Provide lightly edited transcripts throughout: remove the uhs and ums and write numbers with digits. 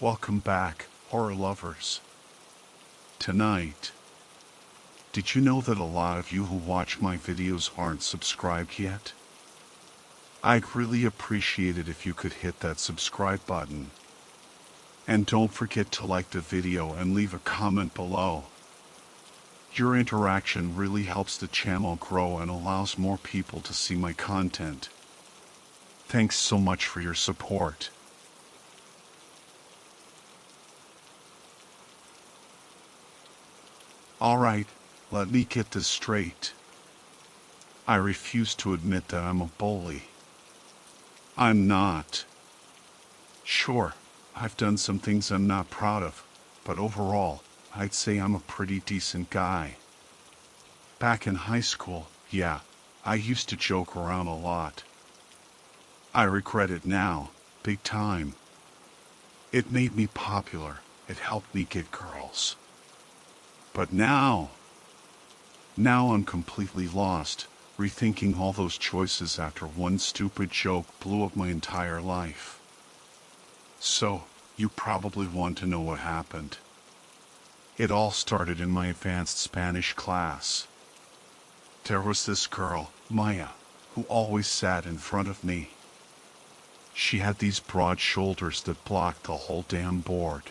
Welcome back, horror lovers. Tonight, did you know that a lot of you who watch my videos aren't subscribed yet? I'd really appreciate it if you could hit that subscribe button. And don't forget to like the video and leave a comment below. Your interaction really helps the channel grow and allows more people to see my content. Thanks so much for your support. Alright, let me get this straight. I refuse to admit that I'm a bully. I'm not. Sure, I've done some things I'm not proud of, but overall, I'd say I'm a pretty decent guy. Back in high school, yeah, I used to joke around a lot. I regret it now, big time. It made me popular, it helped me get girls. But now I'm completely lost, rethinking all those choices after one stupid joke blew up my entire life. So, you probably want to know what happened. It all started in my advanced Spanish class. There was this girl, Maya, who always sat in front of me. She had these broad shoulders that blocked the whole damn board.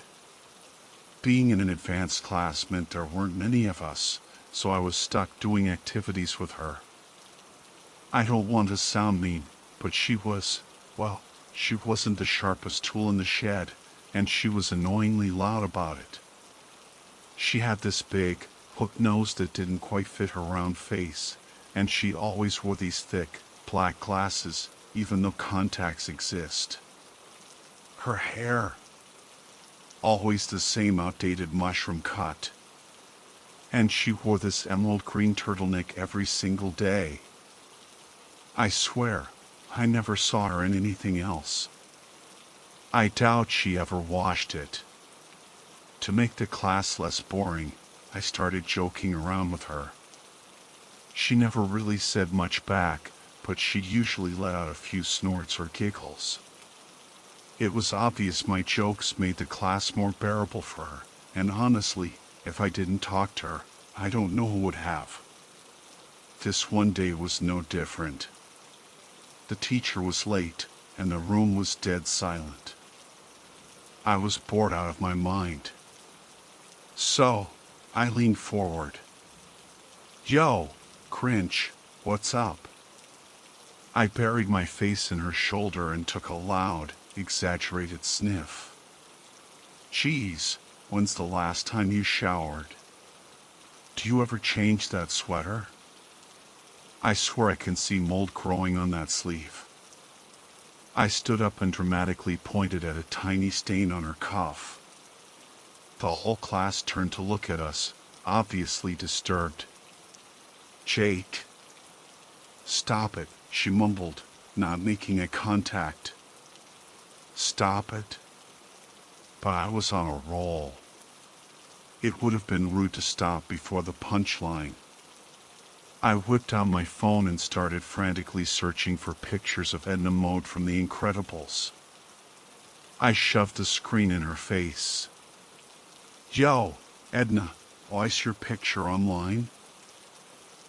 Being in an advanced class meant there weren't many of us, so I was stuck doing activities with her. I don't want to sound mean, but she wasn't the sharpest tool in the shed, and she was annoyingly loud about it. She had this big, hooked nose that didn't quite fit her round face, and she always wore these thick, black glasses, even though contacts exist. Her hair, always the same outdated mushroom cut. And she wore this emerald green turtleneck every single day. I swear, I never saw her in anything else. I doubt she ever washed it. To make the class less boring, I started joking around with her. She never really said much back, but she'd usually let out a few snorts or giggles. It was obvious my jokes made the class more bearable for her, and honestly, if I didn't talk to her, I don't know who would have. This one day was no different. The teacher was late, and the room was dead silent. I was bored out of my mind. So, I leaned forward. "Yo, Cringe, what's up?" I buried my face in her shoulder and took a loud, exaggerated sniff. "Geez, when's the last time you showered? Do you ever change that sweater? I swear I can see mold growing on that sleeve." I stood up and dramatically pointed at a tiny stain on her cuff. The whole class turned to look at us, obviously disturbed. "Jake." "Stop it," she mumbled, not making eye contact. "Stop it." But I was on a roll. It would have been rude to stop before the punchline. I whipped out my phone and started frantically searching for pictures of Edna Mode from The Incredibles. I shoved the screen in her face. "Yo, Edna, why is your picture online?"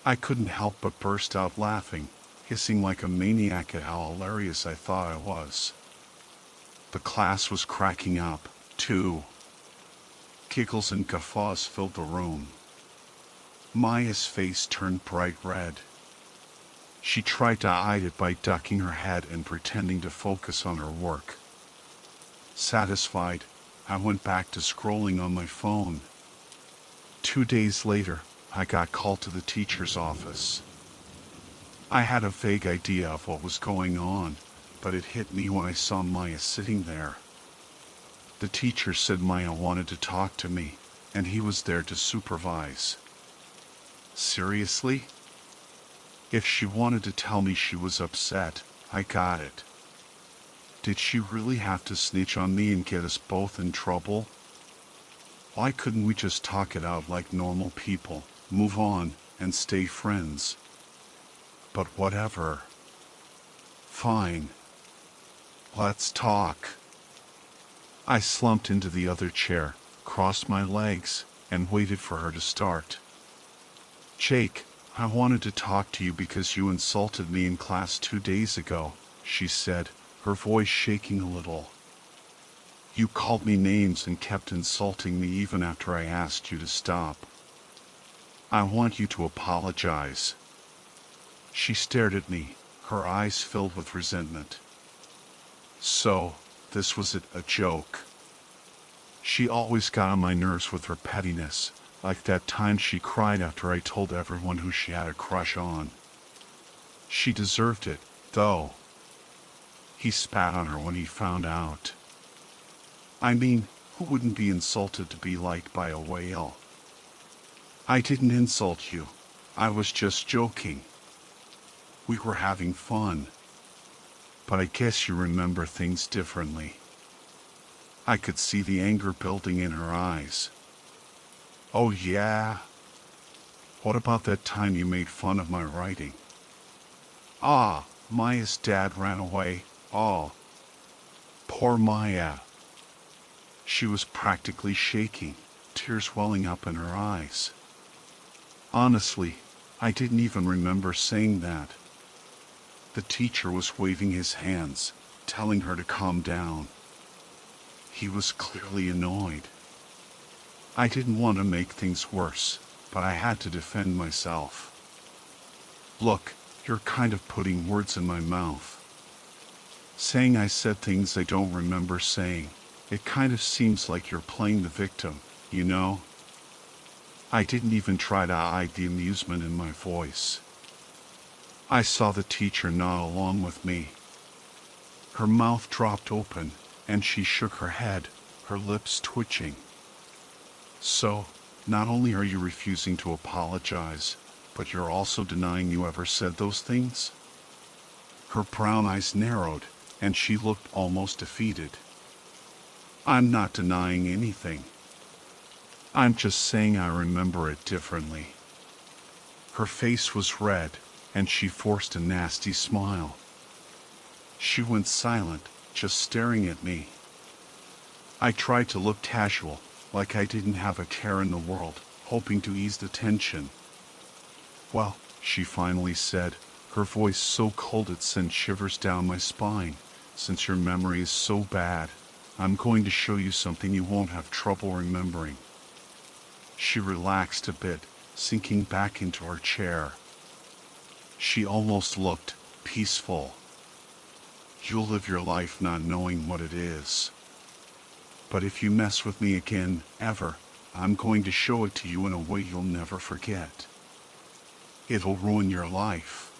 I couldn't help but burst out laughing, hissing like a maniac at how hilarious I thought I was. The class was cracking up, too. Giggles and guffaws filled the room. Maya's face turned bright red. She tried to hide it by ducking her head and pretending to focus on her work. Satisfied, I went back to scrolling on my phone. 2 days later, I got called to the teacher's office. I had a vague idea of what was going on, but it hit me when I saw Maya sitting there. The teacher said Maya wanted to talk to me, and he was there to supervise. Seriously? If she wanted to tell me she was upset, I got it. Did she really have to snitch on me and get us both in trouble? Why couldn't we just talk it out like normal people, move on, and stay friends? But whatever. Fine. Let's talk. I slumped into the other chair, crossed my legs, and waited for her to start. "Jake, I wanted to talk to you because you insulted me in class 2 days ago," she said, her voice shaking a little. "You called me names and kept insulting me even after I asked you to stop. I want you to apologize." She stared at me, her eyes filled with resentment. So, this was a joke. She always got on my nerves with her pettiness, like that time she cried after I told everyone who she had a crush on. She deserved it, though. He spat on her when he found out. I mean, who wouldn't be insulted to be liked by a whale? "I didn't insult you. I was just joking. We were having fun. But I guess you remember things differently." I could see the anger building in her eyes. "Oh yeah? What about that time you made fun of my writing?" "Ah, Maya's dad ran away. Oh, poor Maya." She was practically shaking, tears welling up in her eyes. Honestly, I didn't even remember saying that. The teacher was waving his hands, telling her to calm down. He was clearly annoyed. I didn't want to make things worse, but I had to defend myself. "Look, you're kind of putting words in my mouth. Saying I said things I don't remember saying. It kind of seems like you're playing the victim, you know?" I didn't even try to hide the amusement in my voice. I saw the teacher nod along with me. Her mouth dropped open, and she shook her head, her lips twitching. "So, not only are you refusing to apologize, but you're also denying you ever said those things?" Her brown eyes narrowed, and she looked almost defeated. "I'm not denying anything. I'm just saying I remember it differently." Her face was red, and she forced a nasty smile. She went silent, just staring at me. I tried to look casual, like I didn't have a care in the world, hoping to ease the tension. "Well," she finally said, her voice so cold it sent shivers down my spine, "since your memory is so bad, I'm going to show you something you won't have trouble remembering." She relaxed a bit, sinking back into her chair. She almost looked peaceful. "You'll live your life not knowing what it is. But if you mess with me again, ever, I'm going to show it to you in a way you'll never forget. It'll ruin your life."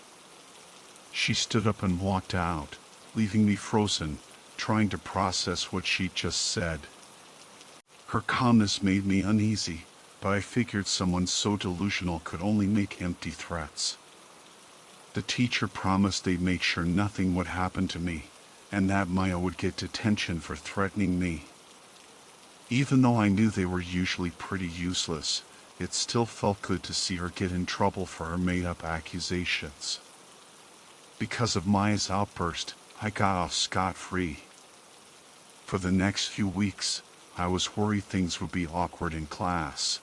She stood up and walked out, leaving me frozen, trying to process what she'd just said. Her calmness made me uneasy, but I figured someone so delusional could only make empty threats. The teacher promised they'd make sure nothing would happen to me, and that Maya would get detention for threatening me. Even though I knew they were usually pretty useless, it still felt good to see her get in trouble for her made-up accusations. Because of Maya's outburst, I got off scot-free. For the next few weeks, I was worried things would be awkward in class.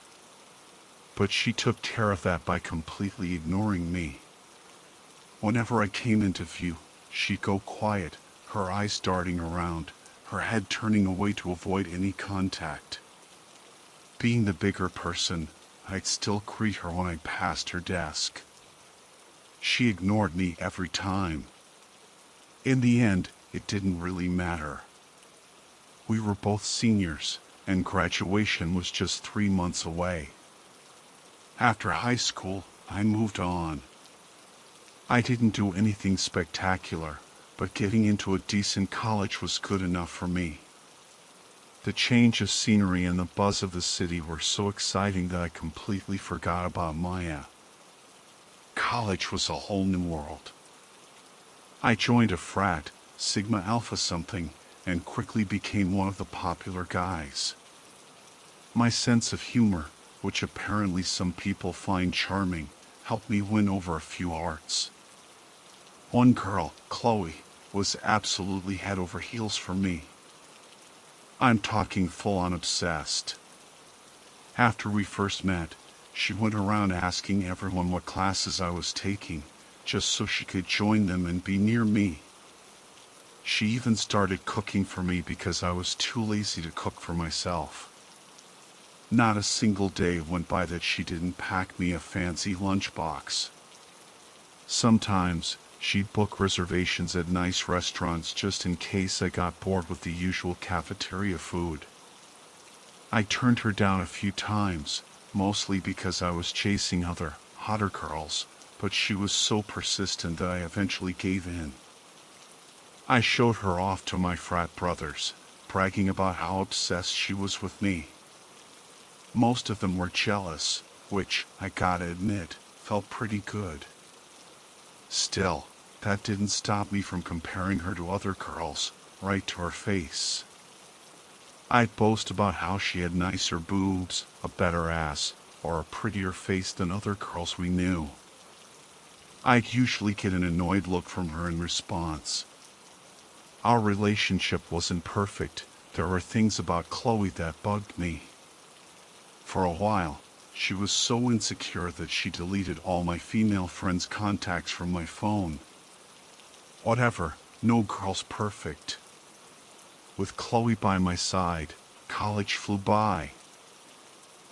But she took care of that by completely ignoring me. Whenever I came into view, she'd go quiet, her eyes darting around, her head turning away to avoid any contact. Being the bigger person, I'd still greet her when I passed her desk. She ignored me every time. In the end, it didn't really matter. We were both seniors, and graduation was just 3 months away. After high school, I moved on. I didn't do anything spectacular, but getting into a decent college was good enough for me. The change of scenery and the buzz of the city were so exciting that I completely forgot about Maya. College was a whole new world. I joined a frat, Sigma Alpha something, and quickly became one of the popular guys. My sense of humor, which apparently some people find charming, helped me win over a few hearts. One girl, Chloe, was absolutely head over heels for me. I'm talking full-on obsessed. After we first met, she went around asking everyone what classes I was taking, just so she could join them and be near me. She even started cooking for me because I was too lazy to cook for myself. Not a single day went by that she didn't pack me a fancy lunchbox. Sometimes, she'd book reservations at nice restaurants just in case I got bored with the usual cafeteria food. I turned her down a few times, mostly because I was chasing other, hotter girls, but she was so persistent that I eventually gave in. I showed her off to my frat brothers, bragging about how obsessed she was with me. Most of them were jealous, which, I gotta admit, felt pretty good. Still, that didn't stop me from comparing her to other girls, right to her face. I'd boast about how she had nicer boobs, a better ass, or a prettier face than other girls we knew. I'd usually get an annoyed look from her in response. Our relationship wasn't perfect. There were things about Chloe that bugged me. For a while, she was so insecure that she deleted all my female friends' contacts from my phone. Whatever, no girl's perfect. With Chloe by my side, college flew by.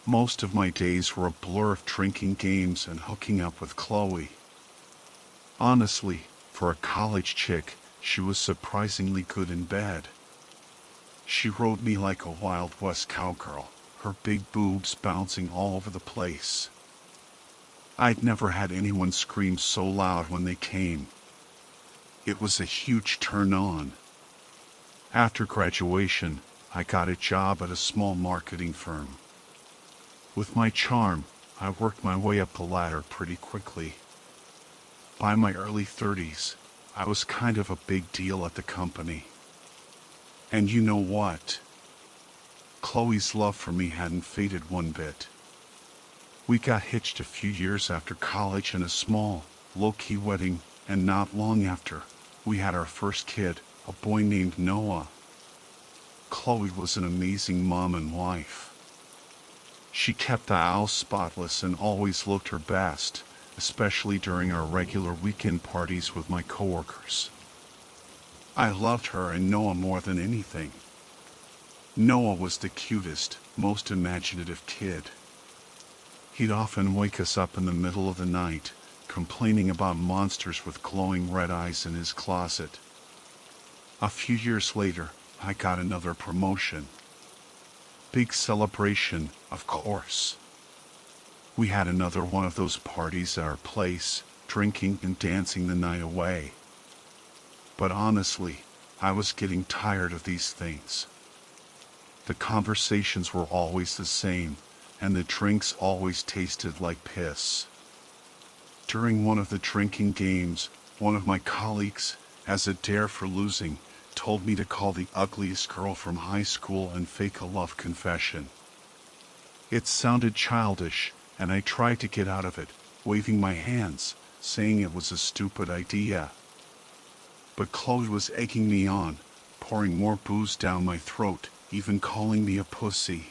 Most of my days were a blur of drinking games and hooking up with Chloe. Honestly, for a college chick, she was surprisingly good in bed. She rode me like a Wild West cowgirl, her big boobs bouncing all over the place. I'd never had anyone scream so loud when they came. It was a huge turn on. After graduation, I got a job at a small marketing firm. With my charm, I worked my way up the ladder pretty quickly. By my early 30s, I was kind of a big deal at the company. And you know what? Chloe's love for me hadn't faded one bit. We got hitched a few years after college in a small, low-key wedding, and not long after, we had our first kid, a boy named Noah. Chloe was an amazing mom and wife. She kept the house spotless and always looked her best, especially during our regular weekend parties with my coworkers. I loved her and Noah more than anything. Noah was the cutest, most imaginative kid. He'd often wake us up in the middle of the night, complaining about monsters with glowing red eyes in his closet. A few years later, I got another promotion. Big celebration, of course. We had another one of those parties at our place, drinking and dancing the night away. But honestly, I was getting tired of these things. The conversations were always the same, and the drinks always tasted like piss. During one of the drinking games, one of my colleagues, as a dare for losing, told me to call the ugliest girl from high school and fake a love confession. It sounded childish, and I tried to get out of it, waving my hands, saying it was a stupid idea. But Chloe was egging me on, pouring more booze down my throat, even calling me a pussy.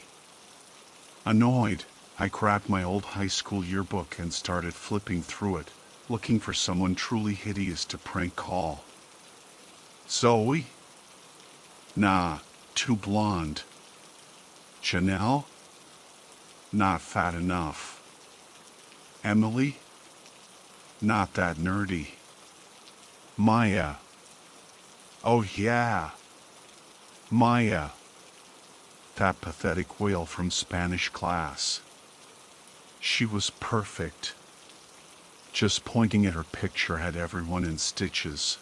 Annoyed, I grabbed my old high school yearbook and started flipping through it, looking for someone truly hideous to prank call. Zoe? Nah, too blonde. Janelle? Not fat enough. Emily? Not that nerdy. Maya? Oh yeah. Maya. That pathetic whale from Spanish class. She was perfect. Just pointing at her picture had everyone in stitches.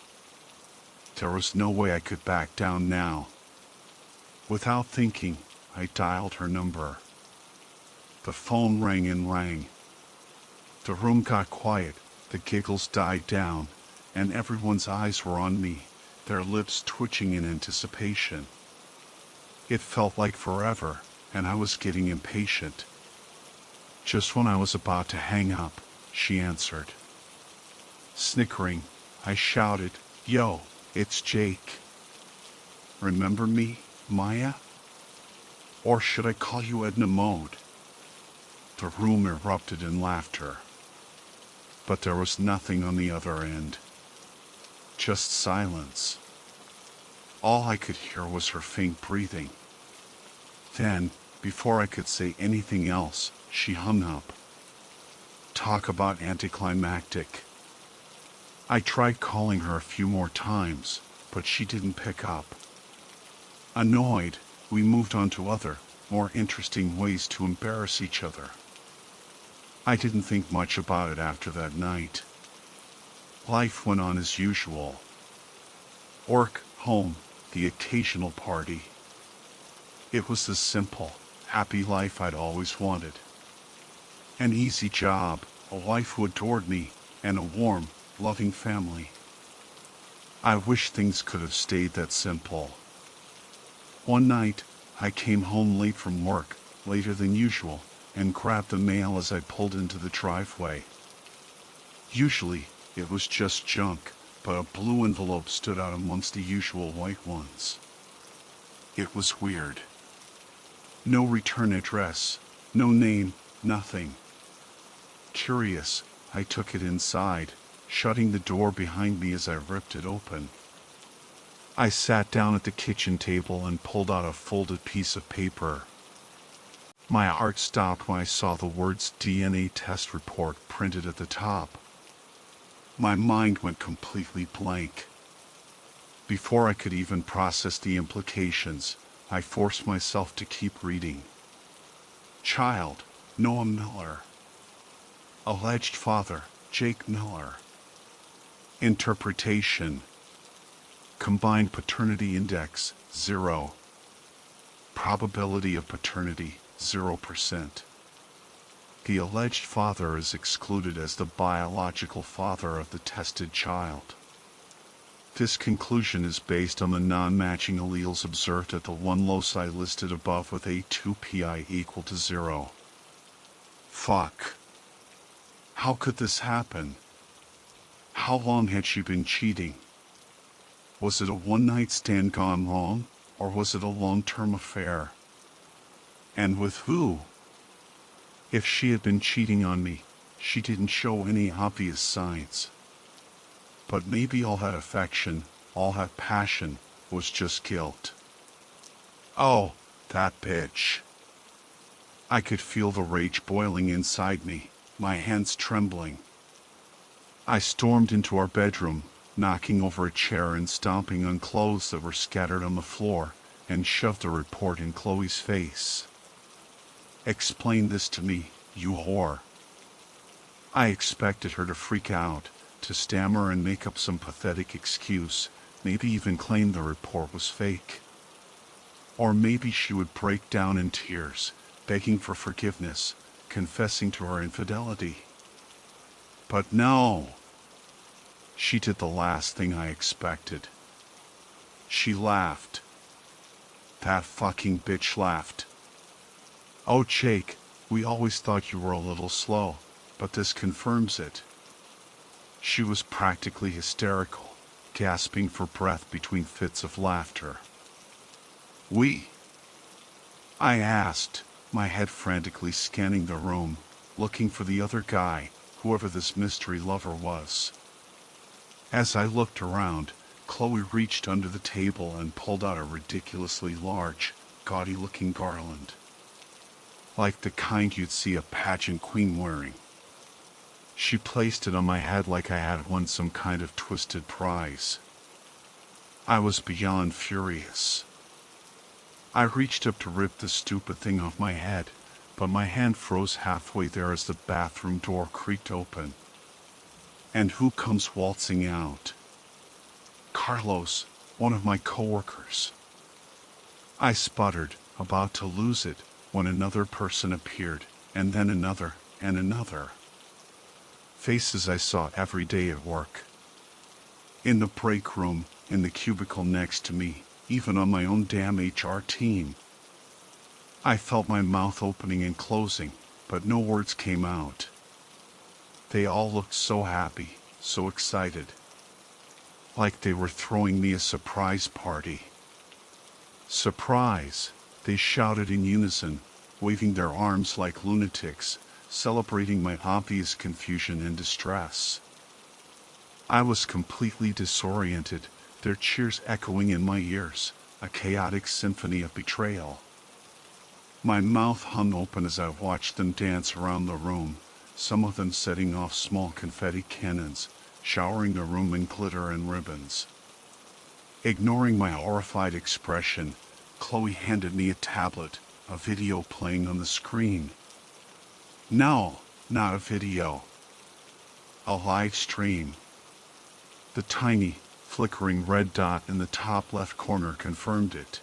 There was no way I could back down now. Without thinking, I dialed her number. The phone rang and rang. The room got quiet, the giggles died down, and everyone's eyes were on me, their lips twitching in anticipation. It felt like forever, and I was getting impatient. Just when I was about to hang up, she answered. Snickering, I shouted, "Yo, it's Jake. Remember me, Maya?" Or should I call you Edna Mode? The room erupted in laughter. But there was nothing on the other end. Just silence. All I could hear was her faint breathing. Then, before I could say anything else, she hung up. Talk about anticlimactic. I tried calling her a few more times, but she didn't pick up. Annoyed, we moved on to other, more interesting ways to embarrass each other. I didn't think much about it after that night. Life went on as usual. Work, home, the occasional party. It was the simple, happy life I'd always wanted. An easy job, a wife who adored me, and a warm, loving family. I wish things could have stayed that simple. One night, I came home late from work, later than usual, and grabbed the mail as I pulled into the driveway. Usually, it was just junk, but a blue envelope stood out amongst the usual white ones. It was weird. No return address, no name, nothing. Curious, I took it inside, shutting the door behind me as I ripped it open. I sat down at the kitchen table and pulled out a folded piece of paper. My heart stopped when I saw the words DNA test report printed at the top. My mind went completely blank. Before I could even process the implications, I forced myself to keep reading. Child, Noah Miller. Alleged father, Jake Miller. Interpretation. Combined paternity index, 0. Probability of paternity, 0%. The alleged father is excluded as the biological father of the tested child. This conclusion is based on the non-matching alleles observed at the one loci listed above with A2PI equal to 0. Fuck. How could this happen? How long had she been cheating? Was it a one-night stand gone wrong, or was it a long-term affair? And with who? If she had been cheating on me, she didn't show any obvious signs. But maybe all that affection, all that passion, was just guilt. Oh, that bitch. I could feel the rage boiling inside me, my hands trembling. I stormed into our bedroom, knocking over a chair and stomping on clothes that were scattered on the floor, and shoved the report in Chloe's face. Explain this to me, you whore. I expected her to freak out, to stammer and make up some pathetic excuse, maybe even claim the report was fake. Or maybe she would break down in tears, begging for forgiveness, confessing to her infidelity. But no. She did the last thing I expected. She laughed. That fucking bitch laughed. Oh, Jake, we always thought you were a little slow, but this confirms it. She was practically hysterical, gasping for breath between fits of laughter. We? I asked, my head frantically scanning the room, looking for the other guy, whoever this mystery lover was. As I looked around, Chloe reached under the table and pulled out a ridiculously large, gaudy-looking garland. Like the kind you'd see a pageant queen wearing. She placed it on my head like I had won some kind of twisted prize. I was beyond furious. I reached up to rip the stupid thing off my head, but my hand froze halfway there as the bathroom door creaked open. And who comes waltzing out? Carlos, one of my coworkers. I sputtered, about to lose it, when another person appeared, and then another, and another. Faces I saw every day at work. In the break room, in the cubicle next to me, even on my own damn HR team. I felt my mouth opening and closing, but no words came out. They all looked so happy, so excited. Like they were throwing me a surprise party. Surprise, They shouted in unison, waving their arms like lunatics, celebrating my obvious confusion and distress. I was completely disoriented, their cheers echoing in my ears, a chaotic symphony of betrayal. My mouth hung open as I watched them dance around the room, some of them setting off small confetti cannons, showering the room in glitter and ribbons. Ignoring my horrified expression, Chloe handed me a tablet, a video playing on the screen. No, not a video. A live stream. The tiny, flickering red dot in the top left corner confirmed it.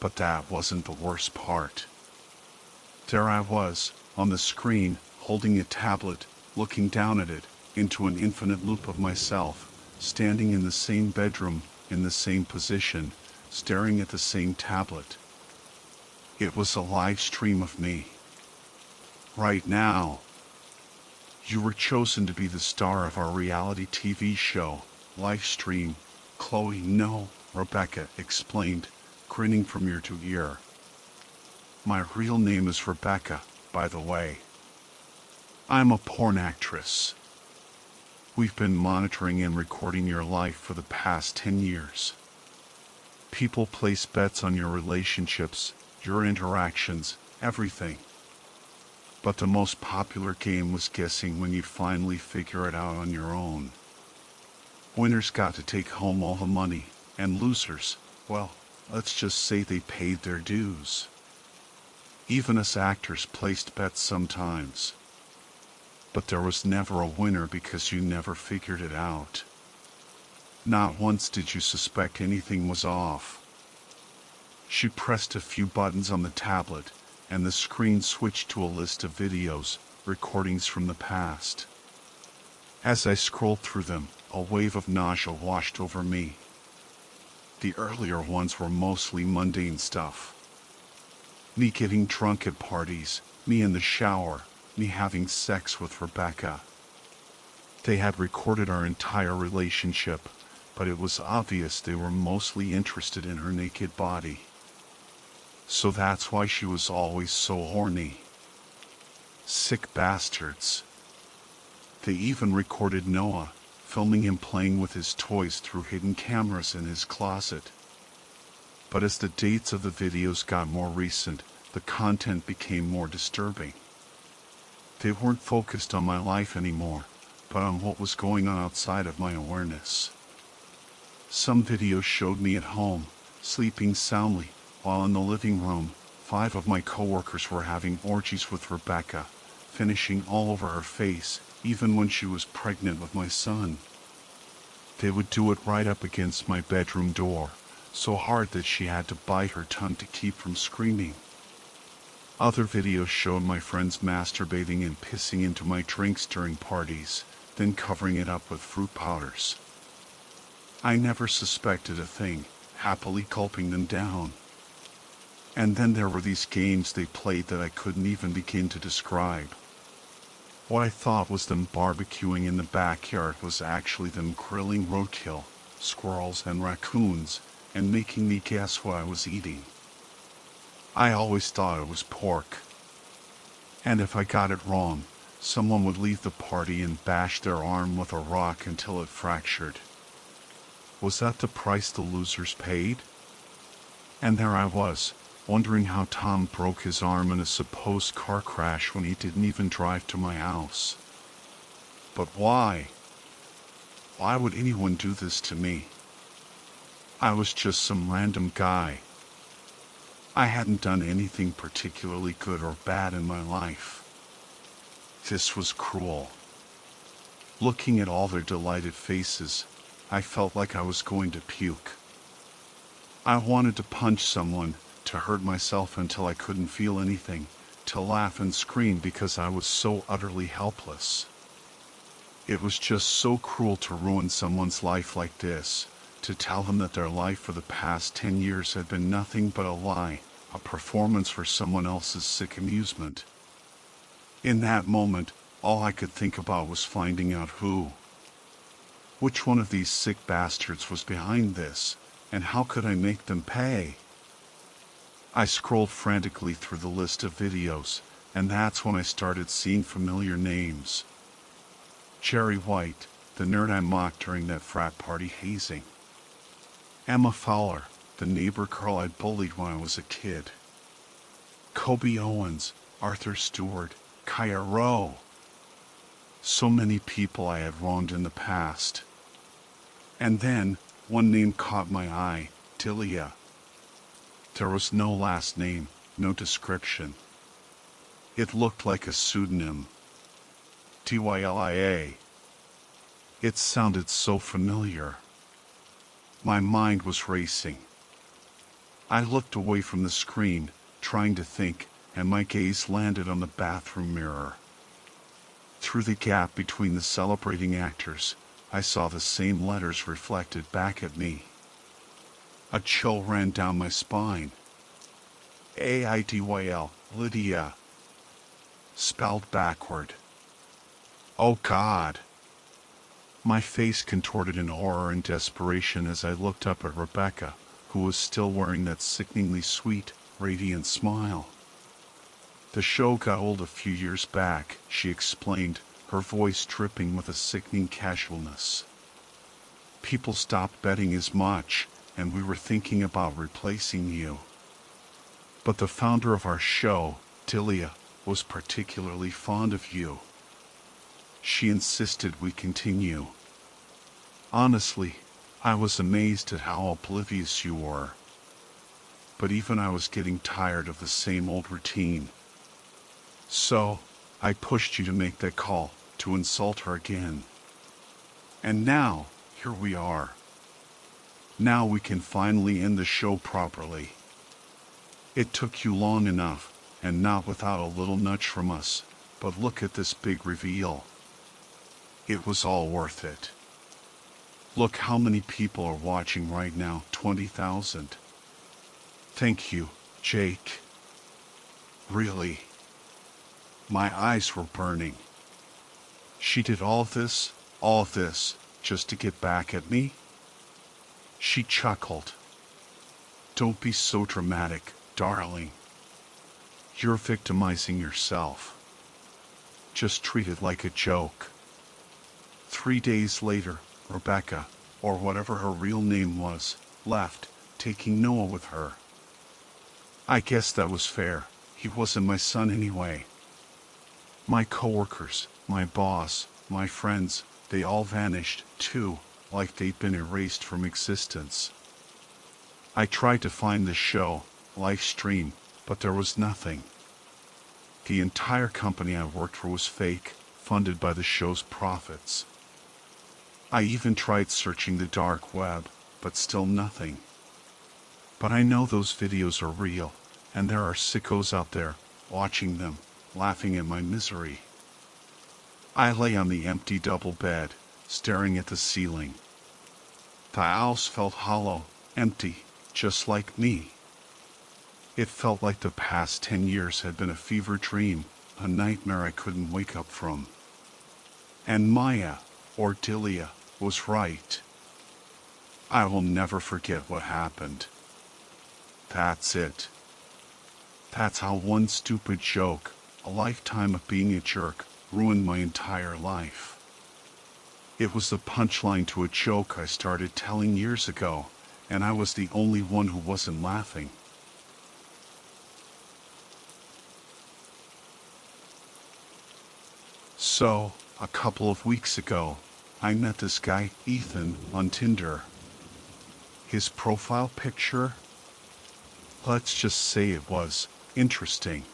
But that wasn't the worst part. There I was, on the screen, holding a tablet, looking down at it, into an infinite loop of myself, standing in the same bedroom, in the same position, staring at the same tablet. It was a live stream of me. Right now. You were chosen to be the star of our reality TV show, live stream. Chloe, no, Rebecca explained, grinning from ear to ear. My real name is Rebecca, by the way. I'm a porn actress. We've been monitoring and recording your life for the past 10 years. People place bets on your relationships, your interactions, everything. But the most popular game was guessing when you finally figure it out on your own. Winners got to take home all the money, and losers, well, let's just say they paid their dues. Even us actors placed bets sometimes. But there was never a winner because you never figured it out. Not once did you suspect anything was off. She pressed a few buttons on the tablet, and the screen switched to a list of videos, recordings from the past. As I scrolled through them, a wave of nausea washed over me. The earlier ones were mostly mundane stuff. Me getting drunk at parties, me in the shower, me having sex with Rebecca. They had recorded our entire relationship, but it was obvious they were mostly interested in her naked body. So that's why she was always so horny. Sick bastards. They even recorded Noah, filming him playing with his toys through hidden cameras in his closet. But as the dates of the videos got more recent, the content became more disturbing. They weren't focused on my life anymore, but on what was going on outside of my awareness. Some videos showed me at home, sleeping soundly, while in the living room, 5 of my coworkers were having orgies with Rebecca, finishing all over her face, even when she was pregnant with my son. They would do it right up against my bedroom door, so hard that she had to bite her tongue to keep from screaming. Other videos showed my friends masturbating and pissing into my drinks during parties, then covering it up with fruit powders. I never suspected a thing, happily gulping them down. And then there were these games they played that I couldn't even begin to describe. What I thought was them barbecuing in the backyard was actually them grilling roadkill, squirrels and raccoons, and making me guess what I was eating. I always thought it was pork. And if I got it wrong, someone would leave the party and bash their arm with a rock until it fractured. Was that the price the losers paid? And there I was, wondering how Tom broke his arm in a supposed car crash when he didn't even drive to my house. But why? Why would anyone do this to me? I was just some random guy. I hadn't done anything particularly good or bad in my life. This was cruel. Looking at all their delighted faces, I felt like I was going to puke. I wanted to punch someone, to hurt myself until I couldn't feel anything, to laugh and scream because I was so utterly helpless. It was just so cruel to ruin someone's life like this, to tell them that their life for the past 10 years had been nothing but a lie, a performance for someone else's sick amusement. In that moment, all I could think about was finding out which one of these sick bastards was behind this, and how could I make them pay? I scrolled frantically through the list of videos, and that's when I started seeing familiar names. Jerry White, the nerd I mocked during that frat party hazing. Emma Fowler, the neighbor girl I bullied when I was a kid. Kobe Owens, Arthur Stewart, Kaya Rowe. So many people I had wronged in the past. And then, one name caught my eye, Tilia. There was no last name, no description. It looked like a pseudonym. Tylia. It sounded so familiar. My mind was racing. I looked away from the screen, trying to think, and my gaze landed on the bathroom mirror. Through the gap between the celebrating actors, I saw the same letters reflected back at me. A chill ran down my spine. Aidyl, Lydia. Spelled backward. Oh God. My face contorted in horror and desperation as I looked up at Rebecca, who was still wearing that sickeningly sweet, radiant smile. The show got old a few years back, she explained, her voice dripping with a sickening casualness. People stopped betting as much, and we were thinking about replacing you. But the founder of our show, Tilia, was particularly fond of you. She insisted we continue. Honestly, I was amazed at how oblivious you were. But even I was getting tired of the same old routine. So, I pushed you to make that call, to insult her again. And now, here we are. Now we can finally end the show properly. It took you long enough, and not without a little nudge from us, but look at this big reveal. It was all worth it. Look how many people are watching right now, 20,000. Thank you, Jake. Really. My eyes were burning. She did all this, just to get back at me? She chuckled. Don't be so dramatic, darling. You're victimizing yourself. Just treat it like a joke. 3 days later, Rebecca, or whatever her real name was, left, taking Noah with her. I guess that was fair. He wasn't my son anyway. My coworkers, my boss, my friends, they all vanished, too, like they'd been erased from existence. I tried to find the show, live stream, but there was nothing. The entire company I worked for was fake, funded by the show's profits. I even tried searching the dark web, but still nothing. But I know those videos are real, and there are sickos out there, watching them, laughing at my misery. I lay on the empty double bed, staring at the ceiling. The house felt hollow, empty, just like me. It felt like the past 10 years had been a fever dream, a nightmare I couldn't wake up from. And Maya, or Tilia, was right. I will never forget what happened. That's it. That's how one stupid joke, a lifetime of being a jerk, ruined my entire life. It was the punchline to a joke I started telling years ago, and I was the only one who wasn't laughing. So, a couple of weeks ago, I met this guy, Ethan, on Tinder. His profile picture? Let's just say it was interesting.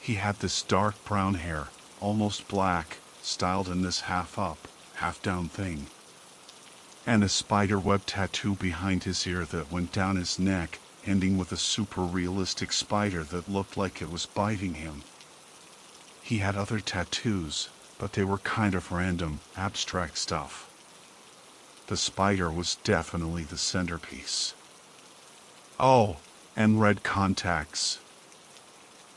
He had this dark brown hair, almost black, styled in this half-up, half-down thing. And a spider-web tattoo behind his ear that went down his neck, ending with a super realistic spider that looked like it was biting him. He had other tattoos, but they were kind of random, abstract stuff. The spider was definitely the centerpiece. Oh, and red contacts.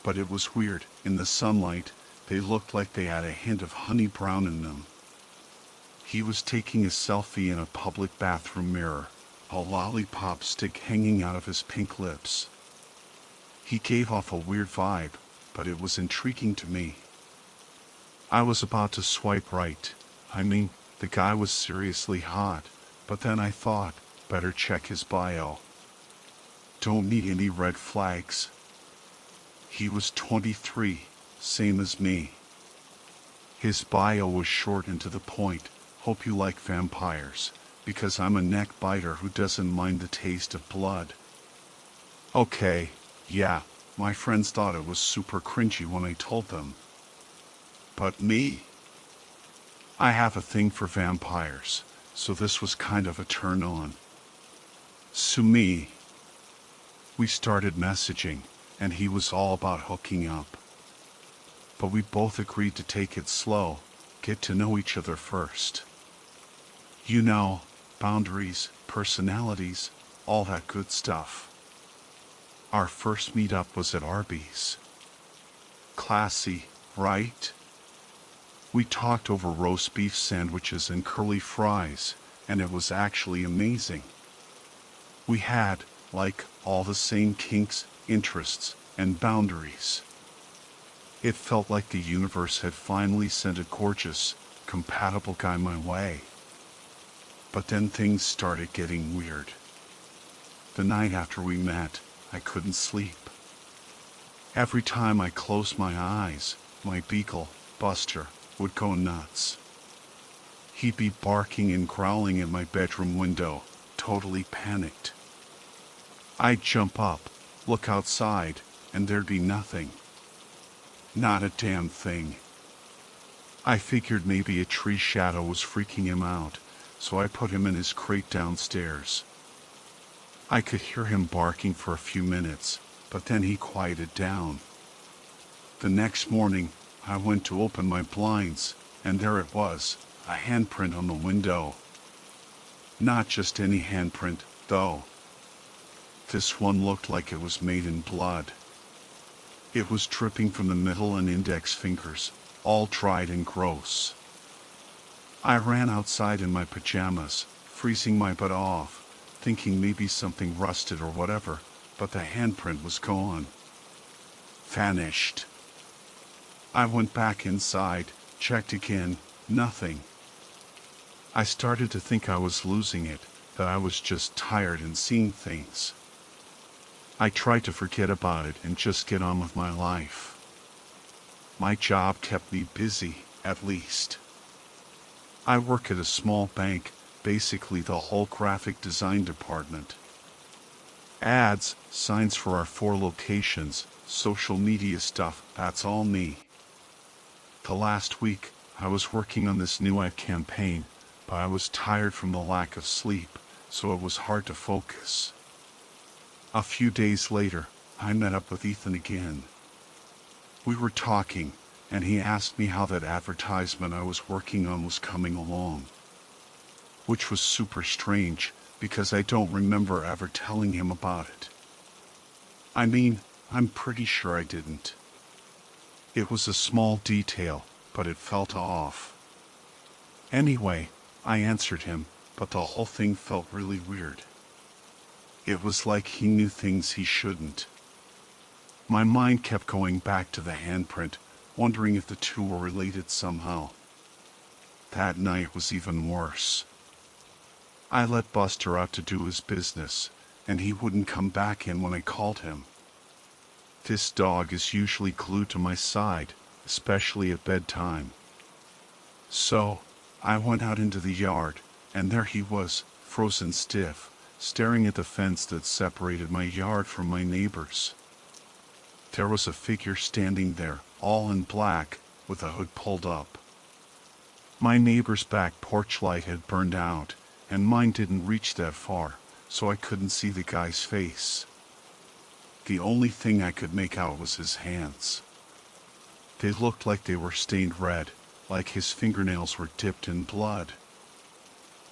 But it was weird, in the sunlight, they looked like they had a hint of honey brown in them. He was taking a selfie in a public bathroom mirror, a lollipop stick hanging out of his pink lips. He gave off a weird vibe, but it was intriguing to me. I was about to swipe right. I mean, the guy was seriously hot, but then I thought, better check his bio. Don't need any red flags. He was 23, same as me. His bio was short and to the point. Hope you like vampires, because I'm a neck biter who doesn't mind the taste of blood. Okay, yeah, my friends thought it was super cringy when I told them. But me? I have a thing for vampires, so this was kind of a turn on. So we started messaging, and he was all about hooking up. But we both agreed to take it slow, get to know each other first. You know, boundaries, personalities, all that good stuff. Our first meetup was at Arby's. Classy, right? We talked over roast beef sandwiches and curly fries, and it was actually amazing. We had, like, all the same kinks, interests, and boundaries. It felt like the universe had finally sent a gorgeous, compatible guy my way. But then things started getting weird. The night after we met, I couldn't sleep. Every time I closed my eyes, my beagle, Buster, would go nuts. He'd be barking and growling at my bedroom window, totally panicked. I'd jump up, look outside, and there'd be nothing. Not a damn thing. I figured maybe a tree shadow was freaking him out, so I put him in his crate downstairs. I could hear him barking for a few minutes, but then he quieted down. The next morning, I went to open my blinds, and there it was, a handprint on the window. Not just any handprint, though. This one looked like it was made in blood. It was dripping from the middle and index fingers, all dried and gross. I ran outside in my pajamas, freezing my butt off, thinking maybe something rusted or whatever, but the handprint was gone. Vanished. I went back inside, checked again, nothing. I started to think I was losing it, that I was just tired and seeing things. I tried to forget about it and just get on with my life. My job kept me busy, at least. I work at a small bank, basically the whole graphic design department. Ads, signs for our 4 locations, social media stuff, that's all me. The last week, I was working on this new ad campaign, but I was tired from the lack of sleep, so it was hard to focus. A few days later, I met up with Ethan again. We were talking, and he asked me how that advertisement I was working on was coming along. Which was super strange, because I don't remember ever telling him about it. I mean, I'm pretty sure I didn't. It was a small detail, but it felt off. Anyway, I answered him, but the whole thing felt really weird. It was like he knew things he shouldn't. My mind kept going back to the handprint, wondering if the two were related somehow. That night was even worse. I let Buster out to do his business, and he wouldn't come back in when I called him. This dog is usually glued to my side, especially at bedtime. So, I went out into the yard, and there he was, frozen stiff, staring at the fence that separated my yard from my neighbor's. There was a figure standing there, all in black, with a hood pulled up. My neighbor's back porch light had burned out, and mine didn't reach that far, so I couldn't see the guy's face. The only thing I could make out was his hands. They looked like they were stained red, like his fingernails were dipped in blood.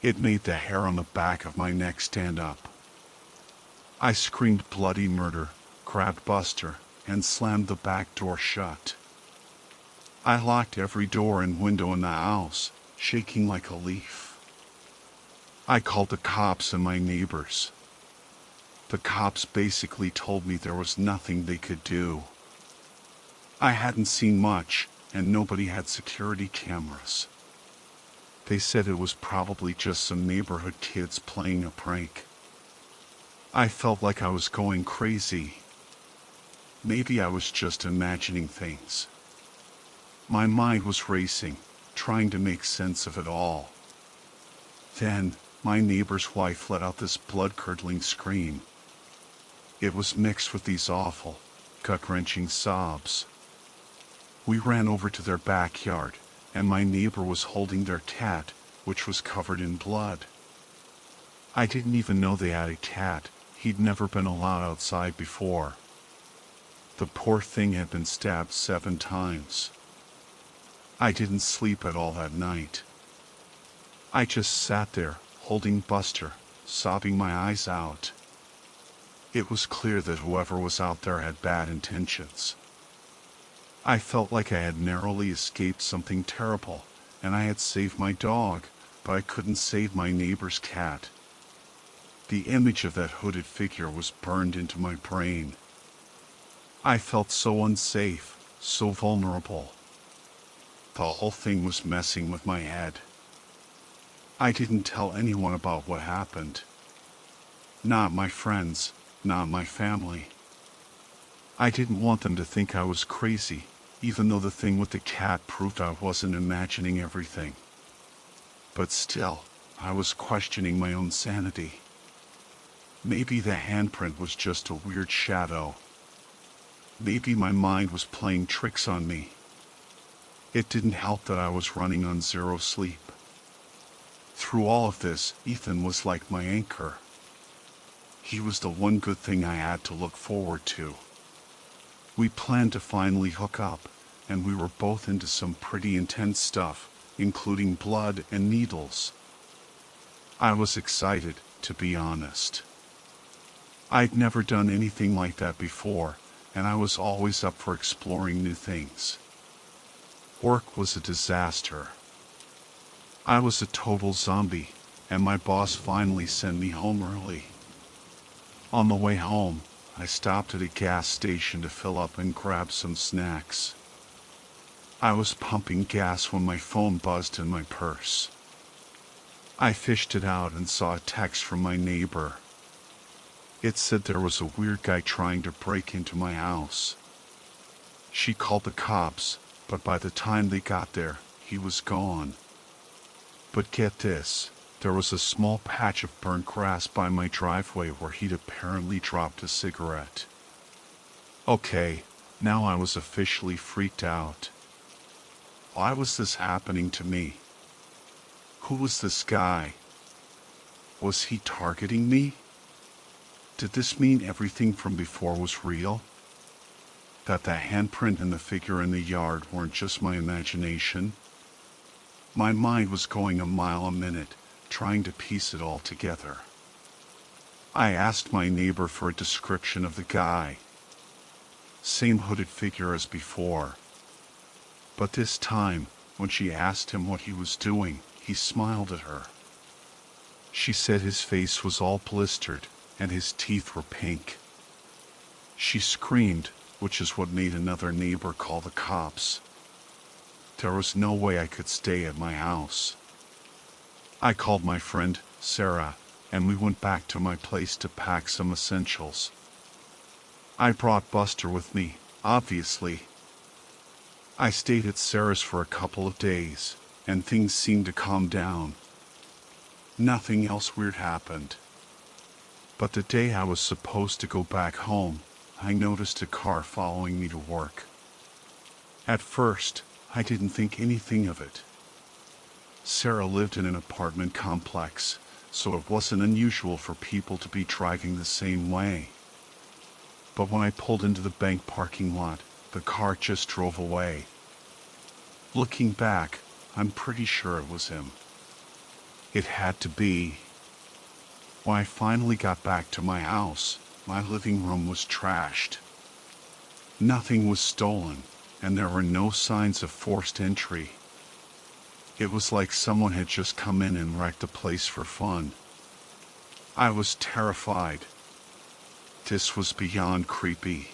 It made the hair on the back of my neck stand up. I screamed bloody murder, grabbed Buster, and slammed the back door shut. I locked every door and window in the house, shaking like a leaf. I called the cops and my neighbors. The cops basically told me there was nothing they could do. I hadn't seen much, and nobody had security cameras. They said it was probably just some neighborhood kids playing a prank. I felt like I was going crazy. Maybe I was just imagining things. My mind was racing, trying to make sense of it all. Then, my neighbor's wife let out this blood-curdling scream. It was mixed with these awful, gut-wrenching sobs. We ran over to their backyard, and my neighbor was holding their cat, which was covered in blood. I didn't even know they had a cat. He'd never been allowed outside before. The poor thing had been stabbed 7 times. I didn't sleep at all that night. I just sat there, holding Buster, sobbing my eyes out. It was clear that whoever was out there had bad intentions. I felt like I had narrowly escaped something terrible, and I had saved my dog, but I couldn't save my neighbor's cat. The image of that hooded figure was burned into my brain. I felt so unsafe, so vulnerable. The whole thing was messing with my head. I didn't tell anyone about what happened. Not my friends, not my family. I didn't want them to think I was crazy, even though the thing with the cat proved I wasn't imagining everything. But still, I was questioning my own sanity. Maybe the handprint was just a weird shadow. Maybe my mind was playing tricks on me. It didn't help that I was running on 0 sleep. Through all of this, Ethan was like my anchor. He was the one good thing I had to look forward to. We planned to finally hook up, and we were both into some pretty intense stuff, including blood and needles. I was excited, to be honest. I'd never done anything like that before, and I was always up for exploring new things. Work was a disaster. I was a total zombie, and my boss finally sent me home early. On the way home, I stopped at a gas station to fill up and grab some snacks. I was pumping gas when my phone buzzed in my purse. I fished it out and saw a text from my neighbor. It said there was a weird guy trying to break into my house. She called the cops, but by the time they got there, he was gone. But get this, there was a small patch of burnt grass by my driveway where he'd apparently dropped a cigarette. Okay, now I was officially freaked out. Why was this happening to me? Who was this guy? Was he targeting me? Did this mean everything from before was real? That the handprint and the figure in the yard weren't just my imagination? My mind was going a mile a minute, trying to piece it all together. I asked my neighbor for a description of the guy. Same hooded figure as before. But this time, when she asked him what he was doing, he smiled at her. She said his face was all blistered, and his teeth were pink. She screamed, which is what made another neighbor call the cops. There was no way I could stay at my house. I called my friend, Sarah, and we went back to my place to pack some essentials. I brought Buster with me, obviously. I stayed at Sarah's for a couple of days, and things seemed to calm down. Nothing else weird happened. But the day I was supposed to go back home, I noticed a car following me to work. At first, I didn't think anything of it. Sarah lived in an apartment complex, so it wasn't unusual for people to be driving the same way. But when I pulled into the bank parking lot, the car just drove away. Looking back, I'm pretty sure it was him. It had to be. When I finally got back to my house, my living room was trashed. Nothing was stolen, and there were no signs of forced entry. It was like someone had just come in and wrecked the place for fun. I was terrified. This was beyond creepy.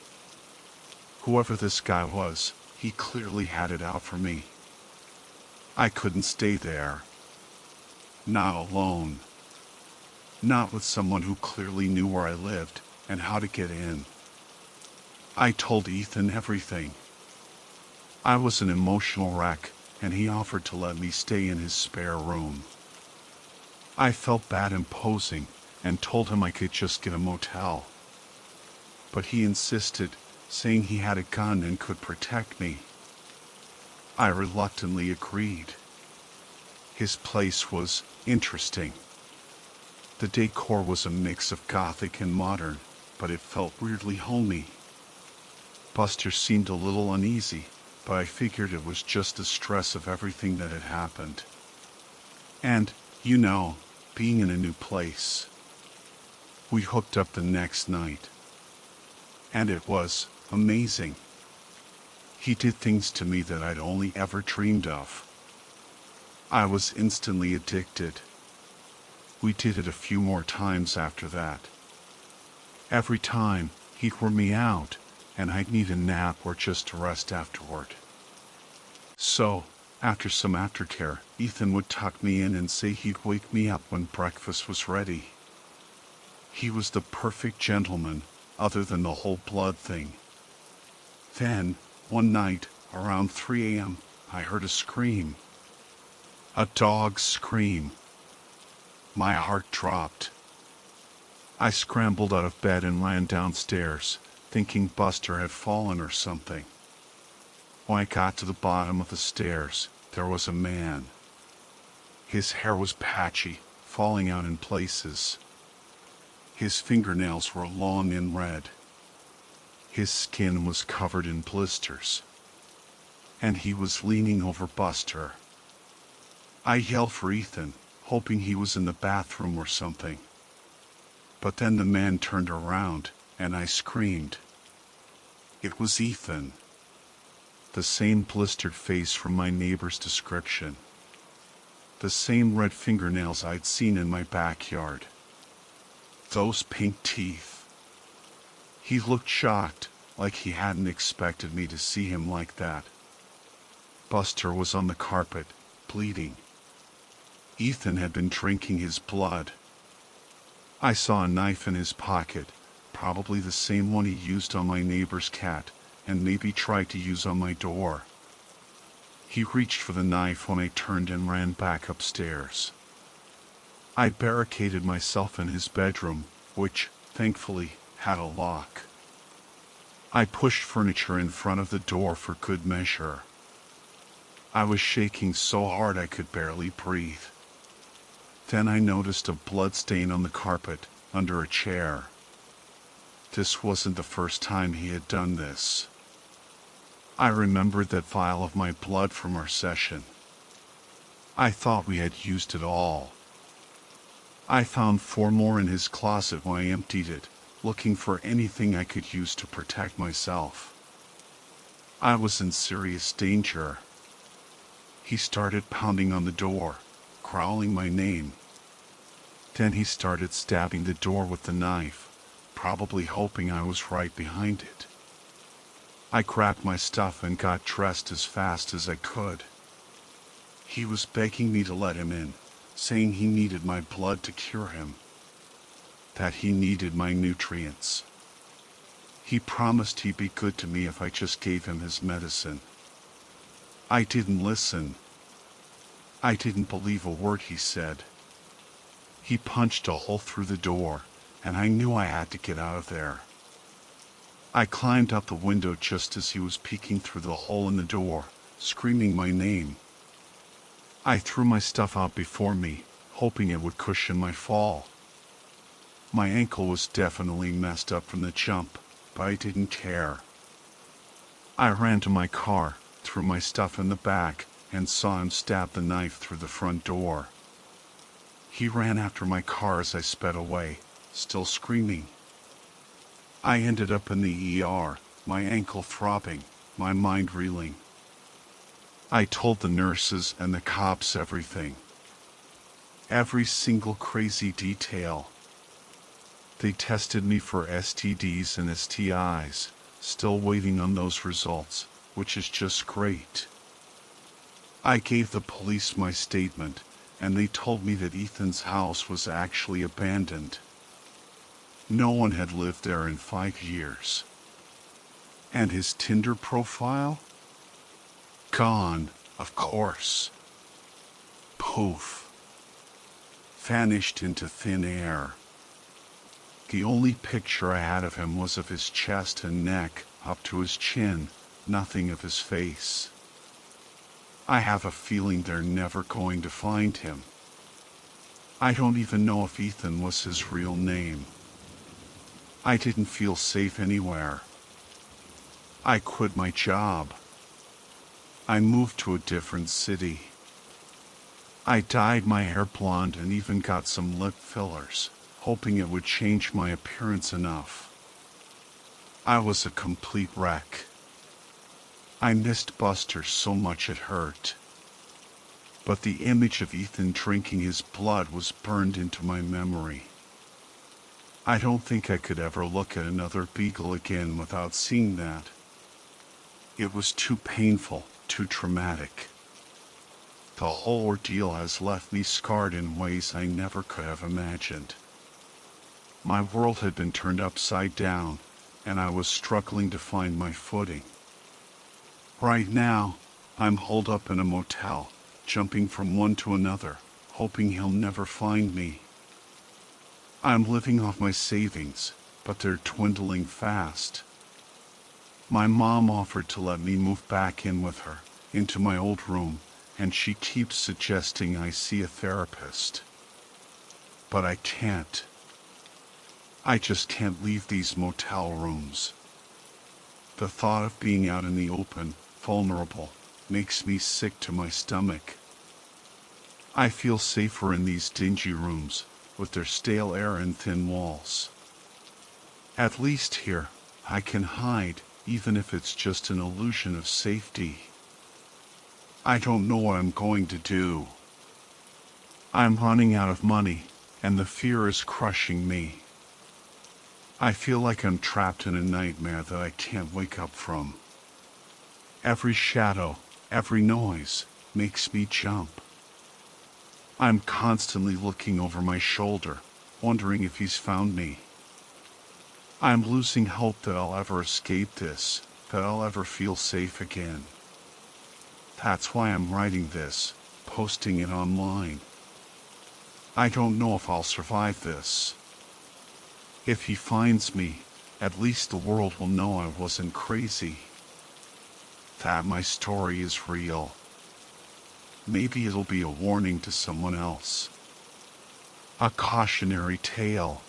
Whoever this guy was, he clearly had it out for me. I couldn't stay there. Not alone. Not with someone who clearly knew where I lived and how to get in. I told Ethan everything. I was an emotional wreck, and he offered to let me stay in his spare room. I felt bad imposing and told him I could just get a motel. But he insisted, saying he had a gun and could protect me. I reluctantly agreed. His place was interesting. The decor was a mix of gothic and modern, but it felt weirdly homey. Buster seemed a little uneasy, but I figured it was just the stress of everything that had happened. And, being in a new place. We hooked up the next night. And it was amazing. He did things to me that I'd only ever dreamed of. I was instantly addicted. We did it a few more times after that. Every time, he'd wear me out, and I'd need a nap or just to rest afterward. So, after some aftercare, Ethan would tuck me in and say he'd wake me up when breakfast was ready. He was the perfect gentleman, other than the whole blood thing. Then, one night, around 3 a.m., I heard a scream. A dog's scream. My heart dropped. I scrambled out of bed and ran downstairs, thinking Buster had fallen or something. When I got to the bottom of the stairs, there was a man. His hair was patchy, falling out in places. His fingernails were long and red. His skin was covered in blisters. And he was leaning over Buster. I yelled for Ethan, hoping he was in the bathroom or something. But then the man turned around, and I screamed. It was Ethan. The same blistered face from my neighbor's description. The same red fingernails I'd seen in my backyard. Those pink teeth. He looked shocked, like he hadn't expected me to see him like that. Buster was on the carpet, bleeding. Ethan had been drinking his blood. I saw a knife in his pocket, probably the same one he used on my neighbor's cat, and maybe tried to use on my door. He reached for the knife when I turned and ran back upstairs. I barricaded myself in his bedroom, which, thankfully, had a lock. I pushed furniture in front of the door for good measure. I was shaking so hard I could barely breathe. Then I noticed a blood stain on the carpet, under a chair. This wasn't the first time he had done this. I remembered that vial of my blood from our session. I thought we had used it all. I found 4 more in his closet when I emptied it, looking for anything I could use to protect myself. I was in serious danger. He started pounding on the door, growling my name. Then he started stabbing the door with the knife, probably hoping I was right behind it. I grabbed my stuff and got dressed as fast as I could. He was begging me to let him in, saying he needed my blood to cure him, that he needed my nutrients. He promised he'd be good to me if I just gave him his medicine. I didn't listen. I didn't believe a word he said. He punched a hole through the door, and I knew I had to get out of there. I climbed out the window just as he was peeking through the hole in the door, screaming my name. I threw my stuff out before me, hoping it would cushion my fall. My ankle was definitely messed up from the jump, but I didn't care. I ran to my car, threw my stuff in the back, and saw him stab the knife through the front door. He ran after my car as I sped away, still screaming. I ended up in the ER, my ankle throbbing, my mind reeling. I told the nurses and the cops everything. Every single crazy detail. They tested me for STDs and STIs, still waiting on those results, which is just great. I gave the police my statement, and they told me that Ethan's house was actually abandoned. No one had lived there in 5 years. And his Tinder profile? Gone, of course. Poof. Vanished into thin air. The only picture I had of him was of his chest and neck, up to his chin, nothing of his face. I have a feeling they're never going to find him. I don't even know if Ethan was his real name. I didn't feel safe anywhere. I quit my job. I moved to a different city. I dyed my hair blonde and even got some lip fillers, hoping it would change my appearance enough. I was a complete wreck. I missed Buster so much it hurt. But the image of Ethan drinking his blood was burned into my memory. I don't think I could ever look at another beagle again without seeing that. It was too painful, too traumatic. The whole ordeal has left me scarred in ways I never could have imagined. My world had been turned upside down, and I was struggling to find my footing. Right now, I'm holed up in a motel, jumping from one to another, hoping he'll never find me. I'm living off my savings, but they're dwindling fast. My mom offered to let me move back in with her, into my old room, and she keeps suggesting I see a therapist. But I can't. I just can't leave these motel rooms. The thought of being out in the open, vulnerable, makes me sick to my stomach. I feel safer in these dingy rooms, with their stale air and thin walls. At least here, I can hide, even if it's just an illusion of safety. I don't know what I'm going to do. I'm running out of money, and the fear is crushing me. I feel like I'm trapped in a nightmare that I can't wake up from. Every shadow, every noise, makes me jump. I'm constantly looking over my shoulder, wondering if he's found me. I'm losing hope that I'll ever escape this, that I'll ever feel safe again. That's why I'm writing this, posting it online. I don't know if I'll survive this. If he finds me, at least the world will know I wasn't crazy. That my story is real. Maybe it'll be a warning to someone else. A cautionary tale.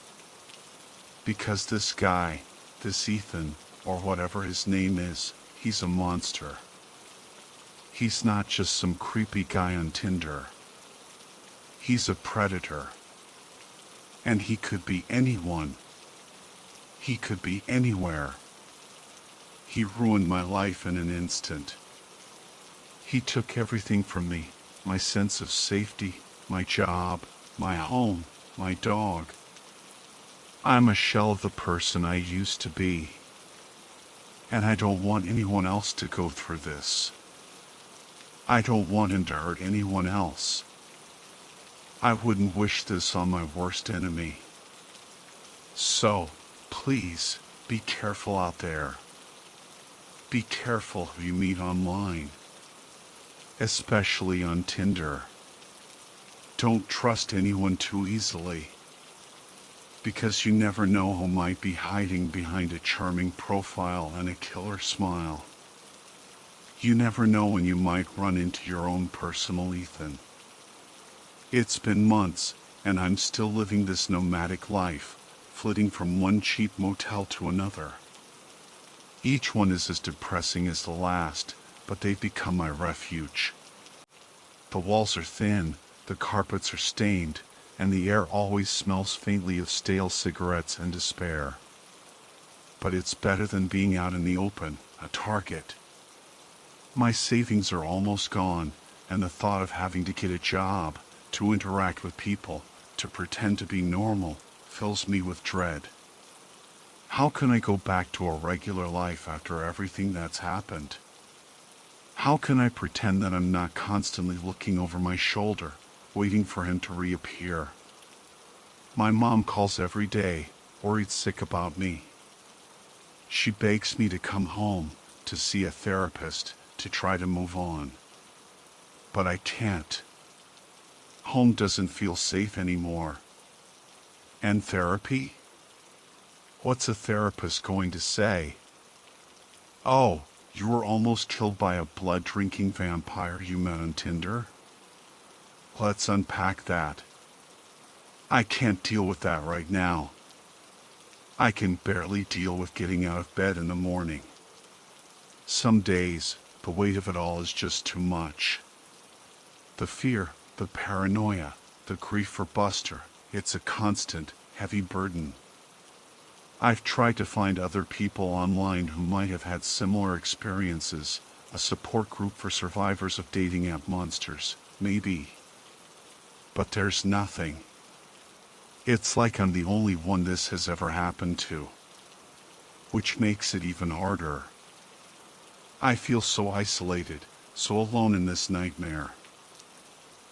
Because this guy, this Ethan, or whatever his name is, he's a monster. He's not just some creepy guy on Tinder. He's a predator. And he could be anyone. He could be anywhere. He ruined my life in an instant. He took everything from me, my sense of safety, my job, my home, my dog. I'm a shell of the person I used to be. And I don't want anyone else to go through this. I don't want him to hurt anyone else. I wouldn't wish this on my worst enemy. So, please, be careful out there. Be careful who you meet online. Especially on Tinder. Don't trust anyone too easily. Because you never know who might be hiding behind a charming profile and a killer smile. You never know when you might run into your own personal Ethan. It's been months, and I'm still living this nomadic life, flitting from one cheap motel to another. Each one is as depressing as the last, but they've become my refuge. The walls are thin, the carpets are stained, and the air always smells faintly of stale cigarettes and despair. But it's better than being out in the open, a target. My savings are almost gone, and the thought of having to get a job, to interact with people, to pretend to be normal, fills me with dread. How can I go back to a regular life after everything that's happened? How can I pretend that I'm not constantly looking over my shoulder, waiting for him to reappear? My mom calls every day, worried sick about me. She begs me to come home, to see a therapist, to try to move on. But I can't. Home doesn't feel safe anymore. And therapy? What's a therapist going to say? Oh, you were almost killed by a blood-drinking vampire you met on Tinder? Let's unpack that. I can't deal with that right now. I can barely deal with getting out of bed in the morning. Some days, the weight of it all is just too much. The fear, the paranoia, the grief for Buster, it's a constant, heavy burden. I've tried to find other people online who might have had similar experiences, a support group for survivors of dating app monsters, maybe. But there's nothing. It's like I'm the only one this has ever happened to, which makes it even harder. I feel so isolated, so alone in this nightmare.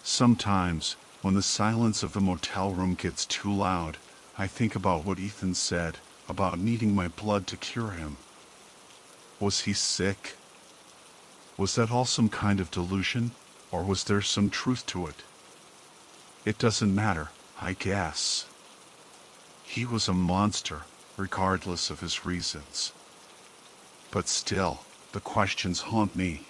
Sometimes, when the silence of the motel room gets too loud, I think about what Ethan said about needing my blood to cure him. Was he sick? Was that all some kind of delusion, or was there some truth to it? It doesn't matter, I guess. He was a monster, regardless of his reasons. But still, the questions haunt me.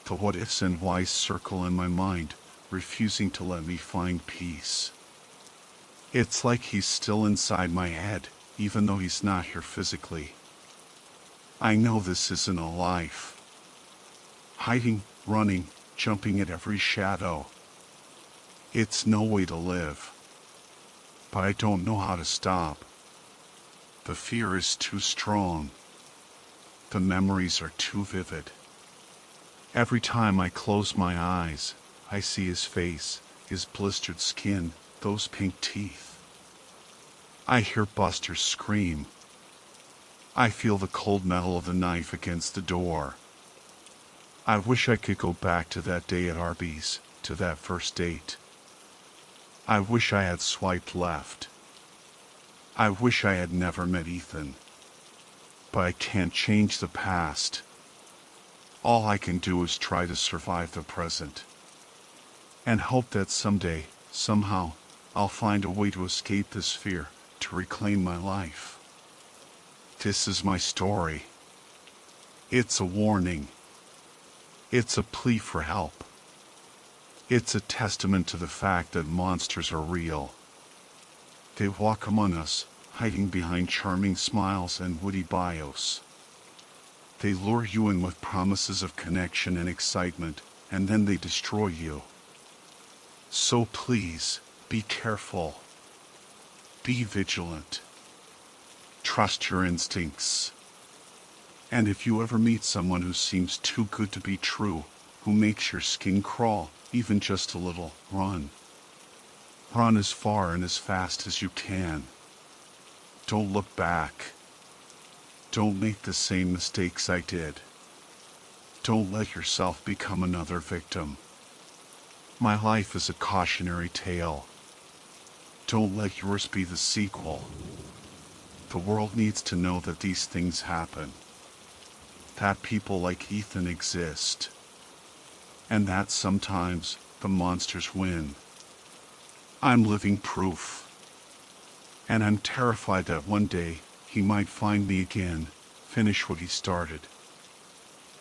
The what-ifs and whys circle in my mind, refusing to let me find peace. It's like he's still inside my head, even though he's not here physically. I know this isn't a life. Hiding, running, jumping at every shadow. It's no way to live. But I don't know how to stop. The fear is too strong. The memories are too vivid. Every time I close my eyes, I see his face, his blistered skin, those pink teeth. I hear Buster scream. I feel the cold metal of the knife against the door. I wish I could go back to that day at Arby's, to that first date. I wish I had swiped left. I wish I had never met Ethan. But I can't change the past. All I can do is try to survive the present. And hope that someday, somehow, I'll find a way to escape this fear, to reclaim my life. This is my story. It's a warning. It's a plea for help. It's a testament to the fact that monsters are real. They walk among us, hiding behind charming smiles and witty bios. They lure you in with promises of connection and excitement, and then they destroy you. So please, be careful. Be vigilant. Trust your instincts. And if you ever meet someone who seems too good to be true, who makes your skin crawl, even just a little, run. Run as far and as fast as you can. Don't look back. Don't make the same mistakes I did. Don't let yourself become another victim. My life is a cautionary tale. Don't let yours be the sequel. The world needs to know that these things happen. That people like Ethan exist. And that sometimes the monsters win. I'm living proof. And I'm terrified that one day he might find me again, finish what he started.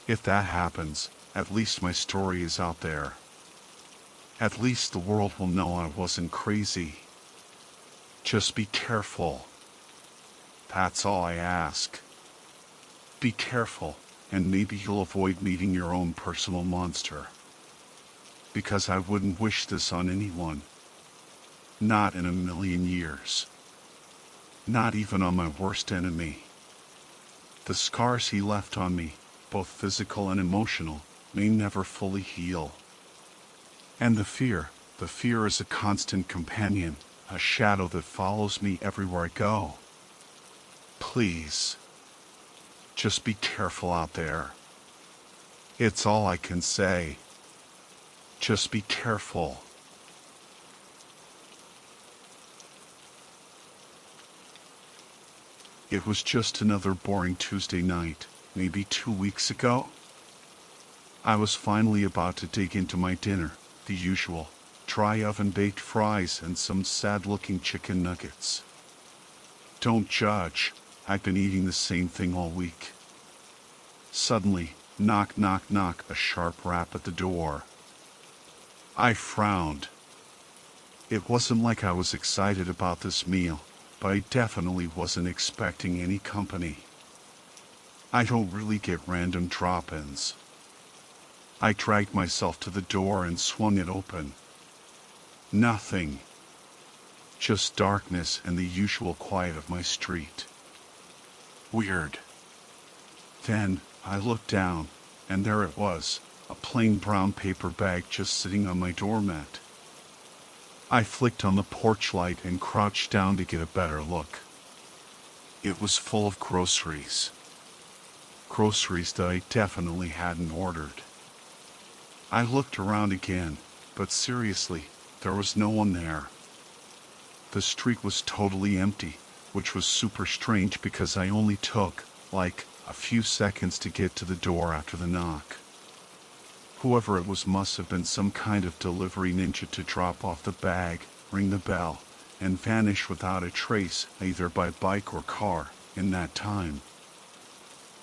If that happens, at least my story is out there. At least the world will know I wasn't crazy. Just be careful. That's all I ask. Be careful, and maybe you'll avoid meeting your own personal monster. Because I wouldn't wish this on anyone. Not in a million years. Not even on my worst enemy. The scars he left on me, both physical and emotional, may never fully heal. And the fear is a constant companion, a shadow that follows me everywhere I go. Please, just be careful out there. It's all I can say. Just be careful. It was just another boring Tuesday night, maybe 2 weeks ago. I was finally about to dig into my dinner, the usual, dry oven-baked fries and some sad-looking chicken nuggets. Don't judge, I've been eating the same thing all week. Suddenly, knock, knock, knock, a sharp rap at the door. I frowned. It wasn't like I was excited about this meal, but I definitely wasn't expecting any company. I don't really get random drop-ins. I dragged myself to the door and swung it open. Nothing. Just darkness and the usual quiet of my street. Weird. Then I looked down, and there it was, a plain brown paper bag just sitting on my doormat. I flicked on the porch light and crouched down to get a better look. It was full of groceries. Groceries that I definitely hadn't ordered. I looked around again, but seriously, there was no one there. The street was totally empty, which was super strange because I only took, like, a few seconds to get to the door after the knock. Whoever it was must have been some kind of delivery ninja to drop off the bag, ring the bell, and vanish without a trace, either by bike or car, in that time.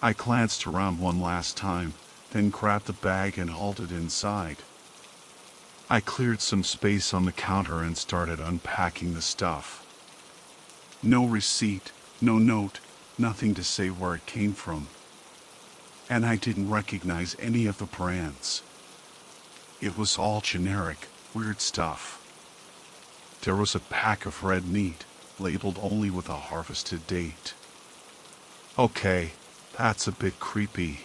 I glanced around one last time, then grabbed the bag and hauled it inside. I cleared some space on the counter and started unpacking the stuff. No receipt, no note, nothing to say where it came from. And I didn't recognize any of the brands. It was all generic, weird stuff. There was a pack of red meat, labeled only with a harvested date. Okay, that's a bit creepy.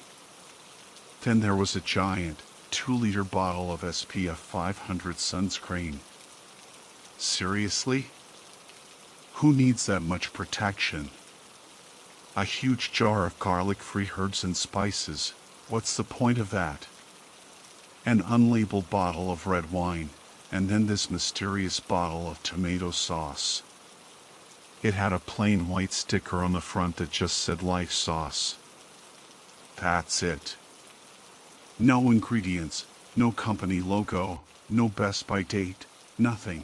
Then there was a giant, 2-liter bottle of SPF 500 sunscreen. Seriously? Who needs that much protection? A huge jar of garlic-free herbs and spices. What's the point of that? An unlabeled bottle of red wine, and then this mysterious bottle of tomato sauce. It had a plain white sticker on the front that just said Life Sauce. That's it. No ingredients, no company logo, no Best By date, nothing.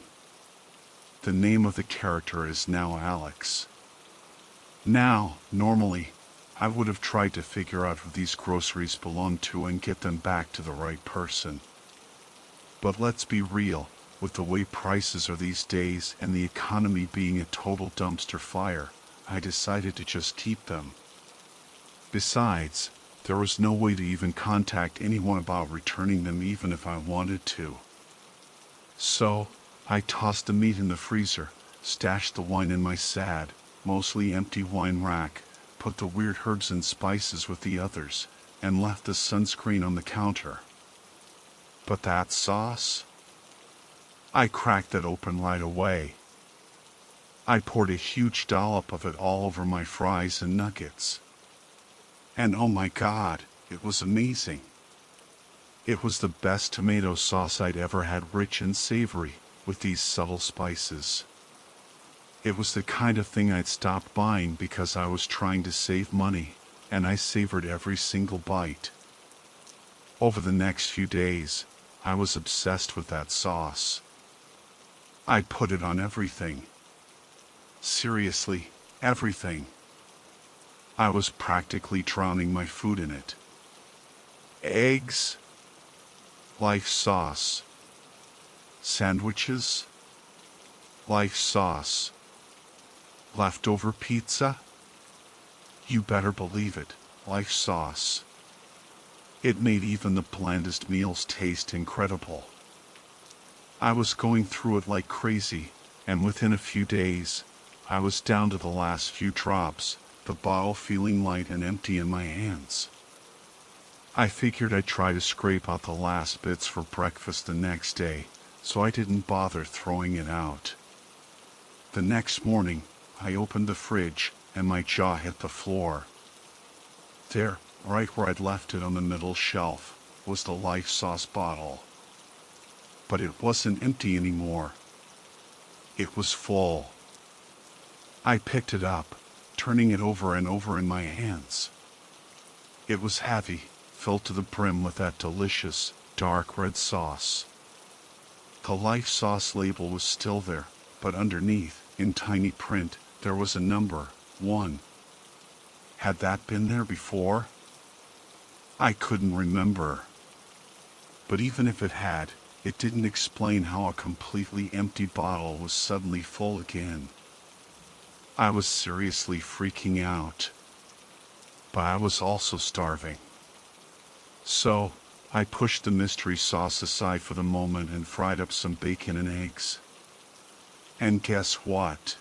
The name of the character is now Alex. Now, normally, I would have tried to figure out who these groceries belong to and get them back to the right person. But let's be real, with the way prices are these days and the economy being a total dumpster fire, I decided to just keep them. Besides, there was no way to even contact anyone about returning them even if I wanted to. So, I tossed the meat in the freezer, stashed the wine in my sad, mostly empty wine rack, put the weird herbs and spices with the others, and left the sunscreen on the counter. But that sauce? I cracked it open right away. I poured a huge dollop of it all over my fries and nuggets. And oh my God, it was amazing. It was the best tomato sauce I'd ever had, rich and savory, with these subtle spices. It was the kind of thing I'd stopped buying because I was trying to save money, and I savored every single bite. Over the next few days, I was obsessed with that sauce. I'd put it on everything. Seriously, everything. I was practically drowning my food in it. Eggs, Life Sauce. Sandwiches, Life Sauce. Leftover pizza? You better believe it, Life Sauce. It made even the blandest meals taste incredible. I was going through it like crazy, and within a few days, I was down to the last few drops, the bottle feeling light and empty in my hands. I figured I'd try to scrape out the last bits for breakfast the next day, so I didn't bother throwing it out. The next morning, I opened the fridge, and my jaw hit the floor. There, right where I'd left it on the middle shelf, was the life sauce bottle. But it wasn't empty anymore. It was full. I picked it up, turning it over and over in my hands. It was heavy, filled to the brim with that delicious, dark red sauce. The life sauce label was still there, but underneath, in tiny print, there was a number, 1. Had that been there before? I couldn't remember. But even if it had, it didn't explain how a completely empty bottle was suddenly full again. I was seriously freaking out. But I was also starving. So, I pushed the mystery sauce aside for the moment and fried up some bacon and eggs. And guess what?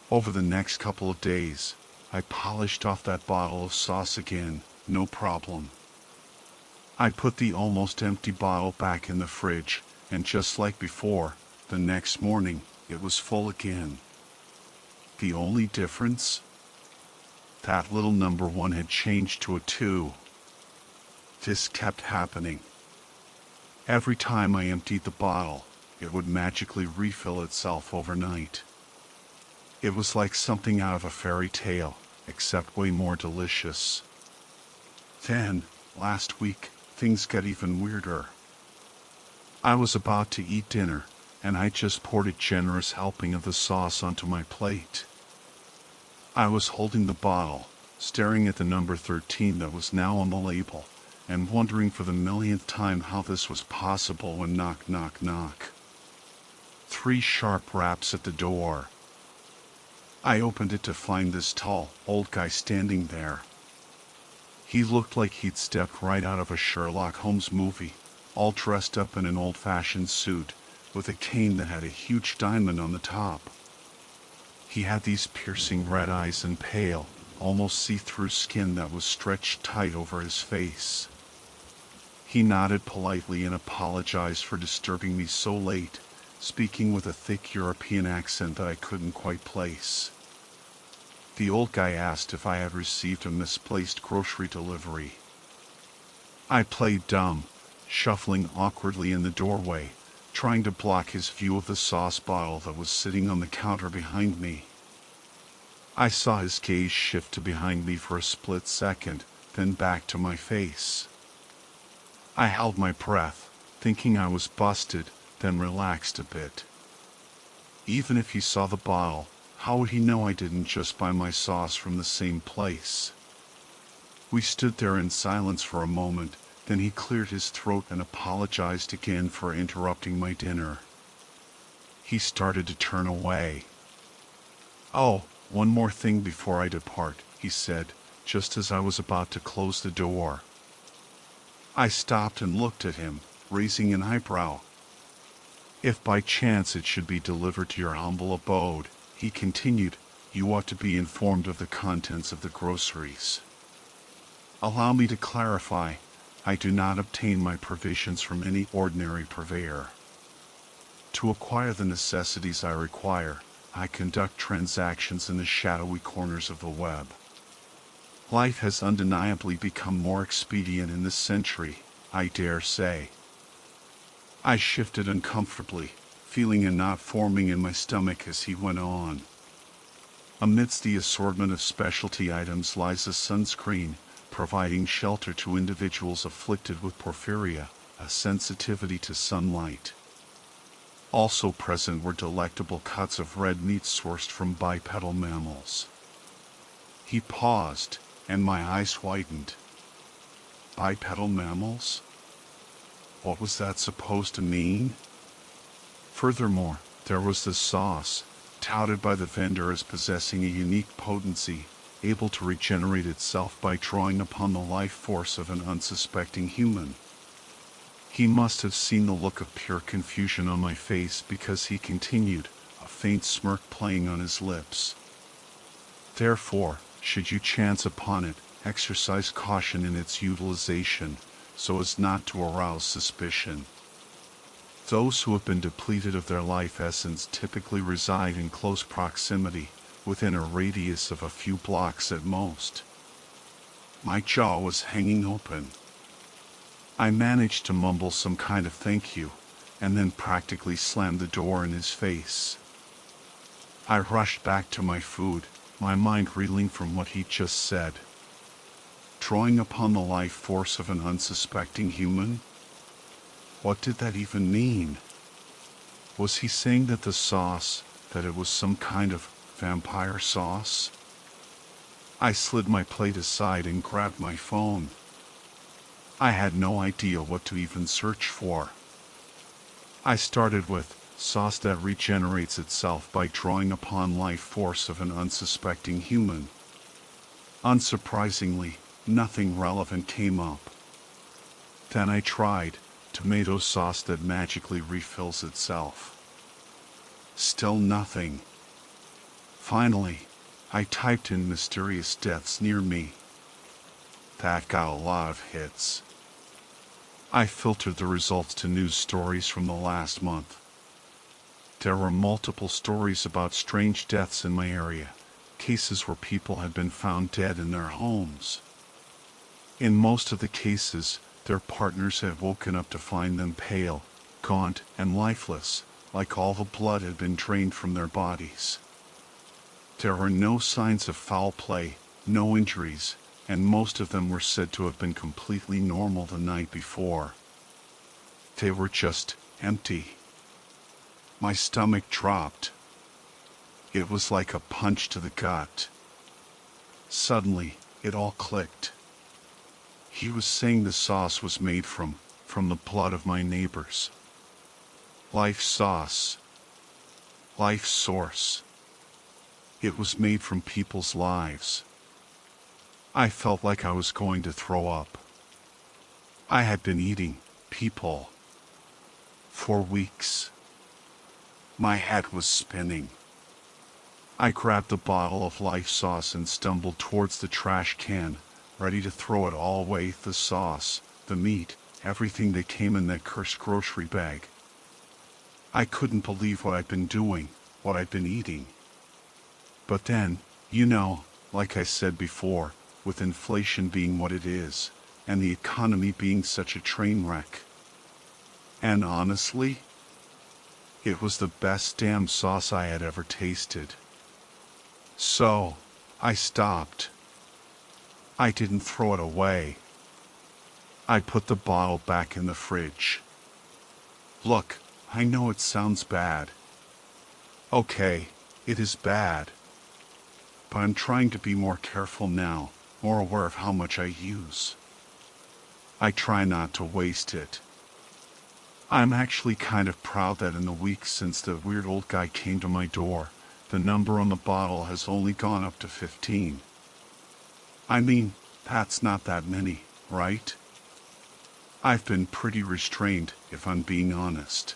Over the next couple of days, I polished off that bottle of sauce again, no problem. I put the almost empty bottle back in the fridge, and just like before, the next morning, it was full again. The only difference? That little number 1 had changed to a 2. This kept happening. Every time I emptied the bottle, it would magically refill itself overnight. It was like something out of a fairy tale, except way more delicious. Then, last week, things got even weirder. I was about to eat dinner, and I just poured a generous helping of the sauce onto my plate. I was holding the bottle, staring at the number 13 that was now on the label, and wondering for the millionth time how this was possible when knock, knock, knock. 3 sharp raps at the door. I opened it to find this tall, old guy standing there. He looked like he'd stepped right out of a Sherlock Holmes movie, all dressed up in an old-fashioned suit, with a cane that had a huge diamond on the top. He had these piercing red eyes and pale, almost see-through skin that was stretched tight over his face. He nodded politely and apologized for disturbing me so late, speaking with a thick European accent that I couldn't quite place. The old guy asked if I had received a misplaced grocery delivery. I played dumb, shuffling awkwardly in the doorway, trying to block his view of the sauce bottle that was sitting on the counter behind me. I saw his gaze shift to behind me for a split second, then back to my face. I held my breath, thinking I was busted, then relaxed a bit. Even if he saw the bottle, how would he know I didn't just buy my sauce from the same place? We stood there in silence for a moment, then he cleared his throat and apologized again for interrupting my dinner. He started to turn away. "Oh, one more thing before I depart," he said, just as I was about to close the door. I stopped and looked at him, raising an eyebrow. "If by chance it should be delivered to your humble abode," he continued, "you ought to be informed of the contents of the groceries. Allow me to clarify, I do not obtain my provisions from any ordinary purveyor. To acquire the necessities I require, I conduct transactions in the shadowy corners of the web. Life has undeniably become more expedient in this century, I dare say." I shifted uncomfortably, feeling a knot forming in my stomach as he went on. "Amidst the assortment of specialty items lies a sunscreen, providing shelter to individuals afflicted with porphyria, a sensitivity to sunlight. Also present were delectable cuts of red meat sourced from bipedal mammals." He paused, and my eyes widened. Bipedal mammals? What was that supposed to mean? Furthermore, there was the sauce, touted by the vendor as possessing a unique potency, able to regenerate itself by drawing upon the life force of an unsuspecting human. He must have seen the look of pure confusion on my face because he continued, a faint smirk playing on his lips. "Therefore, should you chance upon it, exercise caution in its utilization, so as not to arouse suspicion. Those who have been depleted of their life essence typically reside in close proximity, within a radius of a few blocks at most. My jaw was hanging open. I managed to mumble some kind of thank you, and then practically slammed the door in his face. I rushed back to my food, my mind reeling from what he just said. Drawing upon the life force of an unsuspecting human? What did that even mean? Was he saying that the sauce, that it was some kind of vampire sauce? I slid my plate aside and grabbed my phone. I had no idea what to even search for. I started with sauce that regenerates itself by drawing upon life force of an unsuspecting human. Unsurprisingly, nothing relevant came up. Then I tried tomato sauce that magically refills itself. Still nothing. Finally, I typed in mysterious deaths near me. That got a lot of hits. I filtered the results to news stories from the last month. There were multiple stories about strange deaths in my area, cases where people had been found dead in their homes. In most of the cases, their partners had woken up to find them pale, gaunt, and lifeless, like all the blood had been drained from their bodies. There were no signs of foul play, no injuries, and most of them were said to have been completely normal the night before. They were just empty. My stomach dropped. It was like a punch to the gut. Suddenly, it all clicked. He was saying the sauce was made from the blood of my neighbors. Life sauce. Life source. It was made from people's lives. I felt like I was going to throw up. I had been eating people for weeks. My head was spinning. I grabbed the bottle of life sauce and stumbled towards the trash can, ready to throw it all away, the sauce, the meat, everything that came in that cursed grocery bag. I couldn't believe what I'd been doing, what I'd been eating. But then, like I said before, with inflation being what it is, and the economy being such a train wreck. And honestly, it was the best damn sauce I had ever tasted. So, I stopped. I didn't throw it away. I put the bottle back in the fridge. Look, I know it sounds bad. Okay, it is bad. But I'm trying to be more careful now, more aware of how much I use. I try not to waste it. I'm actually kind of proud that in the weeks since the weird old guy came to my door, the number on the bottle has only gone up to 15. I mean, that's not that many, right? I've been pretty restrained, if I'm being honest.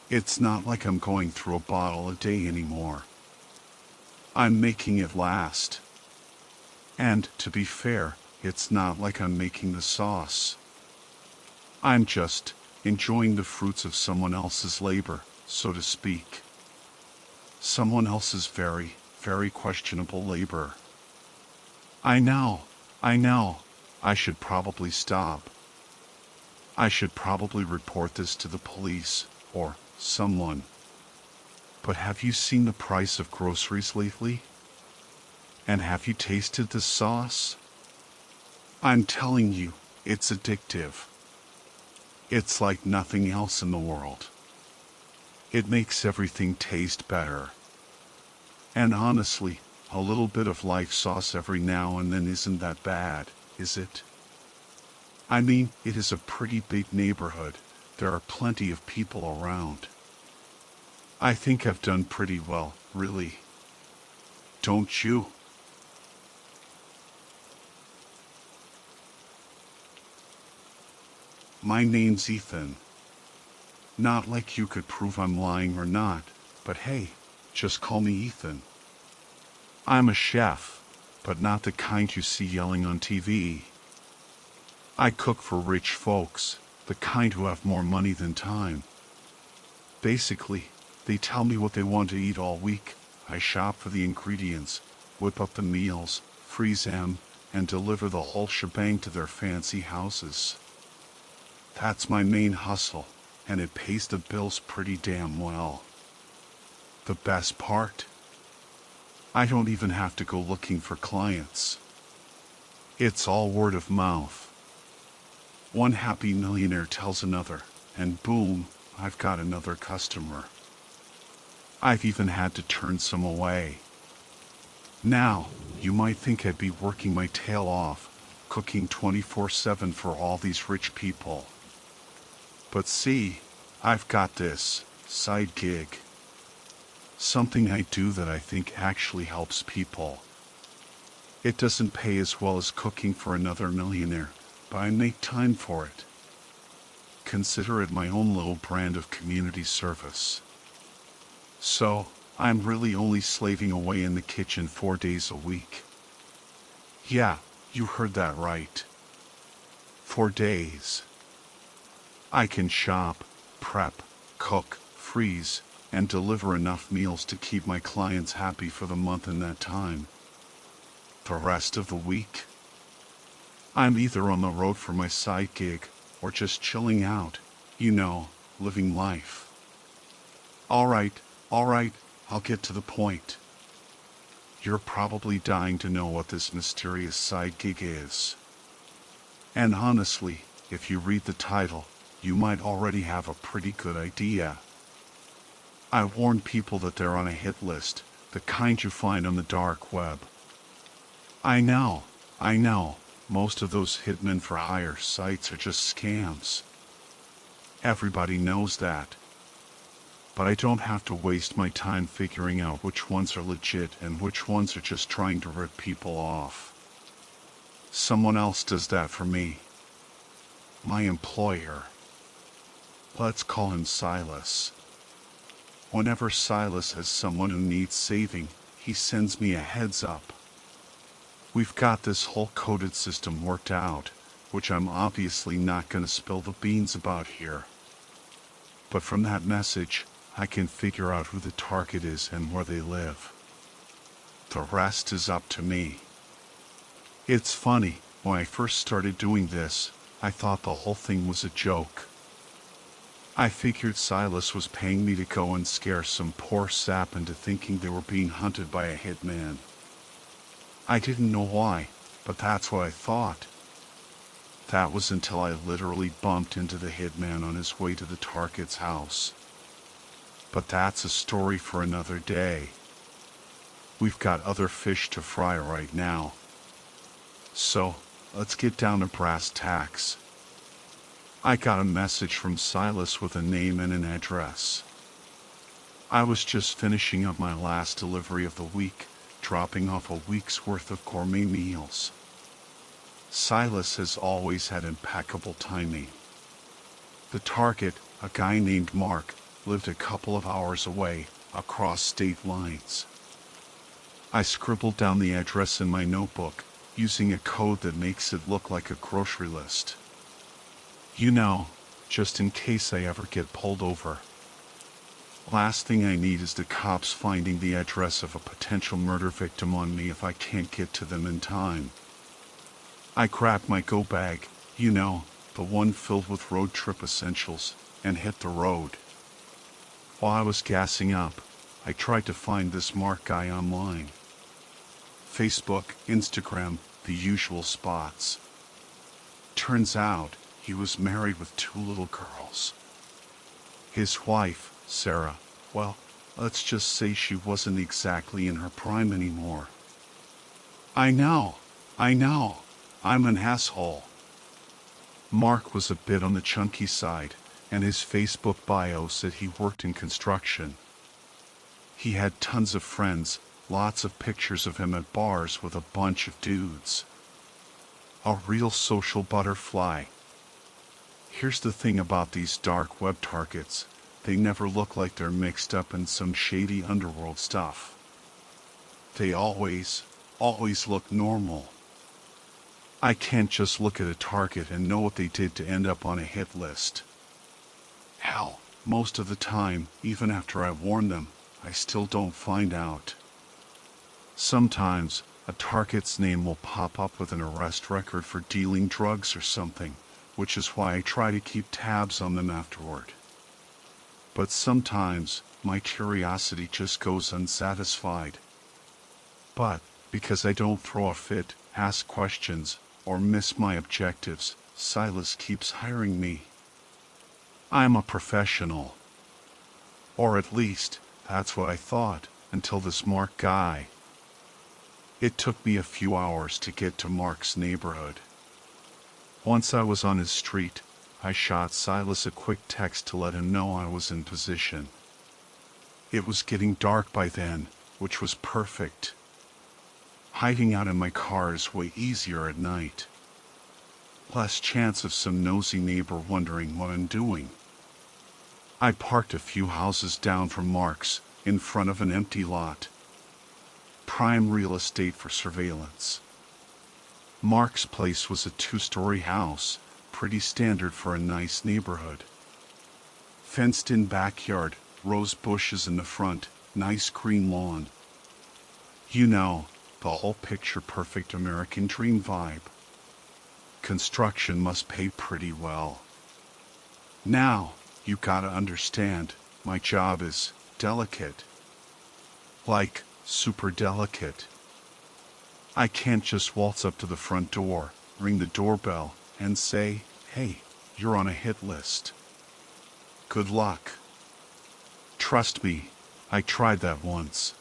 It's not like I'm going through a bottle a day anymore. I'm making it last. And, to be fair, it's not like I'm making the sauce. I'm just enjoying the fruits of someone else's labor, so to speak. Someone else's very, very questionable labor. I know, I should probably stop. I should probably report this to the police, or someone. But have you seen the price of groceries lately? And have you tasted the sauce? I'm telling you, it's addictive. It's like nothing else in the world. It makes everything taste better. And honestly, a little bit of life sauce every now and then isn't that bad, is it? I mean, it is a pretty big neighborhood. There are plenty of people around. I think I've done pretty well, really. Don't you? My name's Ethan. Not like you could prove I'm lying or not, but hey, just call me Ethan. I'm a chef, but not the kind you see yelling on TV. I cook for rich folks, the kind who have more money than time, Basically, they tell me what they want to eat all week. I shop for the ingredients, whip up the meals, freeze them, and deliver the whole shebang to their fancy houses. That's my main hustle, and it pays the bills pretty damn well. The best part? I don't even have to go looking for clients. It's all word of mouth. One happy millionaire tells another, and boom, I've got another customer. I've even had to turn some away. Now, you might think I'd be working my tail off, cooking 24/7 for all these rich people. But see, I've got this side gig. Something I do that I think actually helps people. It doesn't pay as well as cooking for another millionaire, but I make time for it. Consider it my own little brand of community service. So, I'm really only slaving away in the kitchen 4 days a week. Yeah, you heard that right. 4 days. I can shop, prep, cook, freeze, and deliver enough meals to keep my clients happy for the month in that time. The rest of the week, I'm either on the road for my side gig, or just chilling out, living life. All right, I'll get to the point. You're probably dying to know what this mysterious side gig is. And honestly, if you read the title, you might already have a pretty good idea. I warn people that they're on a hit list, the kind you find on the dark web. I know, most of those hitmen for hire sites are just scams. Everybody knows that. But I don't have to waste my time figuring out which ones are legit and which ones are just trying to rip people off. Someone else does that for me. My employer. Let's call him Silas. Whenever Silas has someone who needs saving, he sends me a heads up. We've got this whole coded system worked out, which I'm obviously not going to spill the beans about here. But from that message, I can figure out who the target is and where they live. The rest is up to me. It's funny, when I first started doing this, I thought the whole thing was a joke. I figured Silas was paying me to go and scare some poor sap into thinking they were being hunted by a hitman. I didn't know why, but that's what I thought. That was until I literally bumped into the hitman on his way to the target's house. But that's a story for another day. We've got other fish to fry right now. So, let's get down to brass tacks. I got a message from Silas with a name and an address. I was just finishing up my last delivery of the week, dropping off a week's worth of gourmet meals. Silas has always had impeccable timing. The target, a guy named Mark, lived a couple of hours away, across state lines. I scribbled down the address in my notebook, using a code that makes it look like a grocery list. Just in case I ever get pulled over. Last thing I need is the cops finding the address of a potential murder victim on me if I can't get to them in time. I grabbed my go bag, the one filled with road trip essentials, and hit the road. While I was gassing up, I tried to find this Mark guy online. Facebook, Instagram, the usual spots. Turns out, he was married with 2 little girls. His wife, Sarah, well, let's just say she wasn't exactly in her prime anymore. I know, I'm an asshole. Mark was a bit on the chunky side, and his Facebook bio said he worked in construction. He had tons of friends, lots of pictures of him at bars with a bunch of dudes. A real social butterfly. Here's the thing about these dark web targets, they never look like they're mixed up in some shady underworld stuff. They always look normal. I can't just look at a target and know what they did to end up on a hit list. Hell, Most of the time, even after I warn them, I still don't find out. Sometimes, a target's name will pop up with an arrest record for dealing drugs or something, which is why I try to keep tabs on them afterward. But sometimes, my curiosity just goes unsatisfied. But, because I don't throw a fit, ask questions, or miss my objectives, Silas keeps hiring me. I'm a professional. Or at least, that's what I thought, until this Mark guy. It took me a few hours to get to Mark's neighborhood. Once I was on his street, I shot Silas a quick text to let him know I was in position. It was getting dark by then, which was perfect. Hiding out in my car is way easier at night. Less chance of some nosy neighbor wondering what I'm doing. I parked a few houses down from Mark's, in front of an empty lot. Prime real estate for surveillance. Mark's place was a 2-story house, pretty standard for a nice neighborhood. Fenced-in backyard, rose bushes in the front, nice green lawn. You know, the whole picture-perfect American dream vibe. Construction must pay pretty well. Now, you gotta understand, my job is delicate. Like, super delicate. I can't just waltz up to the front door, ring the doorbell, and say, "Hey, you're on a hit list." Good luck. Trust me, I tried that once.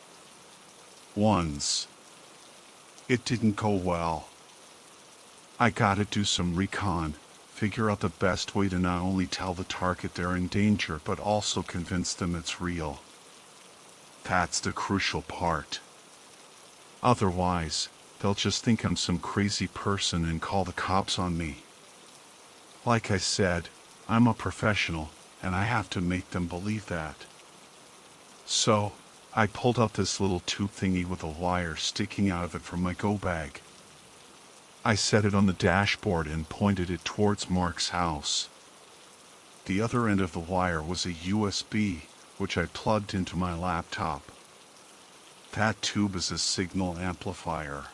It didn't go well. I gotta do some recon, figure out the best way to not only tell the target they're in danger but also convince them it's real. That's the crucial part. Otherwise, they'll just think I'm some crazy person and call the cops on me. Like I said, I'm a professional, and I have to make them believe that. So, I pulled out this little tube thingy with a wire sticking out of it from my go bag. I set it on the dashboard and pointed it towards Mark's house. The other end of the wire was a USB, which I plugged into my laptop. That tube is a signal amplifier.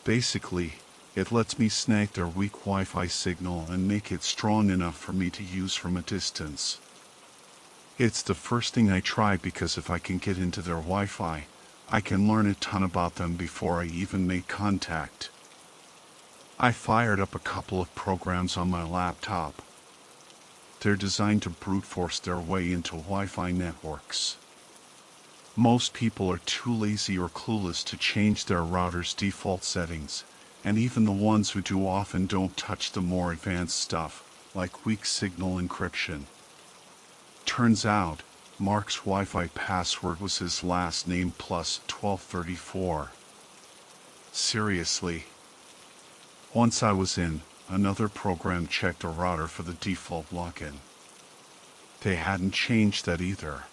Basically, it lets me snag their weak Wi-Fi signal and make it strong enough for me to use from a distance. It's the first thing I try because if I can get into their Wi-Fi, I can learn a ton about them before I even make contact. I fired up a couple of programs on my laptop. They're designed to brute force their way into Wi-Fi networks. Most people are too lazy or clueless to change their router's default settings, and even the ones who do often don't touch the more advanced stuff, like weak signal encryption. Turns out, Mark's Wi-Fi password was his last name plus 1234. Seriously. Once I was in, another program checked a router for the default login. They hadn't changed that either.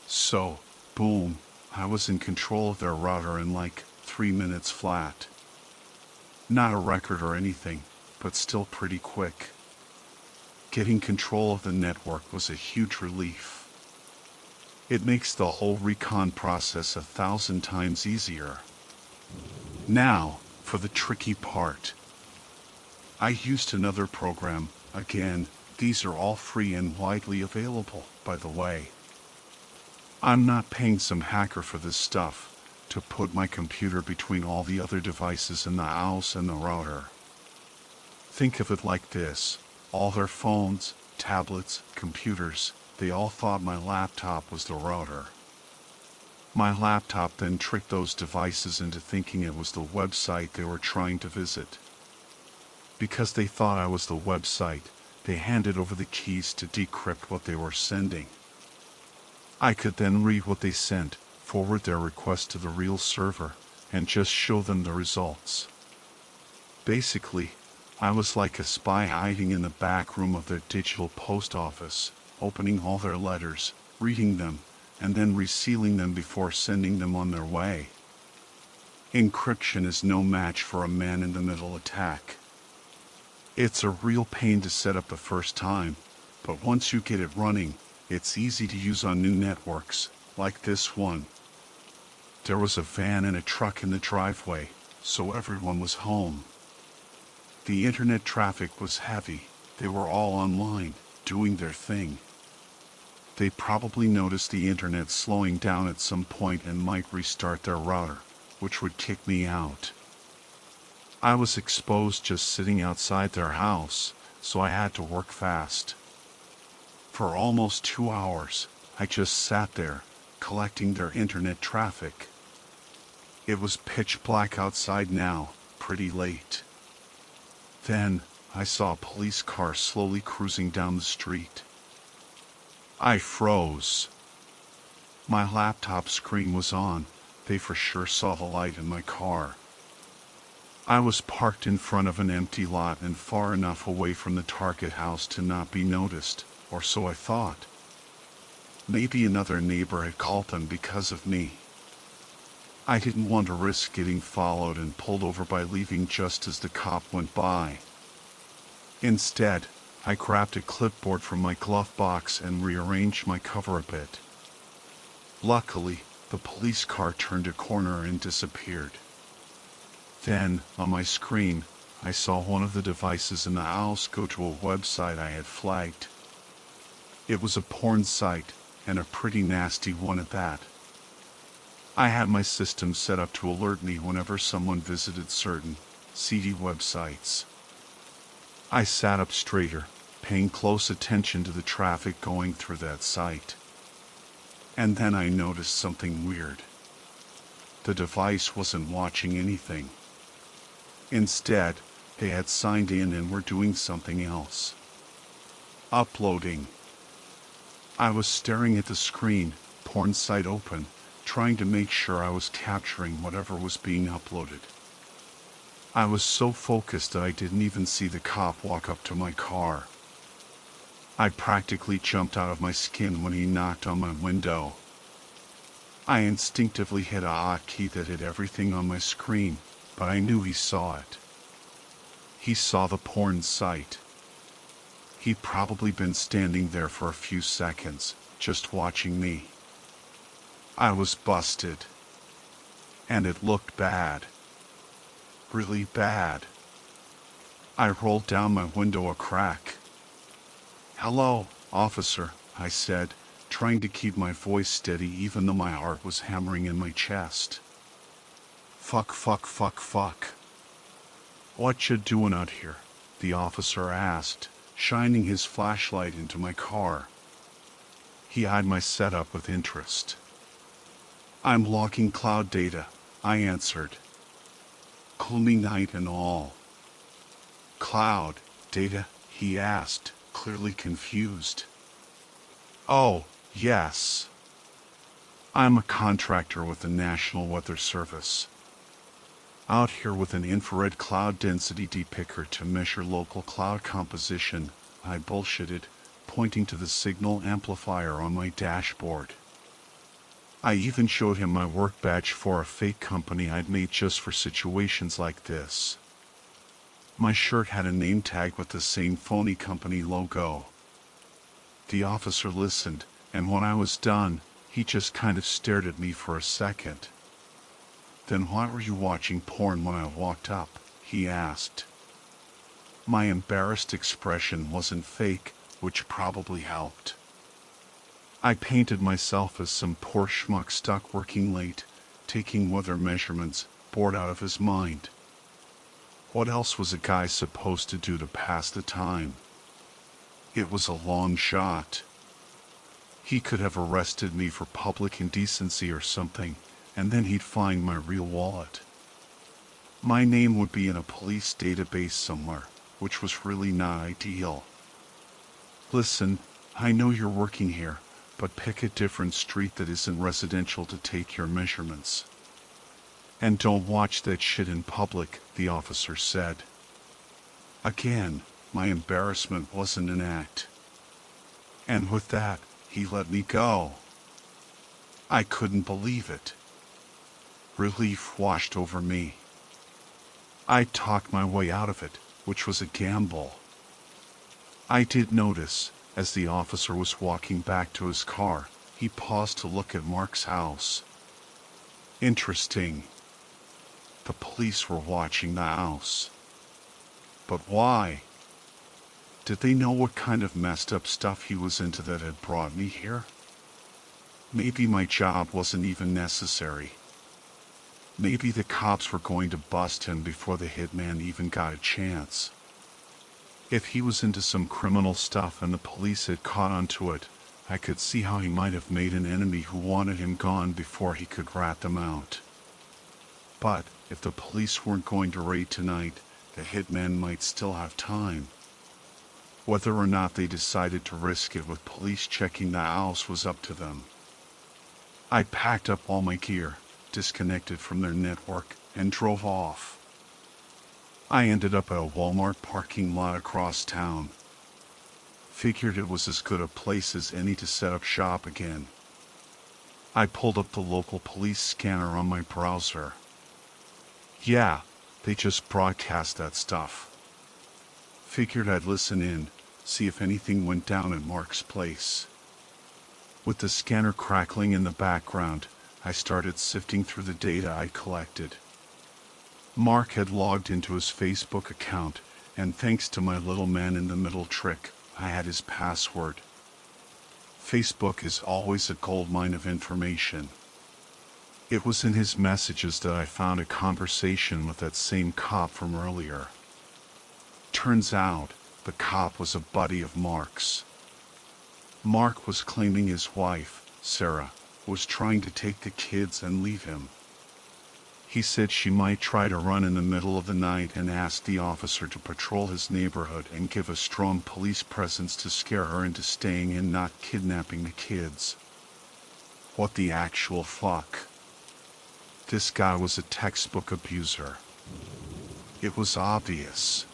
So, boom, I was in control of their router in like 3 minutes flat. Not a record or anything, but still pretty quick. Getting control of the network was a huge relief. It makes the whole recon process 1,000 times easier. Now, for the tricky part. I used another program. Again, these are all free and widely available, by the way. I'm not paying some hacker for this stuff, to put my computer between all the other devices in the house and the router. Think of it like this. All their phones, tablets, computers, they all thought my laptop was the router. My laptop then tricked those devices into thinking it was the website they were trying to visit. Because they thought I was the website, they handed over the keys to decrypt what they were sending. I could then read what they sent, forward their request to the real server, and just show them the results. Basically, I was like a spy hiding in the back room of their digital post office, opening all their letters, reading them, and then resealing them before sending them on their way. Encryption is no match for a man-in-the-middle attack. It's a real pain to set up the first time, but once you get it running, it's easy to use on new networks, like this one. There was a van and a truck in the driveway, so everyone was home. The internet traffic was heavy. They were all online, doing their thing. They probably noticed the internet slowing down at some point and might restart their router, which would kick me out. I was exposed just sitting outside their house, so I had to work fast. For almost 2 hours, I just sat there, collecting their internet traffic. It was pitch black outside now, pretty late. Then, I saw a police car slowly cruising down the street. I froze. My laptop screen was on. They for sure saw the light in my car. I was parked in front of an empty lot and far enough away from the target house to not be noticed, or so I thought. Maybe another neighbor had called them because of me. I didn't want to risk getting followed and pulled over by leaving just as the cop went by. Instead, I grabbed a clipboard from my glove box and rearranged my cover a bit. Luckily, the police car turned a corner and disappeared. Then, on my screen, I saw one of the devices in the house go to a website I had flagged. It was a porn site, and a pretty nasty one at that. I had my system set up to alert me whenever someone visited certain seedy websites. I sat up straighter, paying close attention to the traffic going through that site. And then I noticed something weird. The device wasn't watching anything. Instead, they had signed in and were doing something else. Uploading. I was staring at the screen, porn site open, trying to make sure I was capturing whatever was being uploaded. I was so focused that I didn't even see the cop walk up to my car. I practically jumped out of my skin when he knocked on my window. I instinctively hit a hotkey that hit everything on my screen, but I knew he saw it. He saw the porn site. He'd probably been standing there for a few seconds, just watching me. I was busted. And it looked bad. Really bad. I rolled down my window a crack. "Hello, officer," I said, trying to keep my voice steady even though my heart was hammering in my chest. Fuck. "What you doing out here?" the officer asked, shining his flashlight into my car. He eyed my setup with interest. "I'm logging cloud data," I answered. "Gloomy night and all." "Cloud data?" he asked, clearly confused. "Oh, yes. I'm a contractor with the National Weather Service. Out here with an infrared cloud density depicker to measure local cloud composition," I bullshitted, pointing to the signal amplifier on my dashboard. I even showed him my work badge for a fake company I'd made just for situations like this. My shirt had a name tag with the same phony company logo. The officer listened, and when I was done, he just kind of stared at me for a second. "Then why were you watching porn when I walked up?" he asked. My embarrassed expression wasn't fake, which probably helped. I painted myself as some poor schmuck stuck working late, taking weather measurements, bored out of his mind. What else was a guy supposed to do to pass the time? It was a long shot. He could have arrested me for public indecency or something, and then he'd find my real wallet. My name would be in a police database somewhere, which was really not ideal. "Listen, I know you're working here, but pick a different street that isn't residential to take your measurements. And don't watch that shit in public," the officer said. Again, my embarrassment wasn't an act. And with that, he let me go. I couldn't believe it. Relief washed over me. I talked my way out of it, which was a gamble. I did notice, As the officer was walking back to his car, he paused to look at Mark's house. Interesting. The police were watching the house. But why? Did they know what kind of messed up stuff he was into that had brought me here? Maybe my job wasn't even necessary. Maybe the cops were going to bust him before the hitman even got a chance. If he was into some criminal stuff and the police had caught onto it, I could see how he might have made an enemy who wanted him gone before he could rat them out. But if the police weren't going to raid tonight, the hitman might still have time. Whether or not they decided to risk it with police checking the house was up to them. I packed up all my gear, disconnected from their network, and drove off. I ended up at a Walmart parking lot across town. Figured it was as good a place as any to set up shop again. I pulled up the local police scanner on my browser. Yeah, they just broadcast that stuff. Figured I'd listen in, see if anything went down at Mark's place. With the scanner crackling in the background, I started sifting through the data I collected. Mark had logged into his Facebook account, and thanks to my little man-in-the-middle trick, I had his password. Facebook is always a goldmine of information. It was in his messages that I found a conversation with that same cop from earlier. Turns out, the cop was a buddy of Mark's. Mark was claiming his wife, Sarah, was trying to take the kids and leave him. He said she might try to run in the middle of the night and asked the officer to patrol his neighborhood and give a strong police presence to scare her into staying and not kidnapping the kids. What the actual fuck? This guy was a textbook abuser. It was obvious.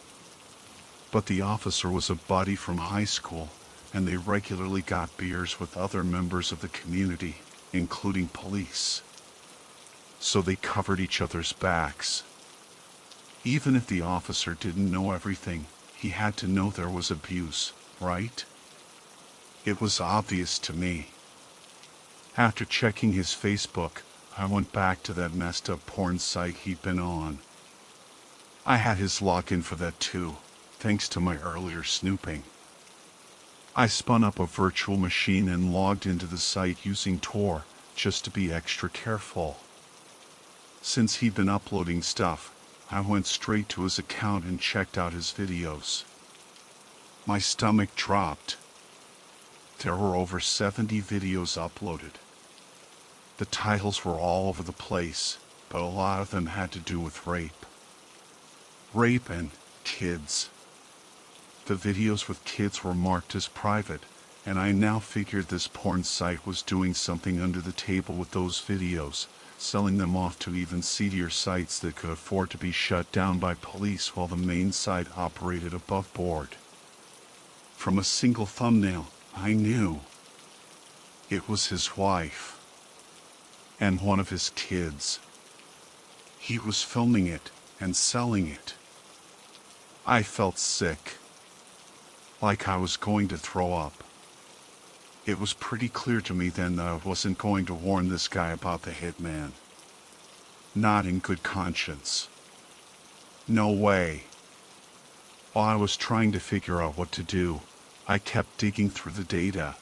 But the officer was a buddy from high school, and they regularly got beers with other members of the community, including police. So they covered each other's backs. Even if the officer didn't know everything, he had to know there was abuse, right? It was obvious to me. After checking his Facebook, I went back to that messed up porn site he'd been on. I had his login for that too, thanks to my earlier snooping. I spun up a virtual machine and logged into the site using Tor, just to be extra careful. Since he'd been uploading stuff, I went straight to his account and checked out his videos. My stomach dropped. There were over 70 videos uploaded. The titles were all over the place, but a lot of them had to do with rape. Rape and kids. The videos with kids were marked as private, and I now figured this porn site was doing something under the table with those videos, selling them off to even seedier sites that could afford to be shut down by police while the main site operated above board. From a single thumbnail, I knew. It was his wife. And one of his kids. He was filming it and selling it. I felt sick. Like I was going to throw up. It was pretty clear to me then that I wasn't going to warn this guy about the hitman. Not in good conscience. No way. While I was trying to figure out what to do, I kept digging through the data.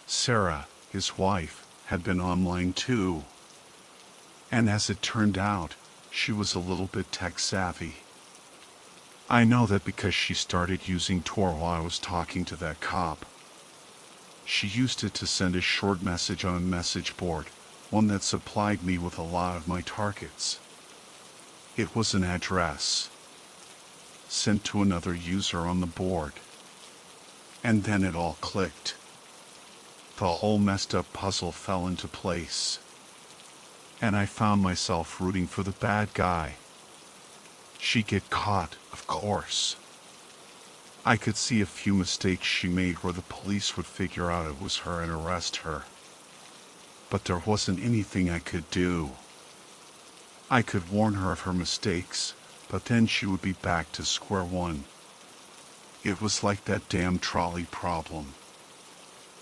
Sarah, his wife, had been online too. And as it turned out, she was a little bit tech savvy. I know that because she started using Tor while I was talking to that cop. She used it to send a short message on a message board, one that supplied me with a lot of my targets. It was an address sent to another user on the board. And then it all clicked. The whole messed up puzzle fell into place. And I found myself rooting for the bad guy. She'd get caught, of course. I could see a few mistakes she made where the police would figure out it was her and arrest her. But there wasn't anything I could do. I could warn her of her mistakes, but then she would be back to square one. It was like that damn trolley problem.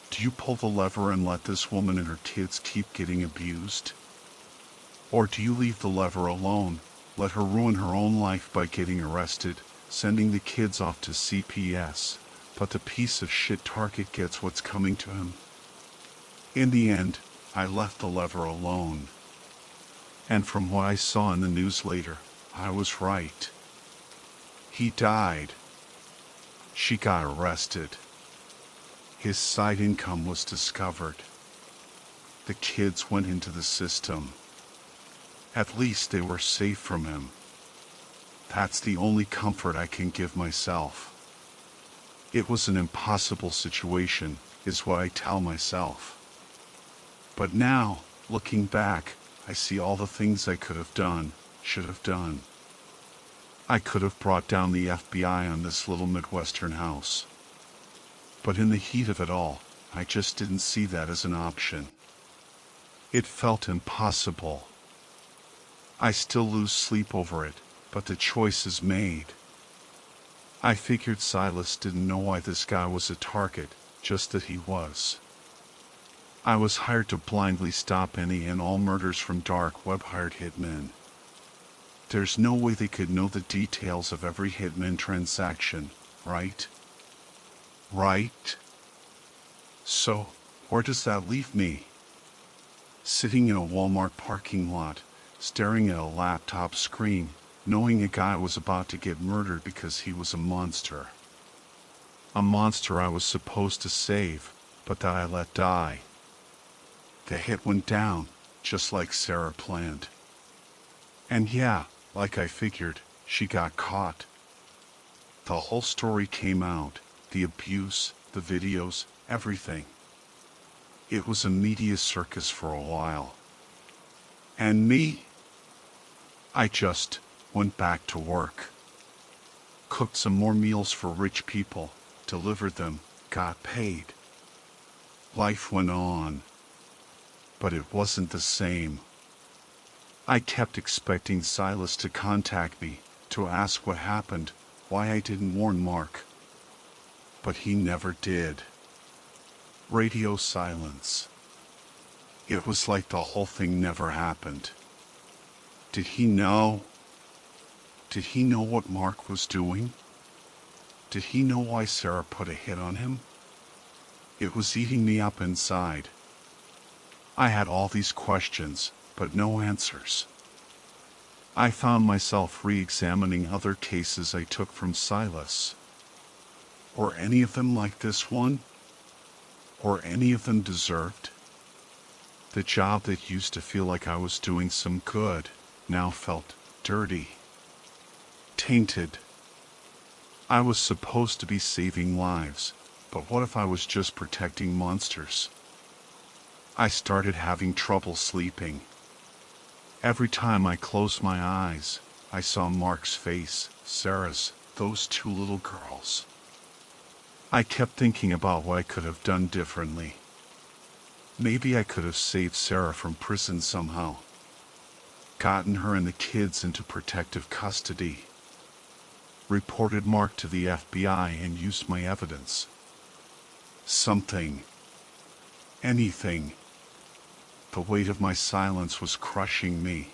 Do you pull the lever and let this woman and her kids keep getting abused? Or do you leave the lever alone, let her ruin her own life by getting arrested, sending the kids off to CPS, but the piece of shit target gets what's coming to him? In the end, I left the lever alone. And from what I saw in the news later, I was right. He died. She got arrested. His side income was discovered. The kids went into the system. At least they were safe from him. That's the only comfort I can give myself. It was an impossible situation, is what I tell myself. But now, looking back, I see all the things I could have done, should have done. I could have brought down the FBI on this little Midwestern house. But in the heat of it all, I just didn't see that as an option. It felt impossible. I still lose sleep over it, but the choice is made. I figured Silas didn't know why this guy was a target, just that he was. I was hired to blindly stop any and all murders from dark web hired hitmen. There's no way they could know the details of every hitman transaction, right? Right? So, where does that leave me? Sitting in a Walmart parking lot, staring at a laptop screen, knowing a guy was about to get murdered because he was a monster. A monster I was supposed to save, but that I let die. The hit went down, just like Sarah planned. And yeah, like I figured, she got caught. The whole story came out, the abuse, the videos, everything. It was a media circus for a while. And me? I just went back to work. Cooked some more meals for rich people, delivered them, got paid. Life went on. But it wasn't the same. I kept expecting Silas to contact me, to ask what happened, why I didn't warn Mark. But he never did. Radio silence. It was like the whole thing never happened. Did he know? Did he know what Mark was doing? Did he know why Sarah put a hit on him? It was eating me up inside. I had all these questions, but no answers. I found myself re-examining other cases I took from Silas. Were any of them like this one? Or any of them deserved? The job that used to feel like I was doing some good now felt dirty. Tainted. I was supposed to be saving lives, but what if I was just protecting monsters? I started having trouble sleeping. Every time I closed my eyes, I saw Mark's face, Sarah's, those two little girls. I kept thinking about what I could have done differently. Maybe I could have saved Sarah from prison somehow. Gotten her and the kids into protective custody. Reported Mark to the FBI and used my evidence. Something. Anything. The weight of my silence was crushing me.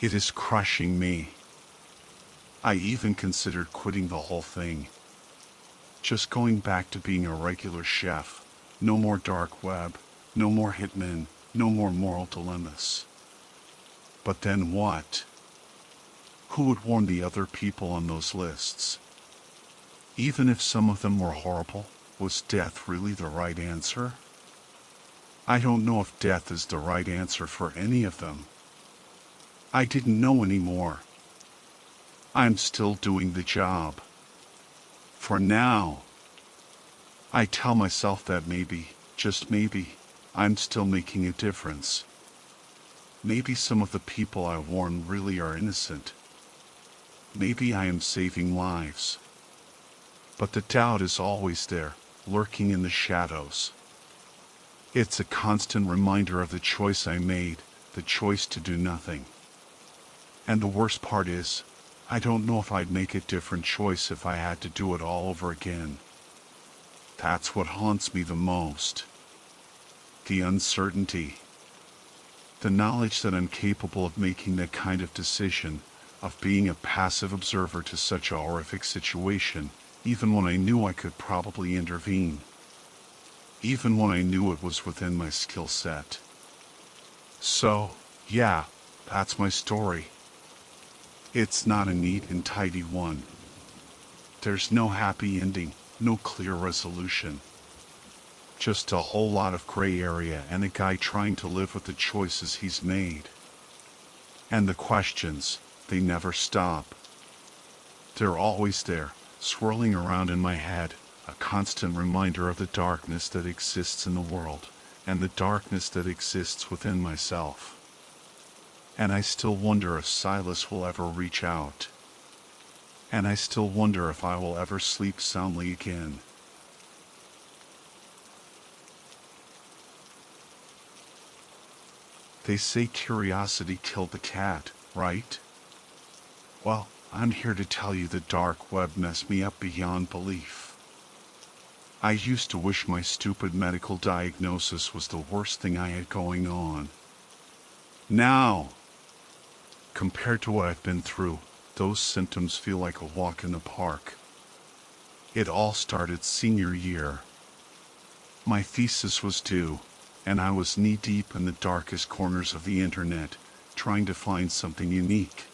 It is crushing me. I even considered quitting the whole thing. Just going back to being a regular chef. No more dark web, no more hitmen, no more moral dilemmas. But then what? Who would warn the other people on those lists? Even if some of them were horrible, was death really the right answer? I don't know if death is the right answer for any of them. I didn't know anymore. I'm still doing the job. For now. I tell myself that maybe, just maybe, I'm still making a difference. Maybe some of the people I warn really are innocent. Maybe I am saving lives. But the doubt is always there, lurking in the shadows. It's a constant reminder of the choice I made, the choice to do nothing. And the worst part is, I don't know if I'd make a different choice if I had to do it all over again. That's what haunts me the most. The uncertainty. The knowledge that I'm capable of making that kind of decision, of being a passive observer to such a horrific situation, even when I knew I could probably intervene. Even when I knew it was within my skill set. So, yeah, that's my story. It's not a neat and tidy one. There's no happy ending, no clear resolution. Just a whole lot of gray area and a guy trying to live with the choices he's made. And the questions, they never stop. They're always there, swirling around in my head, a constant reminder of the darkness that exists in the world, and the darkness that exists within myself. And I still wonder if Silas will ever reach out. And I still wonder if I will ever sleep soundly again. They say curiosity killed the cat, right? Well, I'm here to tell you the dark web messed me up beyond belief. I used to wish my stupid medical diagnosis was the worst thing I had going on. Now, compared to what I've been through, those symptoms feel like a walk in the park. It all started senior year. My thesis was due, and I was knee-deep in the darkest corners of the internet, trying to find something unique.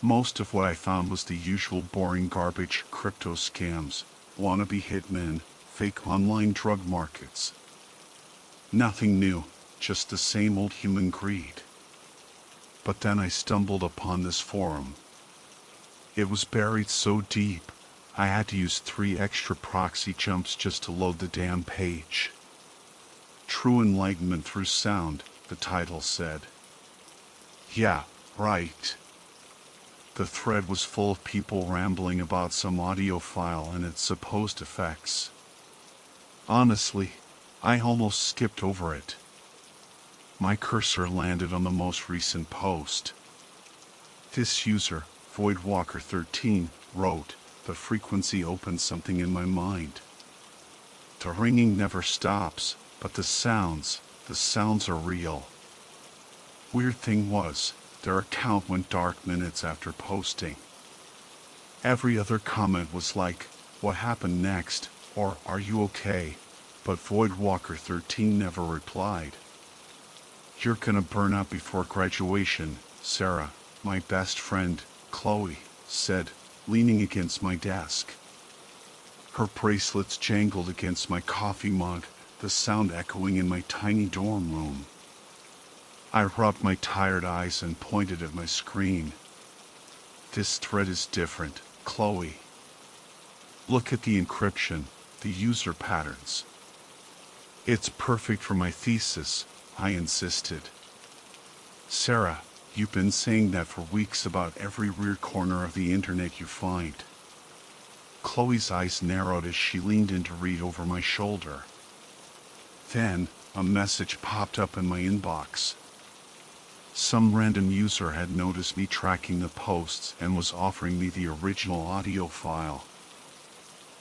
Most of what I found was the usual boring garbage: crypto scams, wannabe hitmen, fake online drug markets. Nothing new, just the same old human greed. But then I stumbled upon this forum. It was buried so deep, I had to use 3 extra proxy jumps just to load the damn page. True Enlightenment Through Sound, the title said. Yeah, right. The thread was full of people rambling about some audio file and its supposed effects. Honestly, I almost skipped over it. My cursor landed on the most recent post. This user, VoidWalker13, wrote, "The frequency opened something in my mind. The ringing never stops, but the sounds are real." Weird thing was, their account went dark minutes after posting. Every other comment was like, "What happened next?" or "Are you okay?" But VoidWalker13 never replied. "You're gonna burn up before graduation," Sarah, my best friend, Chloe, said, leaning against my desk. Her bracelets jangled against my coffee mug, the sound echoing in my tiny dorm room. I rubbed my tired eyes and pointed at my screen. "This thread is different, Chloe. Look at the encryption, the user patterns." "It's perfect for my thesis," I insisted. "Sarah, you've been saying that for weeks about every weird corner of the internet you find." Chloe's eyes narrowed as she leaned in to read over my shoulder. Then, a message popped up in my inbox. Some random user had noticed me tracking the posts and was offering me the original audio file.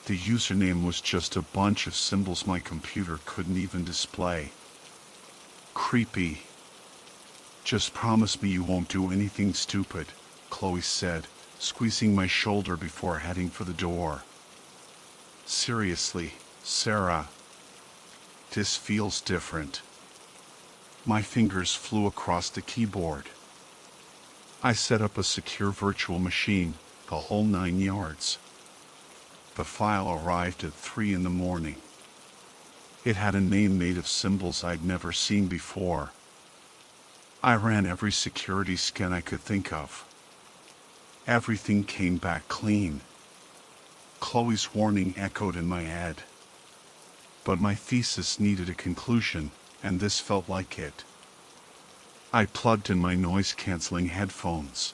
The username was just a bunch of symbols my computer couldn't even display. Creepy. "Just promise me you won't do anything stupid," Chloe said, squeezing my shoulder before heading for the door. "Seriously, Sarah. This feels different." My fingers flew across the keyboard. I set up a secure virtual machine, the whole 9 yards. The file arrived at 3 in the morning. It had a name made of symbols I'd never seen before. I ran every security scan I could think of. Everything came back clean. Chloe's warning echoed in my head. But my thesis needed a conclusion, and this felt like it. I plugged in my noise-canceling headphones.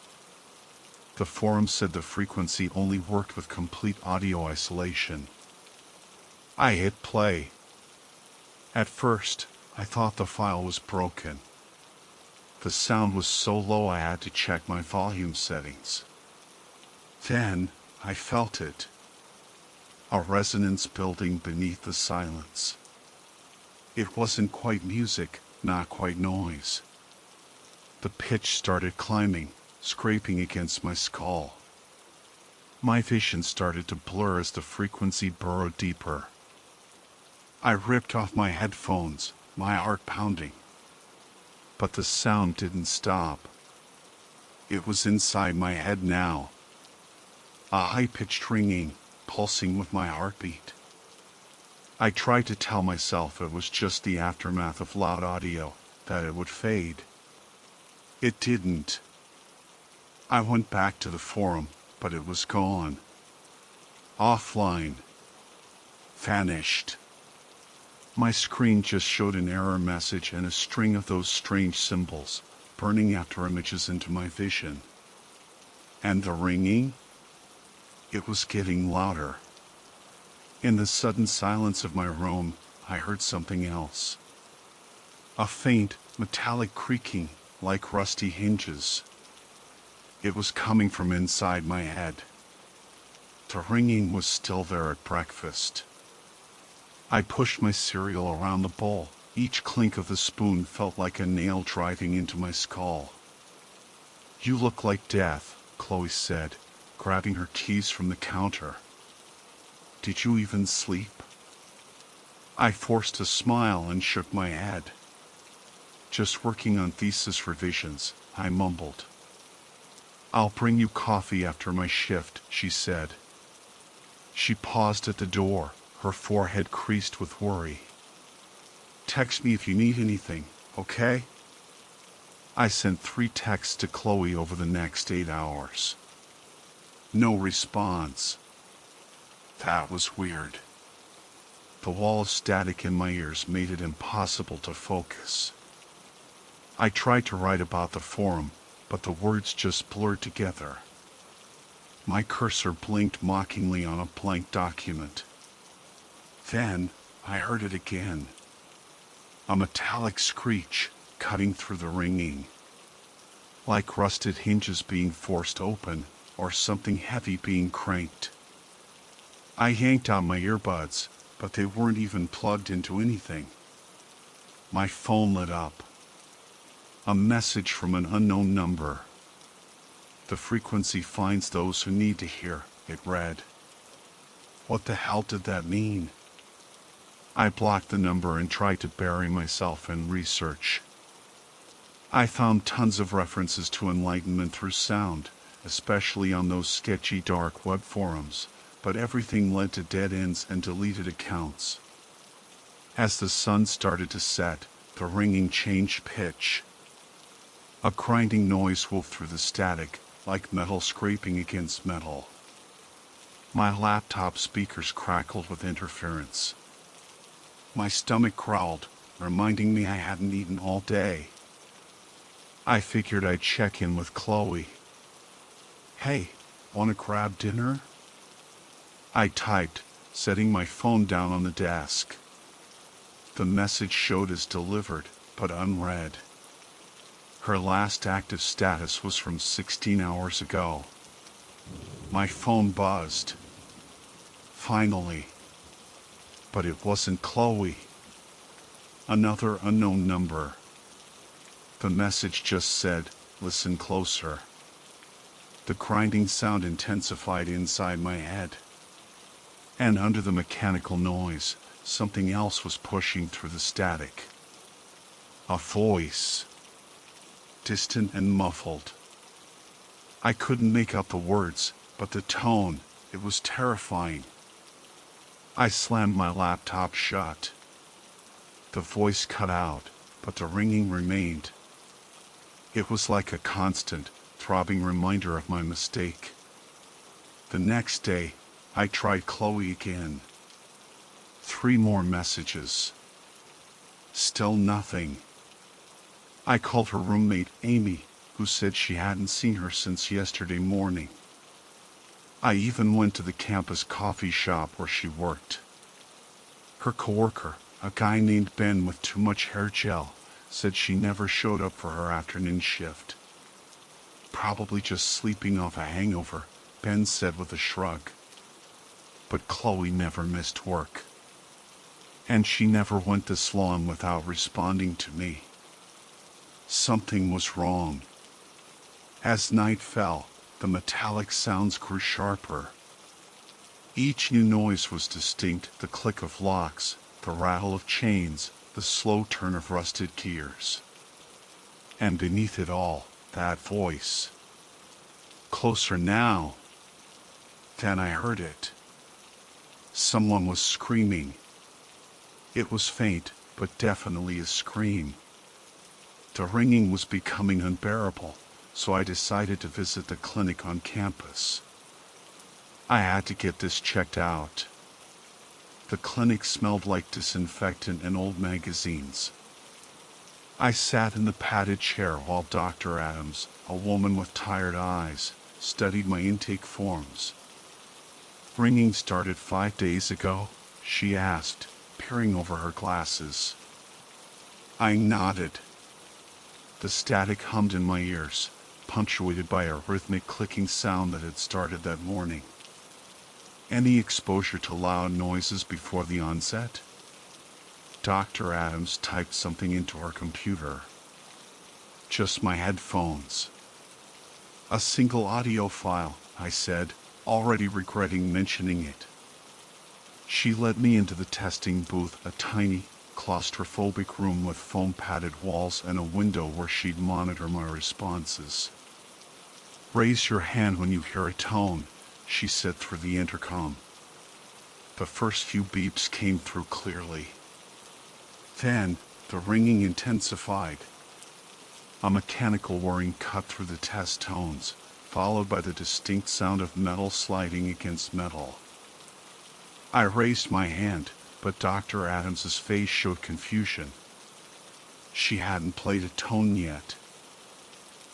The forum said the frequency only worked with complete audio isolation. I hit play. At first, I thought the file was broken. The sound was so low I had to check my volume settings. Then I felt it, a resonance building beneath the silence. It wasn't quite music, not quite noise. The pitch started climbing, scraping against my skull. My vision started to blur as the frequency burrowed deeper. I ripped off my headphones, my heart pounding. But the sound didn't stop. It was inside my head now. A high-pitched ringing, pulsing with my heartbeat. I tried to tell myself it was just the aftermath of loud audio, that it would fade. It didn't. I went back to the forum, but it was gone. Offline. Vanished. My screen just showed an error message and a string of those strange symbols, burning after images into my vision. And the ringing? It was getting louder. In the sudden silence of my room, I heard something else. A faint, metallic creaking, like rusty hinges. It was coming from inside my head. The ringing was still there at breakfast. I pushed my cereal around the bowl. Each clink of the spoon felt like a nail driving into my skull. "You look like death," Chloe said, grabbing her keys from the counter. "Did you even sleep?" I forced a smile and shook my head. "Just working on thesis revisions," I mumbled. "I'll bring you coffee after my shift," she said. She paused at the door, her forehead creased with worry. "Text me if you need anything, okay?" I sent 3 texts to Chloe over the next 8 hours. No response. That was weird. The wall of static in my ears made it impossible to focus. I tried to write about the forum, but the words just blurred together. My cursor blinked mockingly on a blank document. Then I heard it again. A metallic screech cutting through the ringing. Like rusted hinges being forced open, or something heavy being cranked. I yanked out my earbuds, but they weren't even plugged into anything. My phone lit up. A message from an unknown number. "The frequency finds those who need to hear," it read. What the hell did that mean? I blocked the number and tried to bury myself in research. I found tons of references to enlightenment through sound, especially on those sketchy dark web forums, but everything led to dead ends and deleted accounts. As the sun started to set, the ringing changed pitch. A grinding noise wove through the static, like metal scraping against metal. My laptop speakers crackled with interference. My stomach growled, reminding me I hadn't eaten all day. I figured I'd check in with Chloe. "Hey, wanna grab dinner?" I typed, setting my phone down on the desk. The message showed as delivered, but unread. Her last active status was from 16 hours ago. My phone buzzed. Finally. But it wasn't Chloe. Another unknown number. The message just said, "Listen closer." The grinding sound intensified inside my head. And under the mechanical noise, something else was pushing through the static. A voice. Distant and muffled. I couldn't make out the words, but the tone, it was terrifying. I slammed my laptop shut. The voice cut out, but the ringing remained. It was like a constant, throbbing reminder of my mistake. The next day, I tried Chloe again. 3 more messages. Still nothing. I called her roommate, Amy, who said she hadn't seen her since yesterday morning. I even went to the campus coffee shop where she worked. Her coworker, a guy named Ben with too much hair gel, said she never showed up for her afternoon shift. Probably just sleeping off a hangover, Ben said with a shrug. But Chloe never missed work. And she never went this long without responding to me. Something was wrong. As night fell, the metallic sounds grew sharper. Each new noise was distinct: the click of locks, the rattle of chains, the slow turn of rusted gears. And beneath it all, that voice. Closer now. Then I heard it. Someone was screaming. It was faint, but definitely a scream. The ringing was becoming unbearable, so I decided to visit the clinic on campus. I had to get this checked out. The clinic smelled like disinfectant and old magazines. I sat in the padded chair while Dr. Adams, a woman with tired eyes, studied my intake forms. Ringing started 5 days ago, she asked, peering over her glasses. I nodded. The static hummed in my ears, punctuated by a rhythmic clicking sound that had started that morning. Any exposure to loud noises before the onset? Dr. Adams typed something into her computer. Just my headphones. A single audio file, I said, already regretting mentioning it. She led me into the testing booth, a tiny, claustrophobic room with foam-padded walls and a window where she'd monitor my responses. Raise your hand when you hear a tone, she said through the intercom. The first few beeps came through clearly. Then, the ringing intensified. A mechanical whirring cut through the test tones, followed by the distinct sound of metal sliding against metal. I raised my hand, but Dr. Adams's face showed confusion. She hadn't played a tone yet.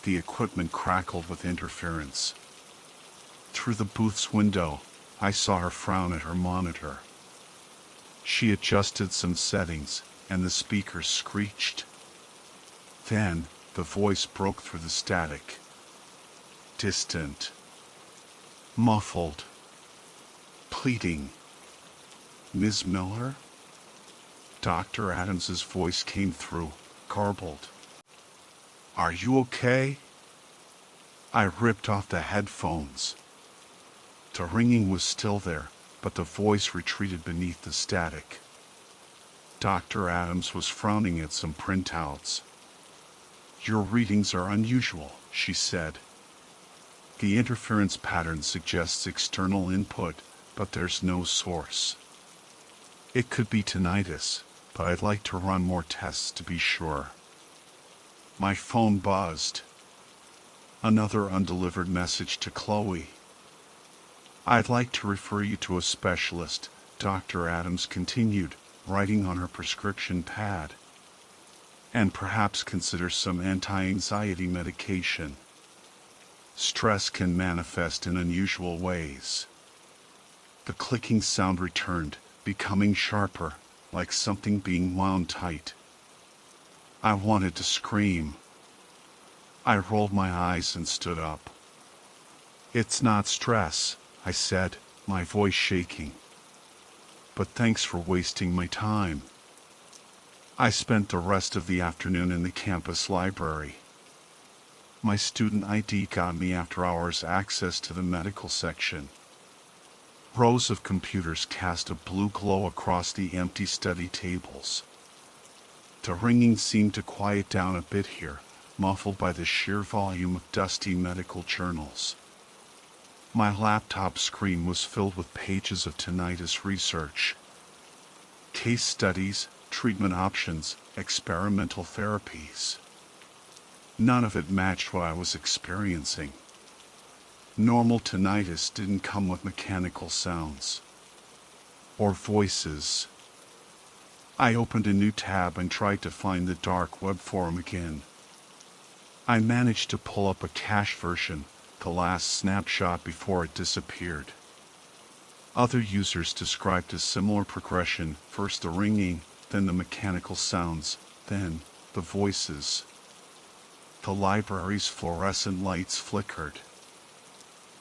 The equipment crackled with interference. Through the booth's window, I saw her frown at her monitor. She adjusted some settings, and the speakers screeched. Then, the voice broke through the static. Distant. Muffled. Pleading. Ms. Miller? Dr. Adams's voice came through, garbled. Are you okay? I ripped off the headphones. The ringing was still there, but the voice retreated beneath the static. Dr. Adams was frowning at some printouts. Your readings are unusual, she said. The interference pattern suggests external input, but there's no source. It could be tinnitus, but I'd like to run more tests to be sure. My phone buzzed. Another undelivered message to Chloe. I'd like to refer you to a specialist, Dr. Adams continued, writing on her prescription pad. And perhaps consider some anti-anxiety medication. Stress can manifest in unusual ways. The clicking sound returned, becoming sharper, like something being wound tight. I wanted to scream. I rolled my eyes and stood up. It's not stress, I said, my voice shaking. But thanks for wasting my time. I spent the rest of the afternoon in the campus library. My student ID got me after-hours access to the medical section. Rows of computers cast a blue glow across the empty study tables. The ringing seemed to quiet down a bit here, muffled by the sheer volume of dusty medical journals. My laptop screen was filled with pages of tinnitus research. Case studies, treatment options, experimental therapies. None of it matched what I was experiencing. Normal tinnitus didn't come with mechanical sounds. Or voices. I opened a new tab and tried to find the dark web forum again. I managed to pull up a cached version, the last snapshot before it disappeared. Other users described a similar progression, first the ringing, then the mechanical sounds, then the voices. The library's fluorescent lights flickered.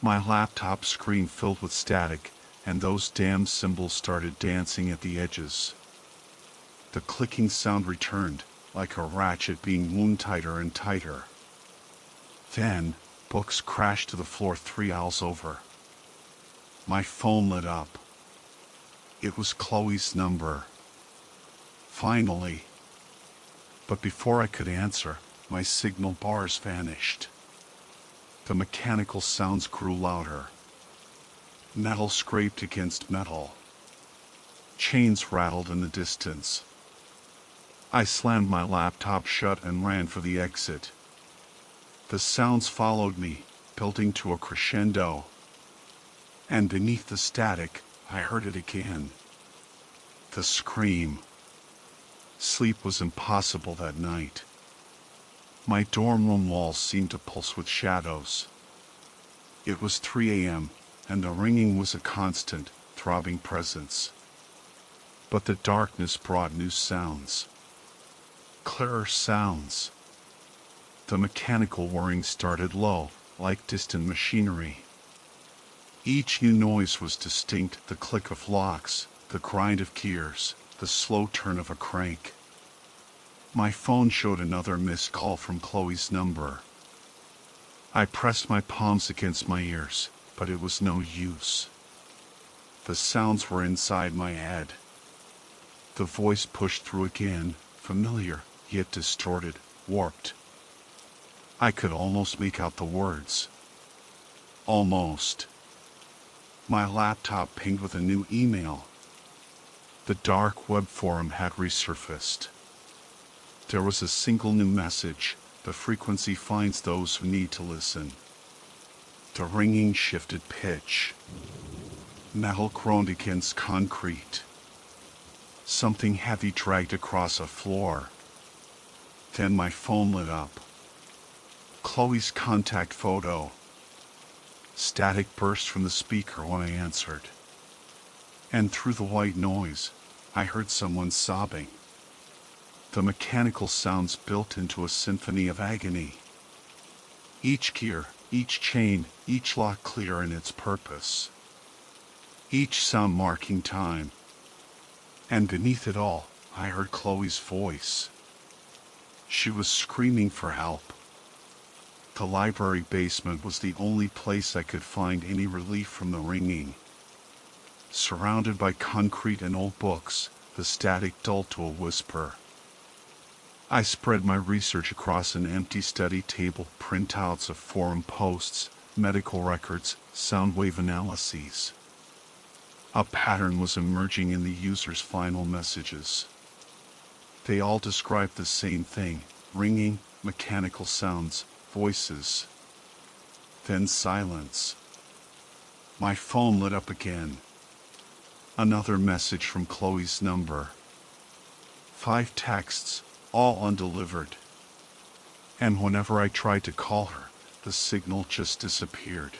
My laptop screen filled with static, and those damn symbols started dancing at the edges. The clicking sound returned, like a ratchet being wound tighter and tighter. Then, books crashed to the floor 3 aisles over. My phone lit up. It was Chloe's number. Finally. But before I could answer, my signal bars vanished. The mechanical sounds grew louder. Metal scraped against metal. Chains rattled in the distance. I slammed my laptop shut and ran for the exit. The sounds followed me, building to a crescendo. And beneath the static, I heard it again. The scream. Sleep was impossible that night. My dorm room walls seemed to pulse with shadows. It was 3 a.m., and the ringing was a constant, throbbing presence. But the darkness brought new sounds. Clearer sounds. The mechanical whirring started low, like distant machinery. Each new noise was distinct: the click of locks, the grind of gears, the slow turn of a crank. My phone showed another missed call from Chloe's number. I pressed my palms against my ears, but it was no use. The sounds were inside my head. The voice pushed through again, familiar, yet distorted, warped. I could almost make out the words. Almost. My laptop pinged with a new email. The dark web forum had resurfaced. There was a single new message: the frequency finds those who need to listen. The ringing shifted pitch. Metal groaned against concrete. Something heavy dragged across a floor. Then my phone lit up. Chloe's contact photo. Static burst from the speaker when I answered. And through the white noise, I heard someone sobbing. The mechanical sounds built into a symphony of agony. Each gear, each chain, each lock clear in its purpose. Each sound marking time. And beneath it all, I heard Chloe's voice. She was screaming for help. The library basement was the only place I could find any relief from the ringing. Surrounded by concrete and old books, the static dulled to a whisper. I spread my research across an empty study table: printouts of forum posts, medical records, sound wave analyses. A pattern was emerging in the user's final messages. They all described the same thing: ringing, mechanical sounds, voices. Then silence. My phone lit up again. Another message from Chloe's number. 5 texts, all undelivered. And whenever I tried to call her, the signal just disappeared.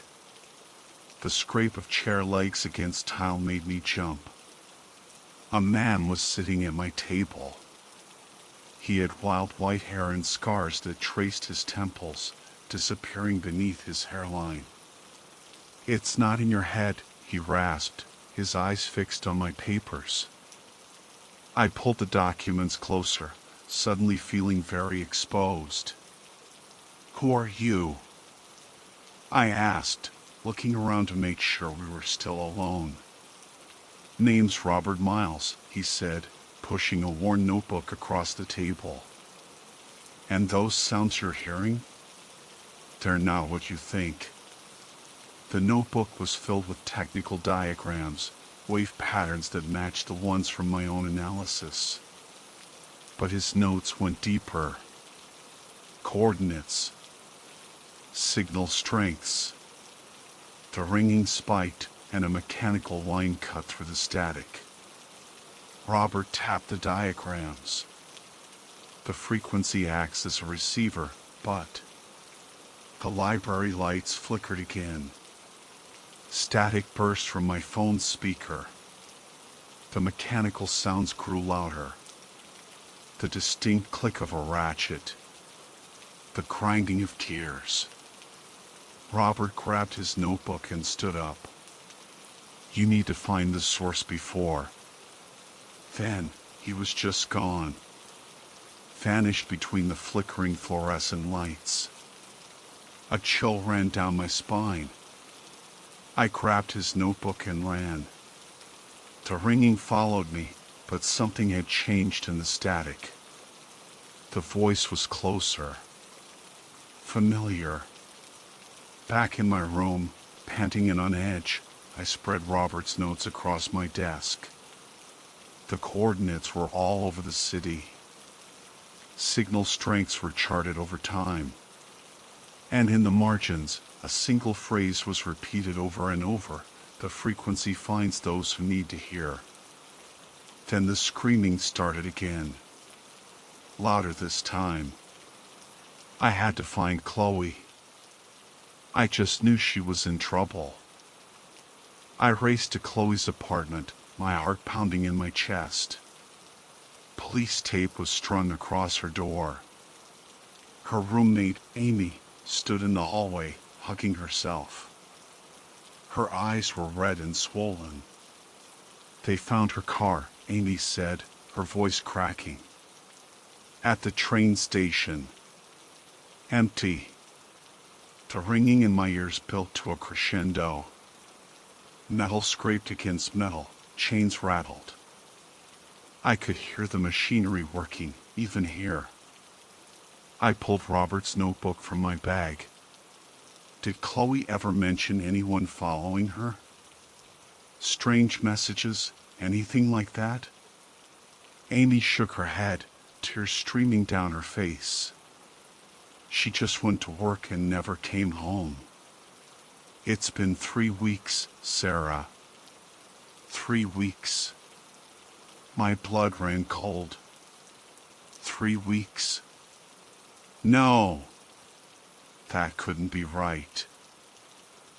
The scrape of chair legs against tile made me jump. A man was sitting at my table. He had wild white hair and scars that traced his temples, disappearing beneath his hairline. "It's not in your head," he rasped, his eyes fixed on my papers. I pulled the documents closer, suddenly feeling very exposed. "Who are you?" I asked, looking around to make sure we were still alone. "Name's Robert Miles," he said, pushing a worn notebook across the table. "And those sounds you're hearing? They're not what you think." The notebook was filled with technical diagrams, wave patterns that matched the ones from my own analysis. But his notes went deeper. Coordinates. Signal strengths. The ringing spiked, and a mechanical line cut through the static. Robert tapped the diagrams. The frequency acts as a receiver, but... The library lights flickered again. Static burst from my phone's speaker. The mechanical sounds grew louder. The distinct click of a ratchet. The grinding of gears. Robert grabbed his notebook and stood up. You need to find the source before. Then, he was just gone. Vanished between the flickering fluorescent lights. A chill ran down my spine. I grabbed his notebook and ran. The ringing followed me, but something had changed in the static. The voice was closer. Familiar. Back in my room, panting and on edge, I spread Robert's notes across my desk. The coordinates were all over the city. Signal strengths were charted over time. And in the margins, a single phrase was repeated over and over. The frequency finds those who need to hear. Then the screaming started again. Louder this time. I had to find Chloe. I just knew she was in trouble. I raced to Chloe's apartment, my heart pounding in my chest. Police tape was strung across her door. Her roommate, Amy, stood in the hallway, hugging herself. Her eyes were red and swollen. They found her car, Amy said, her voice cracking. At the train station. Empty. The ringing in my ears built to a crescendo. Metal scraped against metal, chains rattled. I could hear the machinery working, even here. I pulled Robert's notebook from my bag. Did Chloe ever mention anyone following her? Strange messages, anything like that? Amy shook her head, tears streaming down her face. She just went to work and never came home. It's been 3 weeks, Sarah. 3 weeks. My blood ran cold. 3 weeks. No! That couldn't be right.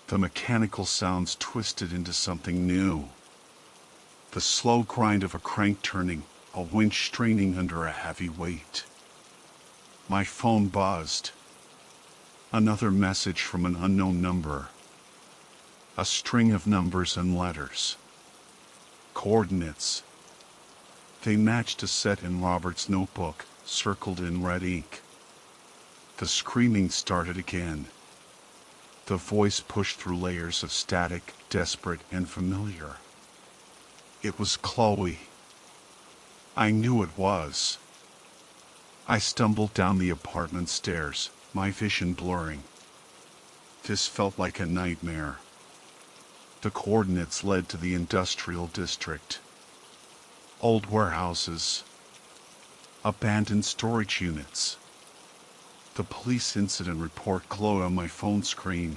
The mechanical sounds twisted into something new. The slow grind of a crank turning, a winch straining under a heavy weight. My phone buzzed. Another message from an unknown number. A string of numbers and letters. Coordinates. They matched a set in Robert's notebook, circled in red ink. The screaming started again. The voice pushed through layers of static, desperate and familiar. It was Chloe. I knew it was. I stumbled down the apartment stairs, my vision blurring. This felt like a nightmare. The coordinates led to the industrial district. Old warehouses. Abandoned storage units. The police incident report glowed on my phone screen.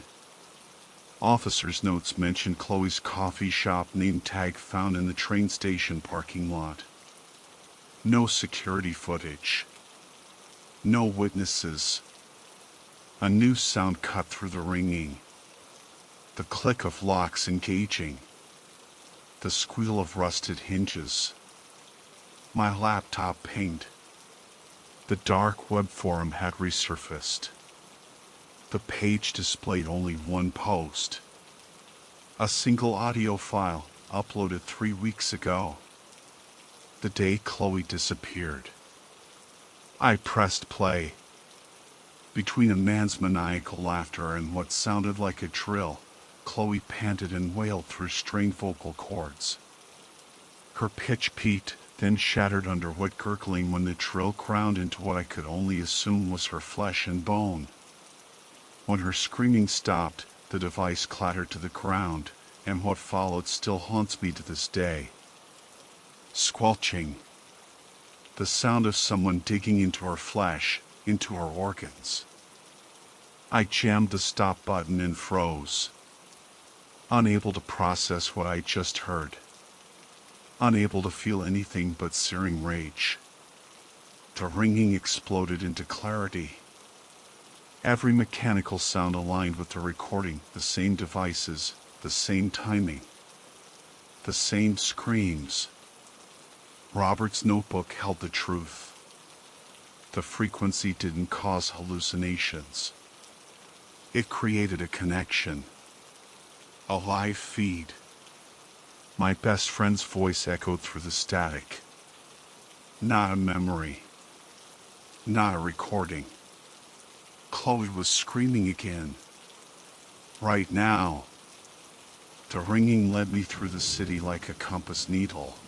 Officers' notes mentioned Chloe's coffee shop name tag found in the train station parking lot. No security footage. No witnesses. A new sound cut through the ringing. The click of locks engaging. The squeal of rusted hinges. My laptop pinged. The dark web forum had resurfaced. The page displayed only one post. A single audio file uploaded 3 weeks ago. The day Chloe disappeared. I pressed play. Between a man's maniacal laughter and what sounded like a drill, Chloe panted and wailed through strained vocal cords. Her pitch peaked, then shattered under wet gurgling when the drill ground into what I could only assume was her flesh and bone. When her screaming stopped, the device clattered to the ground, and what followed still haunts me to this day. Squelching. The sound of someone digging into her flesh, into her organs. I jammed the stop button and froze. Unable to process what I just heard. Unable to feel anything but searing rage. The ringing exploded into clarity. Every mechanical sound aligned with the recording, the same devices, the same timing. The same screams. Robert's notebook held the truth. The frequency didn't cause hallucinations. It created a connection, a live feed. My best friend's voice echoed through the static. Not a memory, not a recording. Chloe was screaming again. Right now. The ringing led me through the city like a compass needle.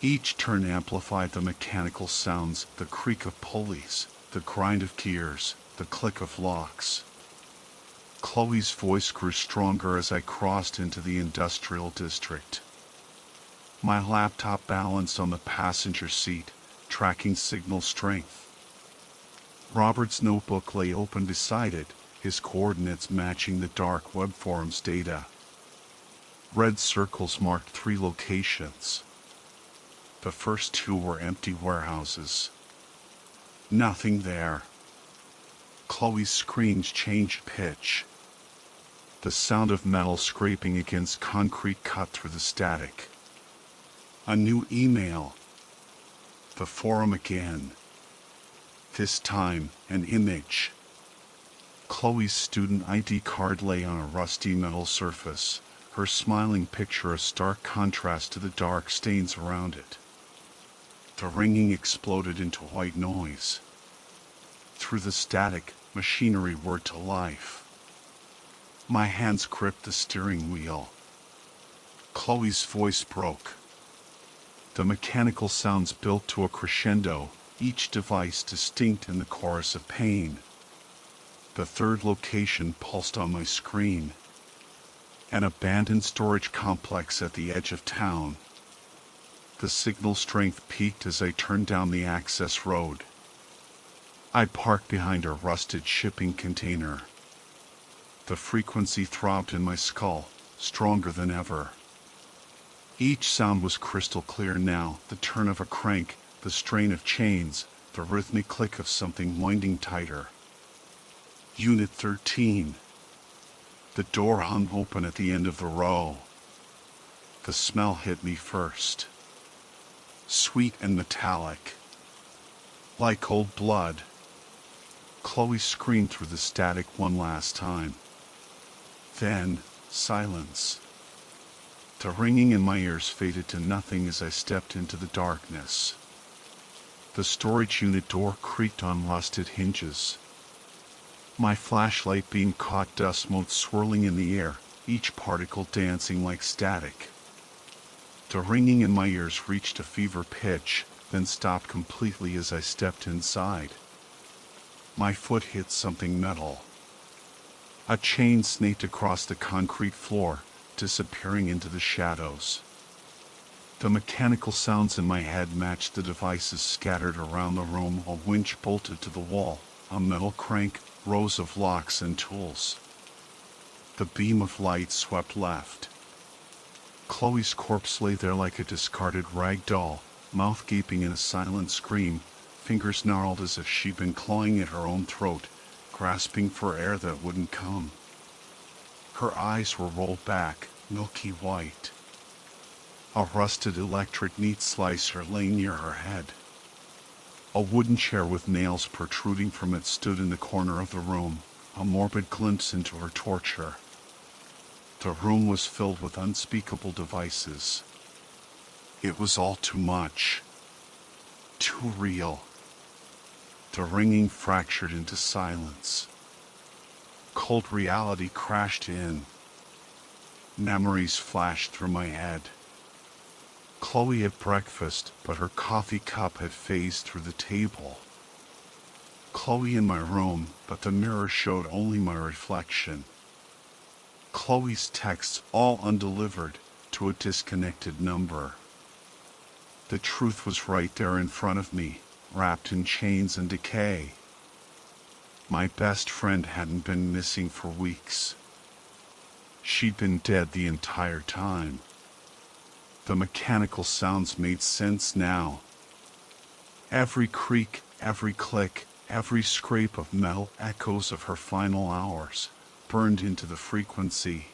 Each turn amplified the mechanical sounds, the creak of pulleys, the grind of gears, the click of locks. Chloe's voice grew stronger as I crossed into the industrial district. My laptop balanced on the passenger seat, tracking signal strength. Robert's notebook lay open beside it, his coordinates matching the dark web forum's data. Red circles marked 3 locations. The first 2 were empty warehouses. Nothing there. Chloe's screams changed pitch. The sound of metal scraping against concrete cut through the static. A new email. The forum again. This time, an image. Chloe's student ID card lay on a rusty metal surface, her smiling picture a stark contrast to the dark stains around it. The ringing exploded into white noise. Through the static, machinery whirred to life. My hands gripped the steering wheel. Chloe's voice broke. The mechanical sounds built to a crescendo, each device distinct in the chorus of pain. The third location pulsed on my screen. An abandoned storage complex at the edge of town. The signal strength peaked as I turned down the access road. I parked behind a rusted shipping container. The frequency throbbed in my skull, stronger than ever. Each sound was crystal clear now, the turn of a crank, the strain of chains, the rhythmic click of something winding tighter. Unit 13. The door hung open at the end of the row. The smell hit me first. Sweet and metallic. Like old blood. Chloe screamed through the static one last time. Then, silence. The ringing in my ears faded to nothing as I stepped into the darkness. The storage unit door creaked on rusted hinges. My flashlight beam caught dust motes swirling in the air, each particle dancing like static. The ringing in my ears reached a fever pitch, then stopped completely as I stepped inside. My foot hit something metal. A chain snaked across the concrete floor, disappearing into the shadows. The mechanical sounds in my head matched the devices scattered around the room, a winch bolted to the wall, a metal crank, rows of locks and tools. The beam of light swept left. Chloe's corpse lay there like a discarded rag doll, mouth gaping in a silent scream, fingers gnarled as if she'd been clawing at her own throat, grasping for air that wouldn't come. Her eyes were rolled back, milky white. A rusted electric meat slicer lay near her head. A wooden chair with nails protruding from it stood in the corner of the room, a morbid glimpse into her torture. The room was filled with unspeakable devices. It was all too much. Too real. The ringing fractured into silence. Cold reality crashed in. Memories flashed through my head. Chloe at breakfast, but her coffee cup had phased through the table. Chloe in my room, but the mirror showed only my reflection. Chloe's texts all undelivered to a disconnected number. The truth was right there in front of me, wrapped in chains and decay. My best friend hadn't been missing for weeks. She'd been dead the entire time. The mechanical sounds made sense now. Every creak, every click, every scrape of metal, echoes of her final hours, burned into the frequency.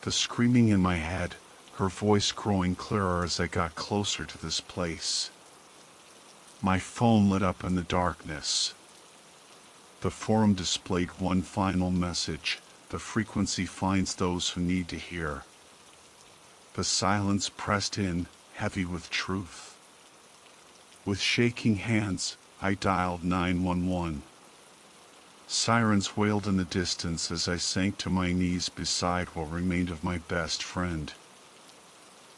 The screaming in my head, her voice growing clearer as I got closer to this place. My phone lit up in the darkness. The forum displayed one final message: the frequency finds those who need to hear. The silence pressed in, heavy with truth. With shaking hands, I dialed 911. Sirens wailed in the distance as I sank to my knees beside what remained of my best friend.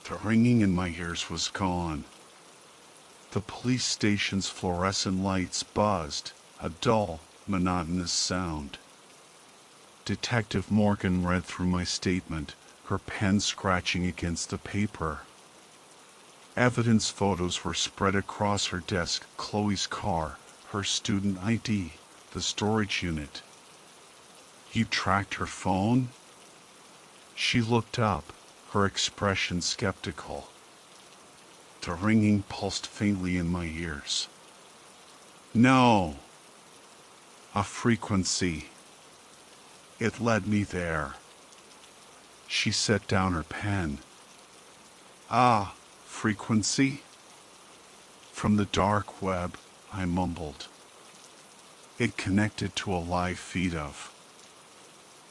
The ringing in my ears was gone. The police station's fluorescent lights buzzed, a dull, monotonous sound. Detective Morgan read through my statement, her pen scratching against the paper. Evidence photos were spread across her desk: Chloe's car, her student ID, the storage unit. You tracked her phone? She looked up, her expression skeptical. The ringing pulsed faintly in my ears. No. A frequency. It led me there. She set down her pen. Ah, frequency? From the dark web, I mumbled. It connected to a live feed of.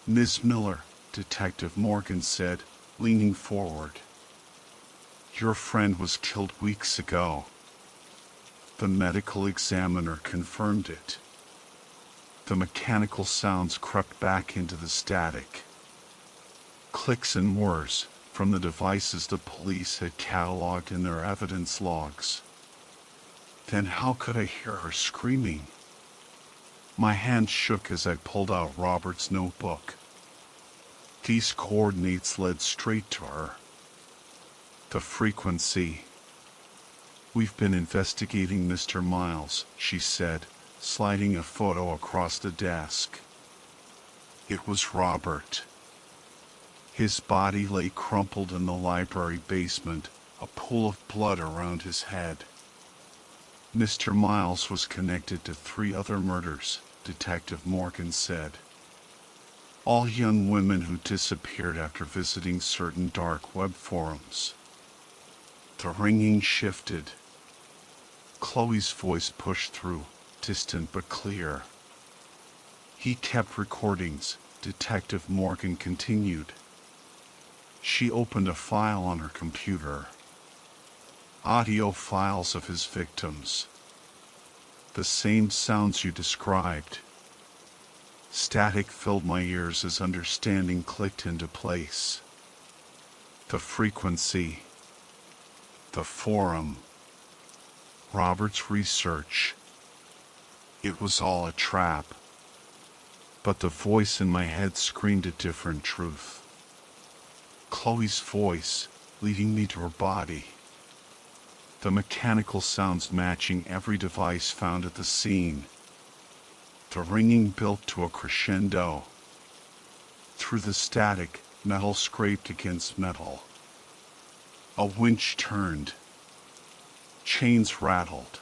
Miss Miller, Detective Morgan said, leaning forward. Your friend was killed weeks ago. The medical examiner confirmed it. The mechanical sounds crept back into the static. Clicks and whirs from the devices the police had cataloged in their evidence logs. Then how could I hear her screaming? My hand shook as I pulled out Robert's notebook. These coordinates led straight to her. The frequency. We've been investigating Mr. Miles, she said, sliding a photo across the desk. It was Robert. His body lay crumpled in the library basement, a pool of blood around his head. Mr. Miles was connected to 3 other murders, Detective Morgan said. All young women who disappeared after visiting certain dark web forums. The ringing shifted. Chloe's voice pushed through, distant but clear. He kept recordings, Detective Morgan continued. She opened a file on her computer. Audio files of his victims. The same sounds you described. Static filled my ears as understanding clicked into place. The frequency. The forum. Robert's research. It was all a trap. But the voice in my head screamed a different truth. Chloe's voice, leading me to her body. The mechanical sounds matching every device found at the scene. The ringing built to a crescendo. Through the static, metal scraped against metal. A winch turned. Chains rattled.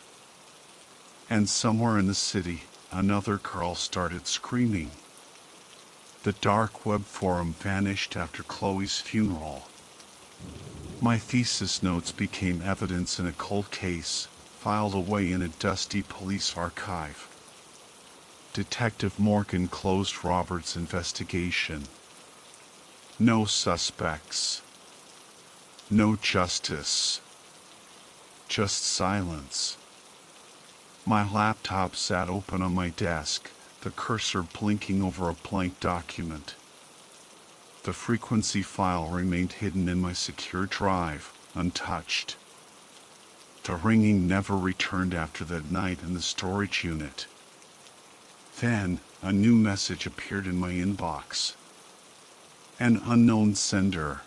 And somewhere in the city, another girl started screaming. The dark web forum vanished after Chloe's funeral. My thesis notes became evidence in a cold case, filed away in a dusty police archive. Detective Morgan closed Robert's investigation. No suspects. No justice. Just silence. My laptop sat open on my desk, the cursor blinking over a blank document. The frequency file remained hidden in my secure drive, untouched. The ringing never returned after that night in the storage unit. Then, a new message appeared in my inbox. An unknown sender.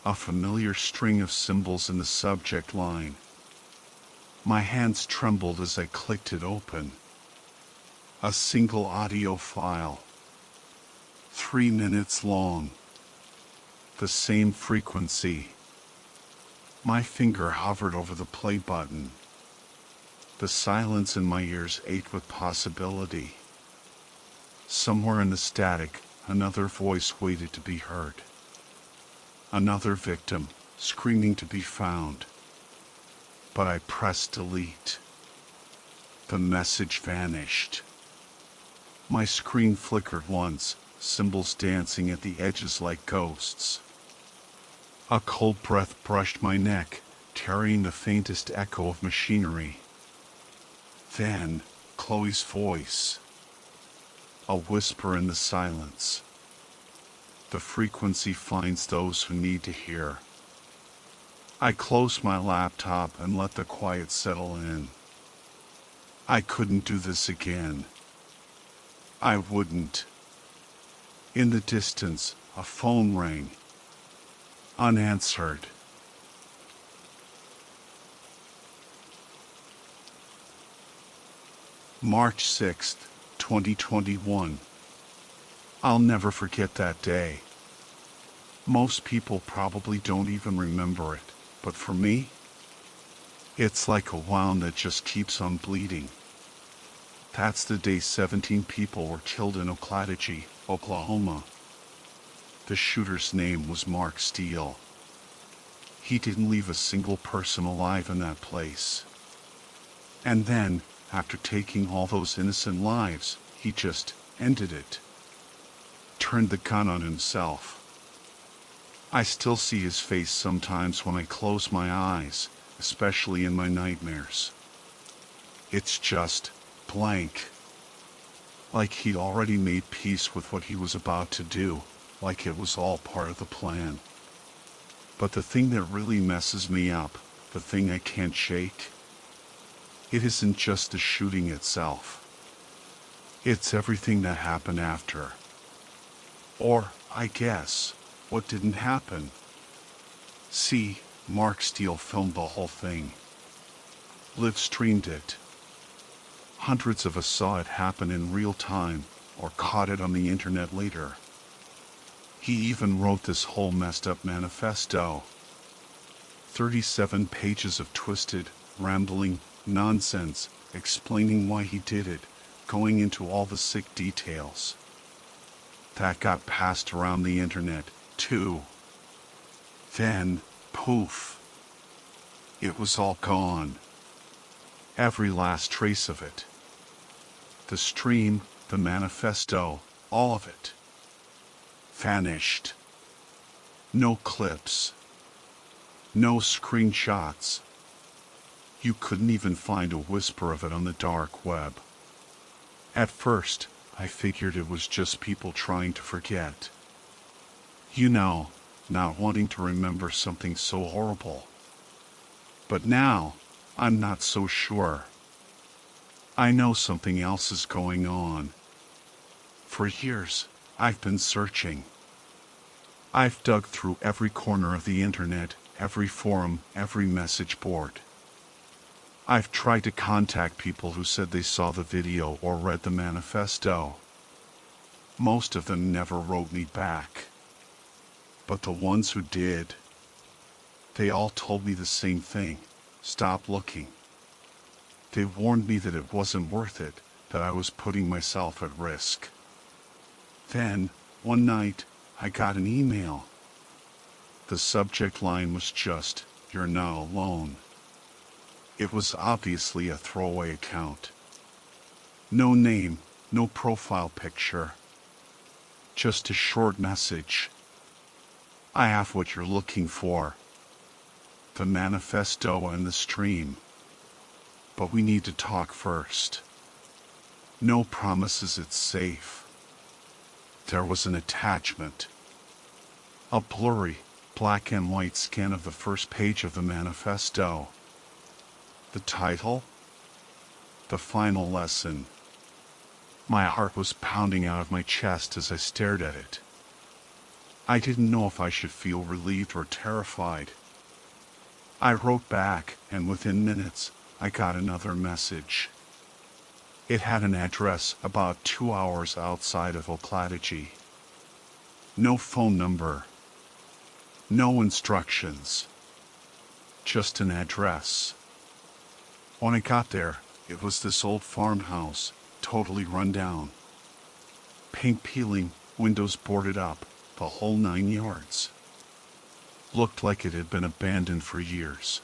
A familiar string of symbols in the subject line. My hands trembled as I clicked it open. A single audio file. 3 minutes long. The same frequency. My finger hovered over the play button. The silence in my ears ached with possibility. Somewhere in the static, another voice waited to be heard. Another victim, screaming to be found. But I pressed delete. The message vanished. My screen flickered once, symbols dancing at the edges like ghosts. A cold breath brushed my neck, carrying the faintest echo of machinery. Then, Chloe's voice. A whisper in the silence. The frequency finds those who need to hear. I closed my laptop and let the quiet settle in. I couldn't do this again. I wouldn't. In the distance, a phone rang. Unanswered. March 6th, 2021. I'll never forget that day. Most people probably don't even remember it, but for me, it's like a wound that just keeps on bleeding. That's the day 17 people were killed in Oclatagee, Oklahoma. The shooter's name was Mark Steele. He didn't leave a single person alive in that place. And then, after taking all those innocent lives, he just ended it. Turned the gun on himself. I still see his face sometimes when I close my eyes, especially in my nightmares. It's just blank. Like he'd already made peace with what he was about to do, like it was all part of the plan. But the thing that really messes me up, the thing I can't shake, it isn't just the shooting itself. It's everything that happened after. Or, I guess, what didn't happen. See, Mark Steele filmed the whole thing. Live streamed it. Hundreds of us saw it happen in real time, or caught it on the internet later. He even wrote this whole messed up manifesto. 37 pages of twisted, rambling nonsense, explaining why he did it, going into all the sick details. That got passed around the internet, too. Then, poof. It was all gone. Every last trace of it. The stream, the manifesto, all of it. Vanished. No clips. No screenshots. You couldn't even find a whisper of it on the dark web. At first, I figured it was just people trying to forget. You know, not wanting to remember something so horrible. But now, I'm not so sure. I know something else is going on. For years, I've been searching. I've dug through every corner of the internet, every forum, every message board. I've tried to contact people who said they saw the video or read the manifesto. Most of them never wrote me back. But the ones who did, they all told me the same thing. Stop looking. They warned me that it wasn't worth it, that I was putting myself at risk. Then, one night, I got an email. The subject line was just, "You're not alone." It was obviously a throwaway account. No name, no profile picture. Just a short message. "I have what you're looking for. The manifesto and the stream. But we need to talk first. No promises it's safe." There was an attachment. A blurry, black and white scan of the first page of the manifesto. The title? The Final Lesson. My heart was pounding out of my chest as I stared at it. I didn't know if I should feel relieved or terrified. I wrote back, and within minutes, I got another message. It had an address about 2 hours outside of Oclatagee. No phone number. No instructions. Just an address. When I got there, it was this old farmhouse, totally run down. Paint peeling, windows boarded up, the whole 9 yards. Looked like it had been abandoned for years.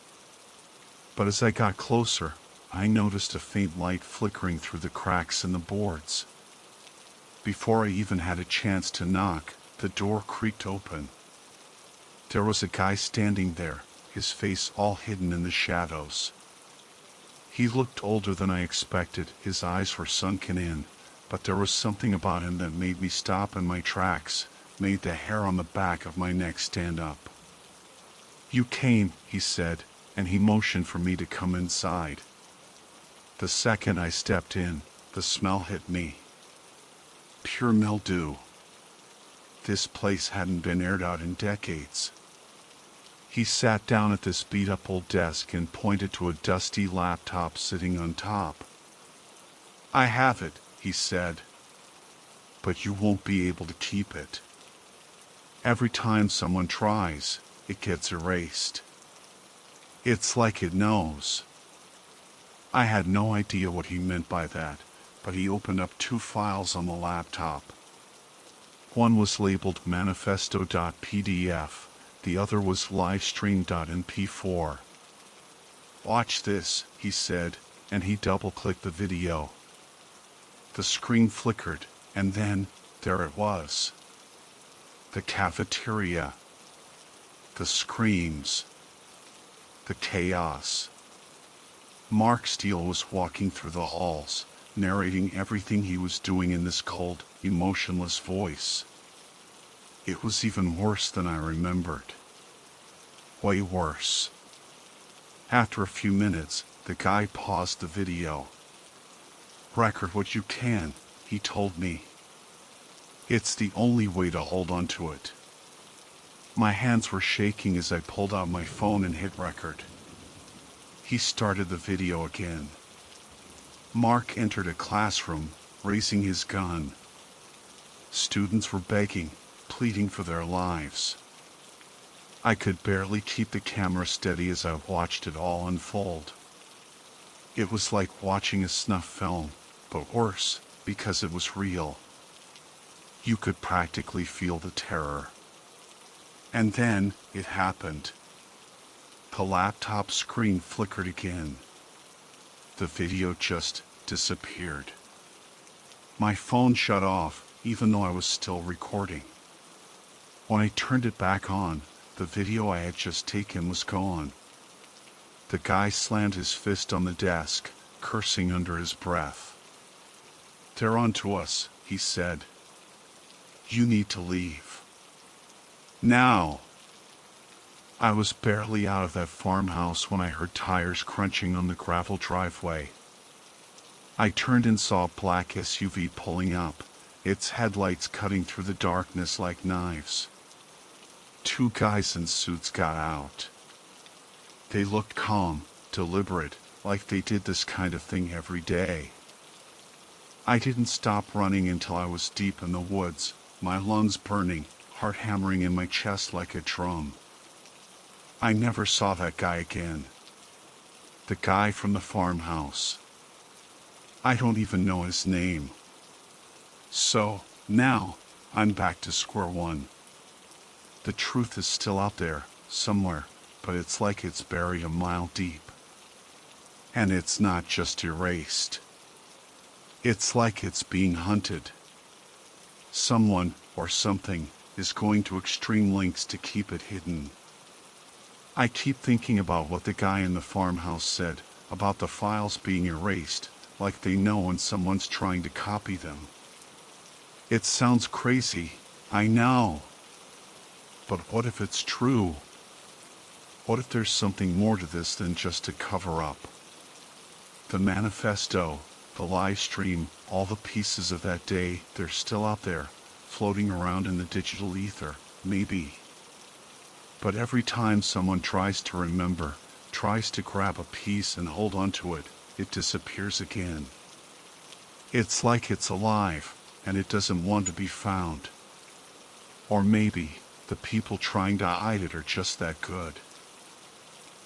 But as I got closer, I noticed a faint light flickering through the cracks in the boards. Before I even had a chance to knock, the door creaked open. There was a guy standing there, his face all hidden in the shadows. He looked older than I expected, his eyes were sunken in, but there was something about him that made me stop in my tracks, made the hair on the back of my neck stand up. "You came," he said, and he motioned for me to come inside. The second I stepped in, the smell hit me. Pure mildew. This place hadn't been aired out in decades. He sat down at this beat-up old desk and pointed to a dusty laptop sitting on top. "I have it," he said, "but you won't be able to keep it. Every time someone tries, it gets erased. It's like it knows." I had no idea what he meant by that, but he opened up two files on the laptop. One was labeled manifesto.pdf, the other was livestream.mp4. "Watch this," he said, and he double-clicked the video. The screen flickered, and then, there it was. The cafeteria. The screams. The chaos. Mark Steele was walking through the halls, narrating everything he was doing in this cold, emotionless voice. It was even worse than I remembered. Way worse. After a few minutes, the guy paused the video. "Record what you can," he told me. "It's the only way to hold on to it." My hands were shaking as I pulled out my phone and hit record. He started the video again. Mark entered a classroom, raising his gun. Students were begging, pleading for their lives. I could barely keep the camera steady as I watched it all unfold. It was like watching a snuff film, but worse, because it was real. You could practically feel the terror. And then, it happened. The laptop screen flickered again. The video just disappeared. My phone shut off, even though I was still recording. When I turned it back on, the video I had just taken was gone. The guy slammed his fist on the desk, cursing under his breath. "They're on to us," he said. "You need to leave. Now." I was barely out of that farmhouse when I heard tires crunching on the gravel driveway. I turned and saw a black SUV pulling up, its headlights cutting through the darkness like knives. Two guys in suits got out. They looked calm, deliberate, like they did this kind of thing every day. I didn't stop running until I was deep in the woods, my lungs burning, heart hammering in my chest like a drum. I never saw that guy again. The guy from the farmhouse. I don't even know his name. So, now, I'm back to square one. The truth is still out there, somewhere, but it's like it's buried a mile deep. And it's not just erased. It's like it's being hunted. Someone, or something, is going to extreme lengths to keep it hidden. I keep thinking about what the guy in the farmhouse said, about the files being erased, like they know when someone's trying to copy them. It sounds crazy, I know. But what if it's true? What if there's something more to this than just a cover-up? The manifesto, the live stream, all the pieces of that day, they're still out there, floating around in the digital ether, maybe. But every time someone tries to remember, tries to grab a piece and hold on to it, it disappears again. It's like it's alive, and it doesn't want to be found. Or maybe, the people trying to hide it are just that good.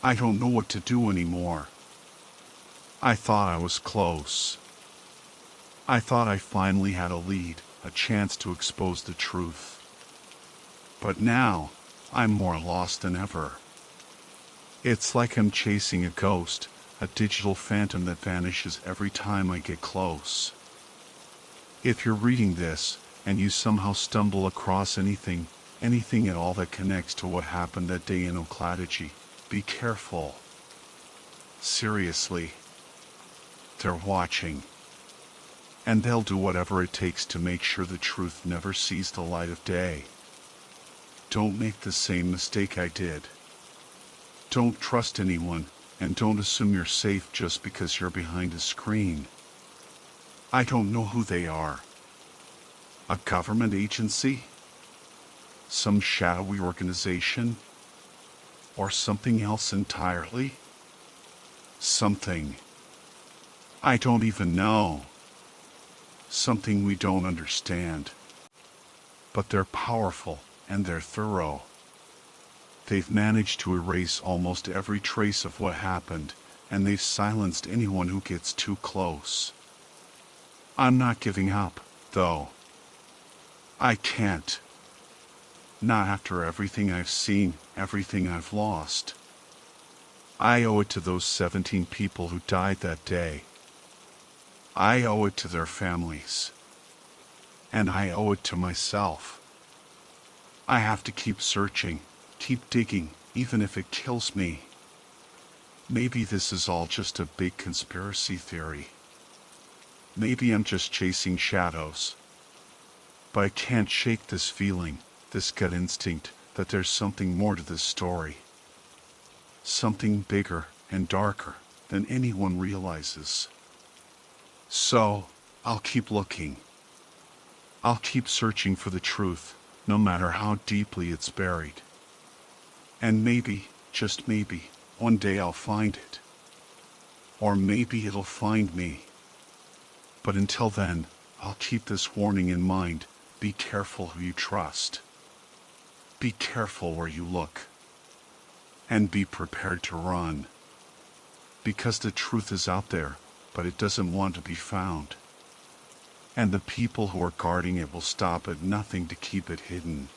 I don't know what to do anymore. I thought I was close. I thought I finally had a lead, a chance to expose the truth. But now, I'm more lost than ever. It's like I'm chasing a ghost, a digital phantom that vanishes every time I get close. If you're reading this, and you somehow stumble across anything at all that connects to what happened that day in Oklahomachi, be careful. Seriously. They're watching. And they'll do whatever it takes to make sure the truth never sees the light of day. Don't make the same mistake I did. Don't trust anyone, and don't assume you're safe just because you're behind a screen. I don't know who they are. A government agency? Some shadowy organization? Or something else entirely? Something I don't even know. Something we don't understand. But they're powerful, and they're thorough. They've managed to erase almost every trace of what happened, and they've silenced anyone who gets too close. I'm not giving up, though. I can't. Not after everything I've seen, everything I've lost. I owe it to those 17 people who died that day. I owe it to their families. And I owe it to myself. I have to keep searching, keep digging, even if it kills me. Maybe this is all just a big conspiracy theory. Maybe I'm just chasing shadows. But I can't shake this feeling, this gut instinct, that there's something more to this story. Something bigger and darker than anyone realizes. So, I'll keep looking. I'll keep searching for the truth, no matter how deeply it's buried. And maybe, just maybe, one day I'll find it. Or maybe it'll find me. But until then, I'll keep this warning in mind. Be careful who you trust. Be careful where you look. And be prepared to run. Because the truth is out there, but it doesn't want to be found. And the people who are guarding it will stop at nothing to keep it hidden.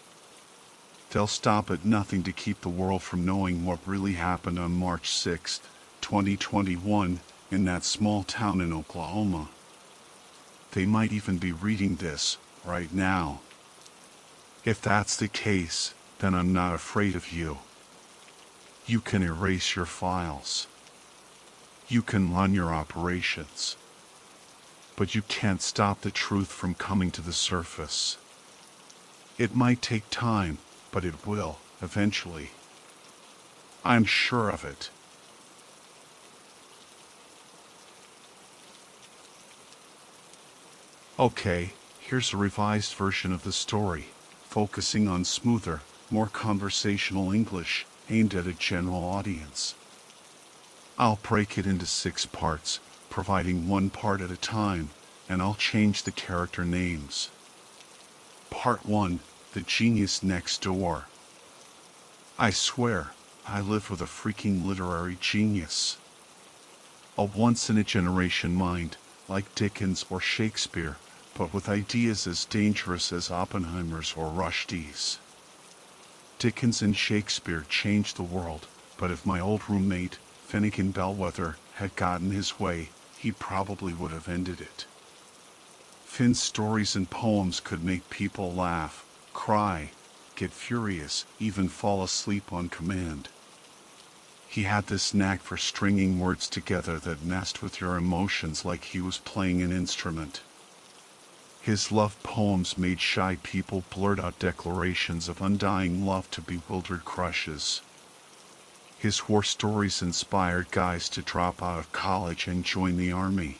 They'll stop at nothing to keep the world from knowing what really happened on March 6, 2021, in that small town in Oklahoma. They might even be reading this right now. If that's the case, then I'm not afraid of you. You can erase your files. You can run your operations. But you can't stop the truth from coming to the surface. It might take time, but it will, eventually. I'm sure of it. Okay, here's a revised version of the story, focusing on smoother, more conversational English, aimed at a general audience. I'll break it into 6 parts, providing one part at a time, and I'll change the character names. Part 1, The Genius Next Door. I swear, I live with a freaking literary genius. A once-in-a-generation mind, like Dickens or Shakespeare, but with ideas as dangerous as Oppenheimer's or Rushdie's. Dickens and Shakespeare changed the world, but if my old roommate, Finnegan Bellwether, had gotten his way, he probably would have ended it. Finn's stories and poems could make people laugh, cry, get furious, even fall asleep on command. He had this knack for stringing words together that messed with your emotions like he was playing an instrument. His love poems made shy people blurt out declarations of undying love to bewildered crushes. His war stories inspired guys to drop out of college and join the army.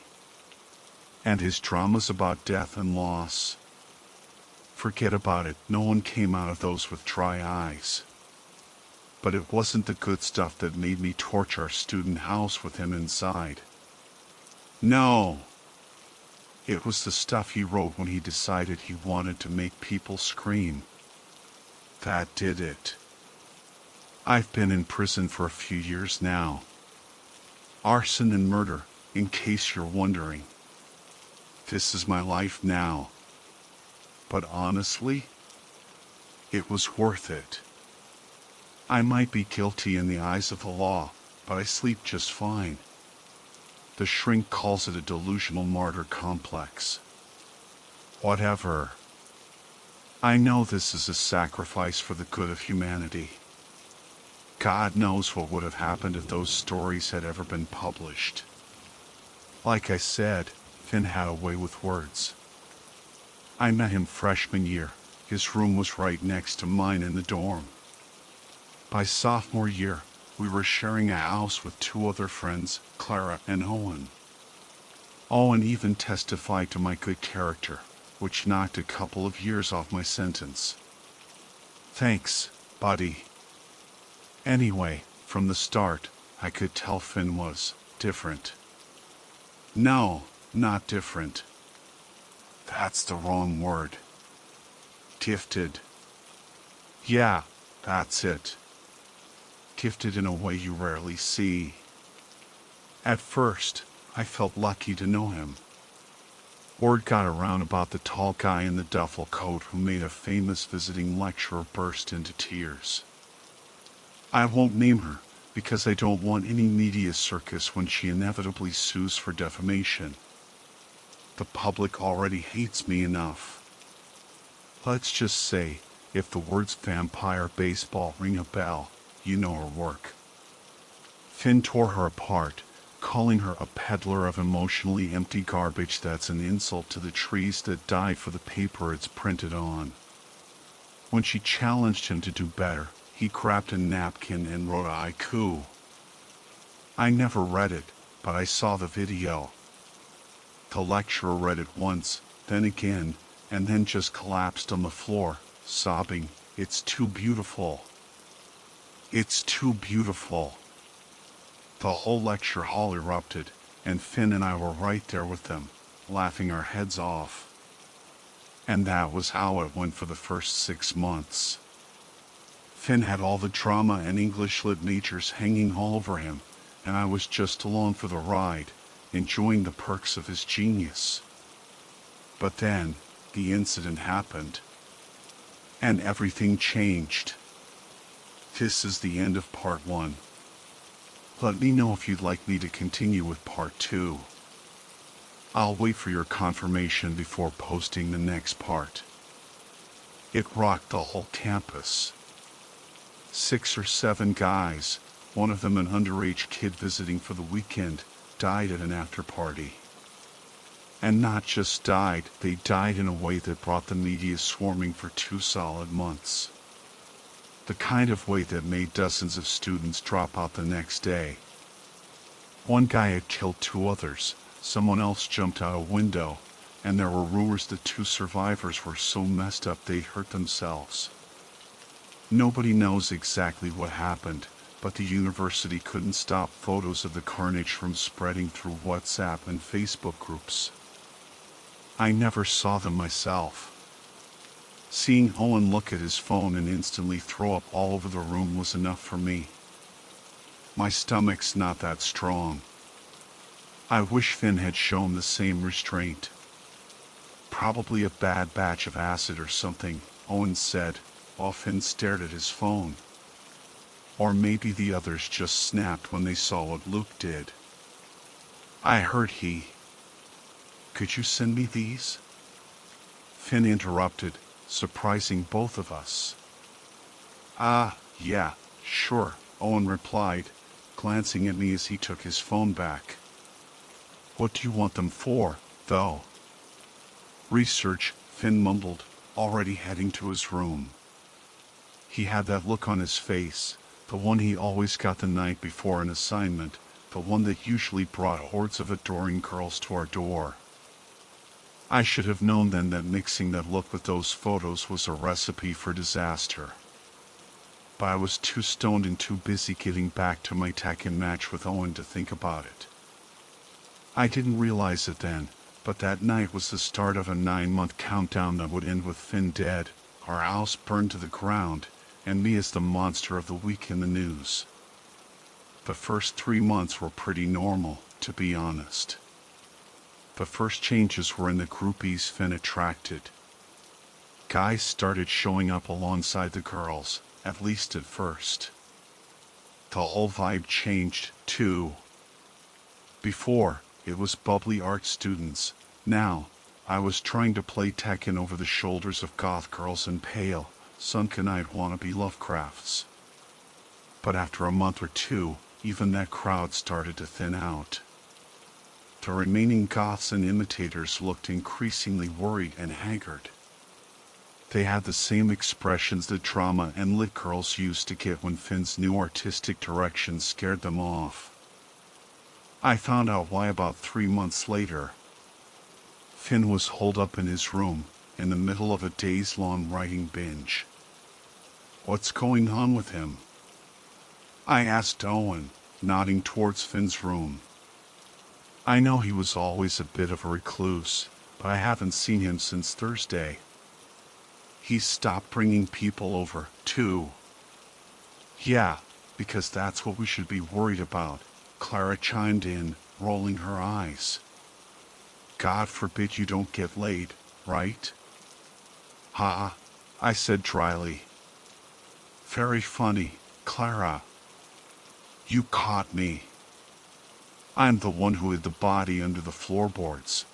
And his dramas about death and loss. Forget about it, no one came out of those with dry eyes. But it wasn't the good stuff that made me torch our student house with him inside. No! It was the stuff he wrote when he decided he wanted to make people scream. That did it. I've been in prison for a few years now. Arson and murder, in case you're wondering. This is my life now. But honestly, it was worth it. I might be guilty in the eyes of the law, but I sleep just fine. The shrink calls it a delusional martyr complex. Whatever. I know this is a sacrifice for the good of humanity. God knows what would have happened if those stories had ever been published. Like I said, Finn had a way with words. I met him freshman year. His room was right next to mine in the dorm. By sophomore year, we were sharing a house with two other friends, Clara and Owen. Owen even testified to my good character, which knocked a couple of years off my sentence. Thanks, buddy. Anyway, from the start, I could tell Finn was different. No, not different. That's the wrong word. Gifted. Yeah, that's it. Gifted in a way you rarely see. At first, I felt lucky to know him. Word got around about the tall guy in the duffel coat who made a famous visiting lecturer burst into tears. I won't name her, because I don't want any media circus when she inevitably sues for defamation. The public already hates me enough. Let's just say, if the words vampire baseball ring a bell, you know her work. Finn tore her apart, calling her a peddler of emotionally empty garbage that's an insult to the trees that die for the paper it's printed on. When she challenged him to do better, he grabbed a napkin and wrote a haiku. I never read it, but I saw the video. The lecturer read it once, then again, and then just collapsed on the floor, sobbing, "It's too beautiful. It's too beautiful." The whole lecture hall erupted, and Finn and I were right there with them, laughing our heads off. And that was how it went for the first 6 months. Finn had all the drama and English lit majors hanging all over him, and I was just along for the ride, enjoying the perks of his genius. But then, the incident happened. And everything changed. This is the end of part 1. Let me know if you'd like me to continue with part 2. I'll wait for your confirmation before posting the next part. It rocked the whole campus. 6 or 7 guys, one of them an underage kid visiting for the weekend, died at an after-party. And not just died, they died in a way that brought the media swarming for 2 solid months. The kind of way that made dozens of students drop out the next day. One guy had killed 2 others, someone else jumped out a window, and there were rumors the 2 survivors were so messed up they hurt themselves. Nobody knows exactly what happened, but the university couldn't stop photos of the carnage from spreading through WhatsApp and Facebook groups. I never saw them myself. Seeing Owen look at his phone and instantly throw up all over the room was enough for me. My stomach's not that strong. I wish Finn had shown the same restraint. Probably a bad batch of acid or something, Owen said, while Finn stared at his phone. Or maybe the others just snapped when they saw what Luke did. I heard he. Could you send me these? Finn interrupted, surprising both of us. Yeah, sure, Owen replied, glancing at me as he took his phone back. What do you want them for, though? Research, Finn mumbled, already heading to his room. He had that look on his face, the one he always got the night before an assignment, the one that usually brought hordes of adoring girls to our door. I should have known then that mixing that look with those photos was a recipe for disaster. But I was too stoned and too busy getting back to my Tekken match with Owen to think about it. I didn't realize it then, but that night was the start of a 9-month countdown that would end with Finn dead, our house burned to the ground, and me as the monster of the week in the news. The first 3 months were pretty normal, to be honest. The first changes were in the groupies Finn attracted. Guys started showing up alongside the girls, at least at first. The whole vibe changed, too. Before, it was bubbly art students. Now, I was trying to play Tekken over the shoulders of goth girls and pale, sunken-eyed wannabe Lovecrafts. But after a month or two, even that crowd started to thin out. The remaining goths and imitators looked increasingly worried and haggard. They had the same expressions that drama and lit girls used to get when Finn's new artistic direction scared them off. I found out why about 3 months later. Finn was holed up in his room, in the middle of a days-long writing binge. What's going on with him? I asked Owen, nodding towards Finn's room. I know he was always a bit of a recluse, but I haven't seen him since Thursday. He stopped bringing people over, too. Yeah, because that's what we should be worried about, Clara chimed in, rolling her eyes. God forbid you don't get laid, right? Ha, I said dryly. Very funny, Clara. You caught me. I'm the one who hid the body under the floorboards.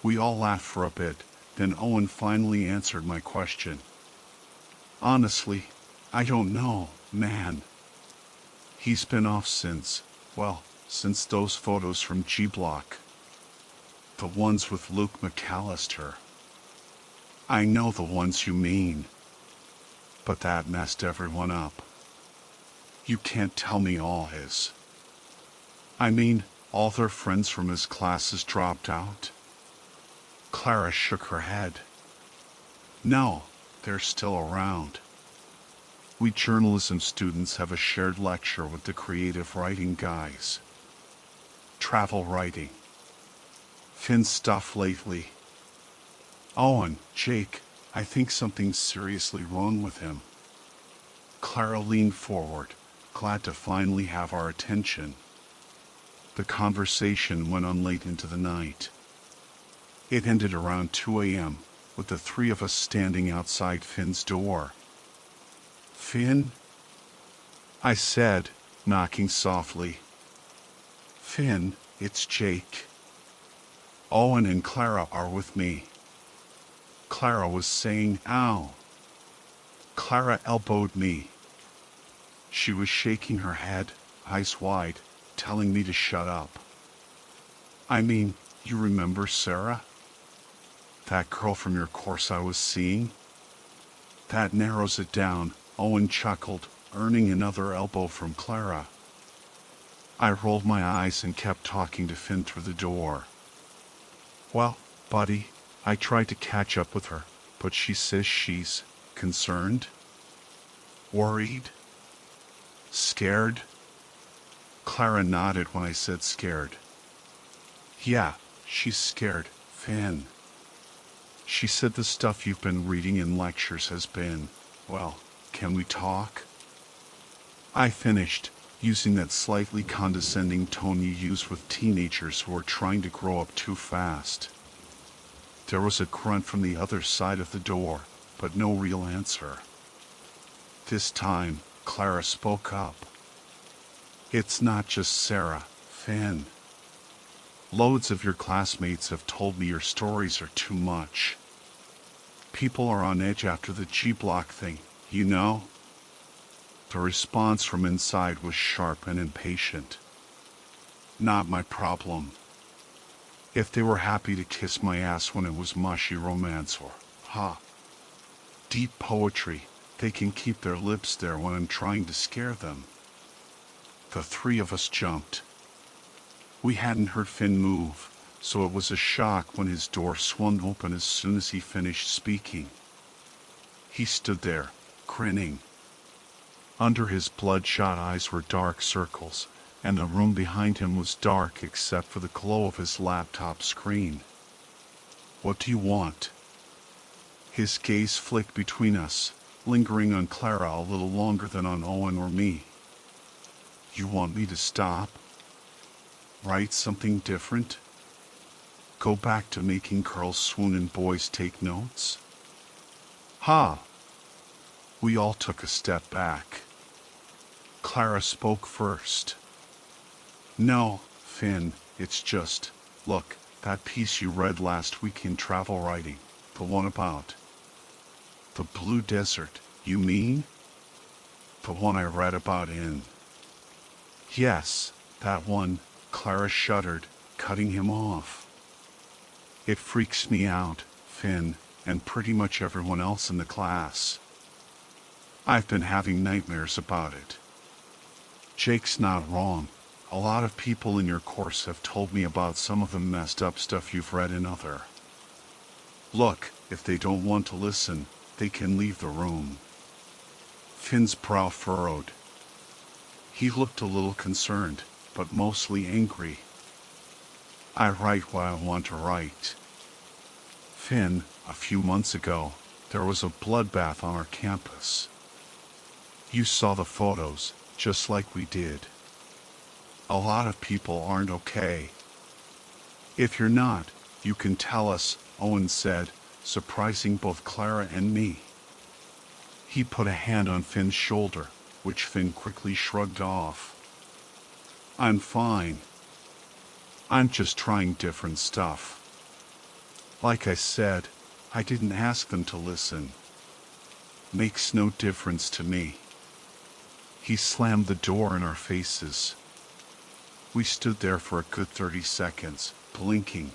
We all laughed for a bit, then Owen finally answered my question. Honestly, I don't know, man. He's been off since those photos from G-Block. The ones with Luke McAllister. I know the ones you mean. But that messed everyone up. You can't tell me all his. I mean, all their friends from his classes dropped out? Clara shook her head. No, they're still around. We journalism students have a shared lecture with the creative writing guys. Travel writing. Finn's stuff lately. Owen, Jake, I think something's seriously wrong with him. Clara leaned forward, glad to finally have our attention. The conversation went on late into the night. It ended around 2 a.m., with the three of us standing outside Finn's door. Finn? I said, knocking softly. Finn, it's Jake. Owen and Clara are with me. Clara was saying, ow. Clara elbowed me. She was shaking her head, eyes wide, telling me to shut up. I mean, you remember Sarah? That girl from your course I was seeing? That narrows it down, Owen chuckled, earning another elbow from Clara. I rolled my eyes and kept talking to Finn through the door. Well, buddy, I tried to catch up with her, but she says she's concerned, worried, scared. Clara nodded when I said scared. Yeah, she's scared, Finn. She said the stuff you've been reading in lectures has been, well, can we talk? I finished, using that slightly condescending tone you use with teenagers who are trying to grow up too fast. There was a grunt from the other side of the door, but no real answer. This time, Clara spoke up. It's not just Sarah, Finn. Loads of your classmates have told me your stories are too much. People are on edge after the G-Block thing, you know? The response from inside was sharp and impatient. Not my problem. If they were happy to kiss my ass when it was mushy romance or, deep poetry, they can keep their lips there when I'm trying to scare them. The three of us jumped. We hadn't heard Finn move, so it was a shock when his door swung open as soon as he finished speaking. He stood there, grinning. Under his bloodshot eyes were dark circles, and the room behind him was dark except for the glow of his laptop screen. What do you want? His gaze flicked between us, lingering on Clara a little longer than on Owen or me. You want me to stop? Write something different? Go back to making girls swoon and boys take notes? We all took a step back. Clara spoke first. No, Finn, it's just, look, That piece you read last week in Travel Writing, the one about the Blue Desert, you mean? The one I read about in... Yes, that one, Clara shuddered, cutting him off. It freaks me out, Finn, and pretty much everyone else in the class. I've been having nightmares about it. Jake's not wrong. A lot of people in your course have told me about some of the messed up stuff you've read in other. Look, if they don't want to listen, they can leave the room. Finn's brow furrowed. He looked a little concerned, but mostly angry. I write what I want to write. Finn, a few months ago, there was a bloodbath on our campus. You saw the photos, just like we did. A lot of people aren't okay. If you're not, you can tell us, Owen said, surprising both Clara and me. He put a hand on Finn's shoulder, which Finn quickly shrugged off. I'm fine. I'm just trying different stuff. Like I said, I didn't ask them to listen. Makes no difference to me. He slammed the door in our faces. We stood there for a good 30 seconds, blinking.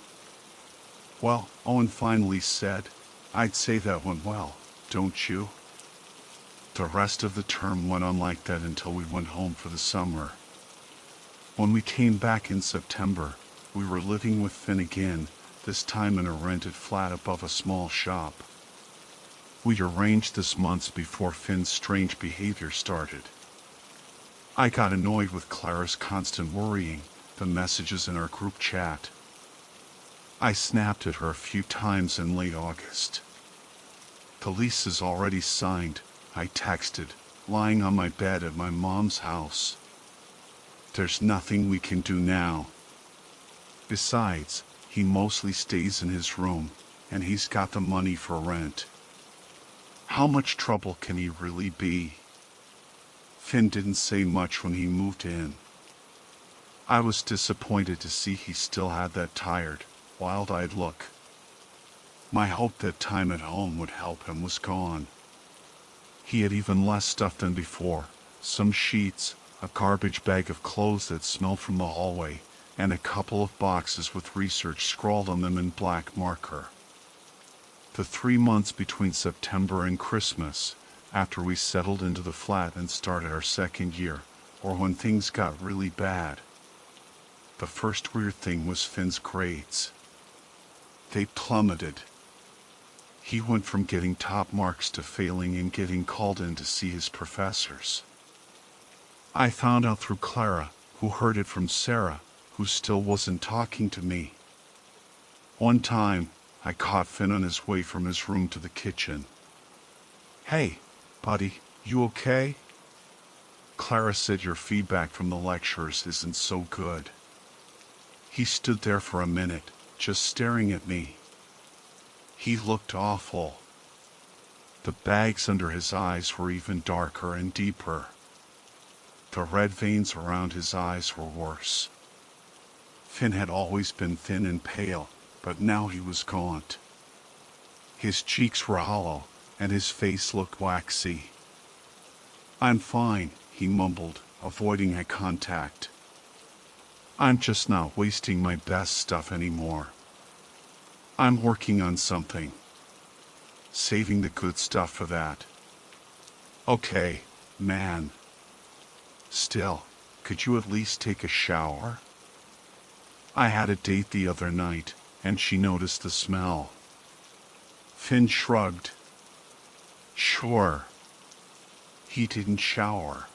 Well, Owen finally said, I'd say that went well, don't you? The rest of the term went on like that until we went home for the summer. When we came back in September, we were living with Finn again, this time in a rented flat above a small shop. We'd arranged this months before Finn's strange behavior started. I got annoyed with Clara's constant worrying, the messages in our group chat. I snapped at her a few times in late August. The lease is already signed, I texted, lying on my bed at my mom's house. There's nothing we can do now. Besides, he mostly stays in his room, and he's got the money for rent. How much trouble can he really be? Finn didn't say much when he moved in. I was disappointed to see he still had that tired, wild-eyed look. My hope that time at home would help him was gone. He had even less stuff than before, some sheets, a garbage bag of clothes that smelled from the hallway, and a couple of boxes with research scrawled on them in black marker. The 3 months between September and Christmas, after we settled into the flat and started our second year, or when things got really bad. The first weird thing was Finn's grades. They plummeted. He went from getting top marks to failing and getting called in to see his professors. I found out through Clara, who heard it from Sarah, who still wasn't talking to me. One time, I caught Finn on his way from his room to the kitchen. Hey, buddy, you okay? Clara said your feedback from the lecturers isn't so good. He stood there for a minute, just staring at me. He looked awful. The bags under his eyes were even darker and deeper. The red veins around his eyes were worse. Finn had always been thin and pale, but now he was gaunt. His cheeks were hollow, and his face looked waxy. I'm fine, he mumbled, avoiding eye contact. I'm just not wasting my best stuff anymore. I'm working on something. Saving the good stuff for that. Okay, man. Still, could you at least take a shower? I had a date the other night, and she noticed the smell. Finn shrugged. Sure. He didn't shower.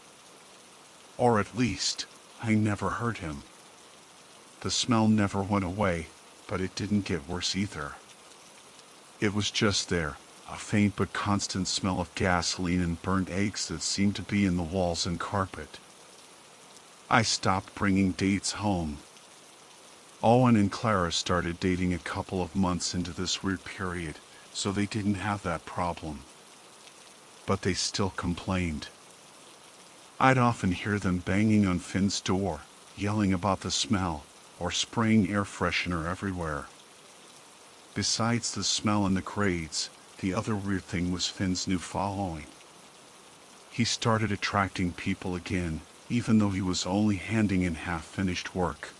Or at least, I never heard him. The smell never went away, but it didn't get worse either. It was just there, a faint but constant smell of gasoline and burnt eggs that seemed to be in the walls and carpet. I stopped bringing dates home. Owen and Clara started dating a couple of months into this weird period, so they didn't have that problem. But they still complained. I'd often hear them banging on Finn's door, yelling about the smell, or spraying air freshener everywhere. Besides the smell in the crates, the other weird thing was Finn's new following. He started attracting people again, even though he was only handing in half-finished work.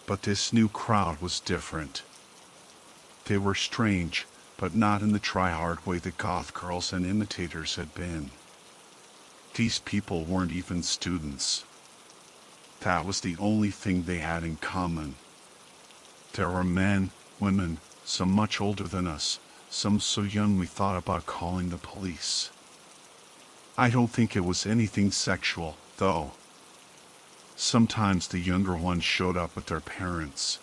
But this new crowd was different. They were strange, but not in the try-hard way that goth girls and imitators had been. These people weren't even students. That was the only thing they had in common. There were men, women, some much older than us, some so young we thought about calling the police. I don't think it was anything sexual, though. Sometimes the younger ones showed up with their parents.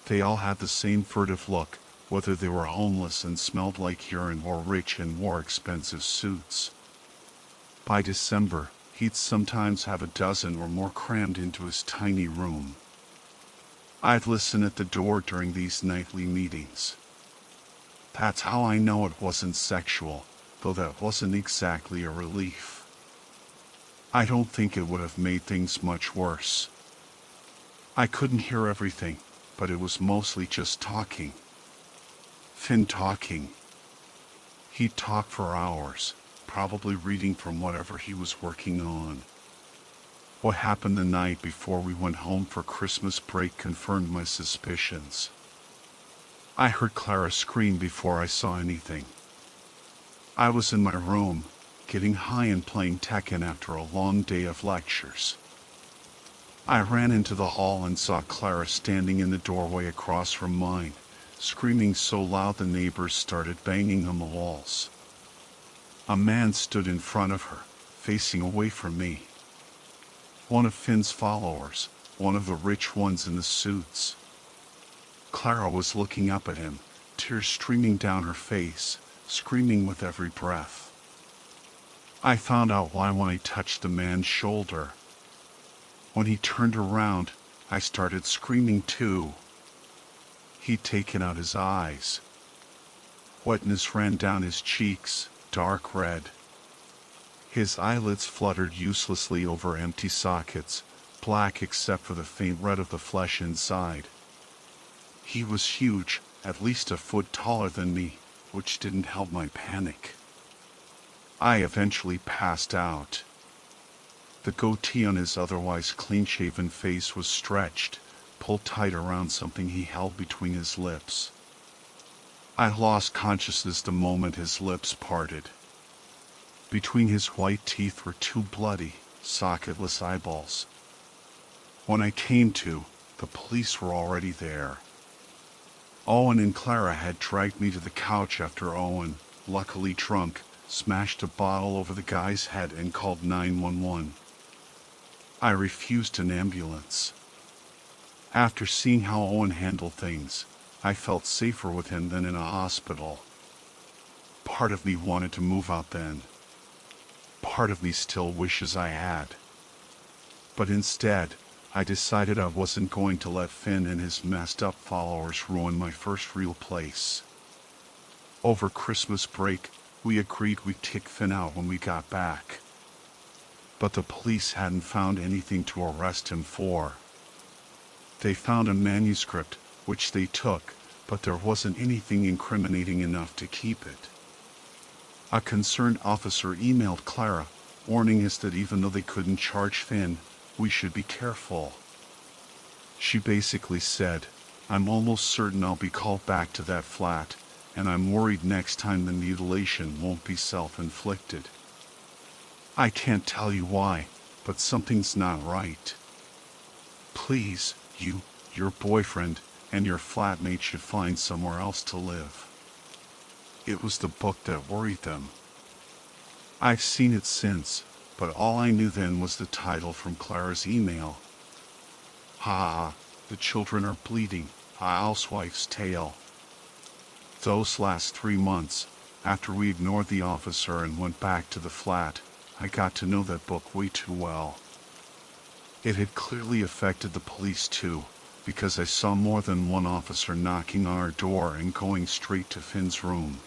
They all had the same furtive look, whether they were homeless and smelled like urine or rich and wore expensive suits. By December, he'd sometimes have a dozen or more crammed into his tiny room. I'd listen at the door during these nightly meetings. That's how I know it wasn't sexual, though that wasn't exactly a relief. I don't think it would have made things much worse. I couldn't hear everything, but it was mostly just talking. Finn talking. He'd talk for hours, probably reading from whatever he was working on. What happened the night before we went home for Christmas break confirmed my suspicions. I heard Clara scream before I saw anything. I was in my room, getting high and playing Tekken after a long day of lectures. I ran into the hall and saw Clara standing in the doorway across from mine, screaming so loud the neighbors started banging on the walls. A man stood in front of her, facing away from me. One of Finn's followers, one of the rich ones in the suits. Clara was looking up at him, tears streaming down her face, screaming with every breath. I found out why when I touched the man's shoulder. When he turned around, I started screaming too. He'd taken out his eyes. Wetness ran down his cheeks, dark red. His eyelids fluttered uselessly over empty sockets, black except for the faint red of the flesh inside. He was huge, at least a foot taller than me, which didn't help my panic. I eventually passed out. The goatee on his otherwise clean-shaven face was stretched, pulled tight around something he held between his lips. I lost consciousness the moment his lips parted. Between his white teeth were two bloody, socketless eyeballs. When I came to, the police were already there. Owen and Clara had dragged me to the couch after Owen, luckily drunk, smashed a bottle over the guy's head and called 911. I refused an ambulance. After seeing how Owen handled things, I felt safer with him than in a hospital. Part of me wanted to move out then. Part of me still wishes I had. But instead, I decided I wasn't going to let Finn and his messed up followers ruin my first real place. Over Christmas break, we agreed we'd kick Finn out when we got back. But the police hadn't found anything to arrest him for. They found a manuscript, which they took, but there wasn't anything incriminating enough to keep it. A concerned officer emailed Clara, warning us that even though they couldn't charge Finn, we should be careful. She basically said, "I'm almost certain I'll be called back to that flat, and I'm worried next time the mutilation won't be self-inflicted. I can't tell you why, but something's not right. Please, you, your boyfriend, and your flatmate should find somewhere else to live." It was the book that worried them. I've seen it since, but all I knew then was the title from Clara's email. Ha, the children are bleeding, a housewife's tale. Those last 3 months, after we ignored the officer and went back to the flat, I got to know that book way too well. It had clearly affected the police too, because I saw more than one officer knocking on our door and going straight to Finn's room.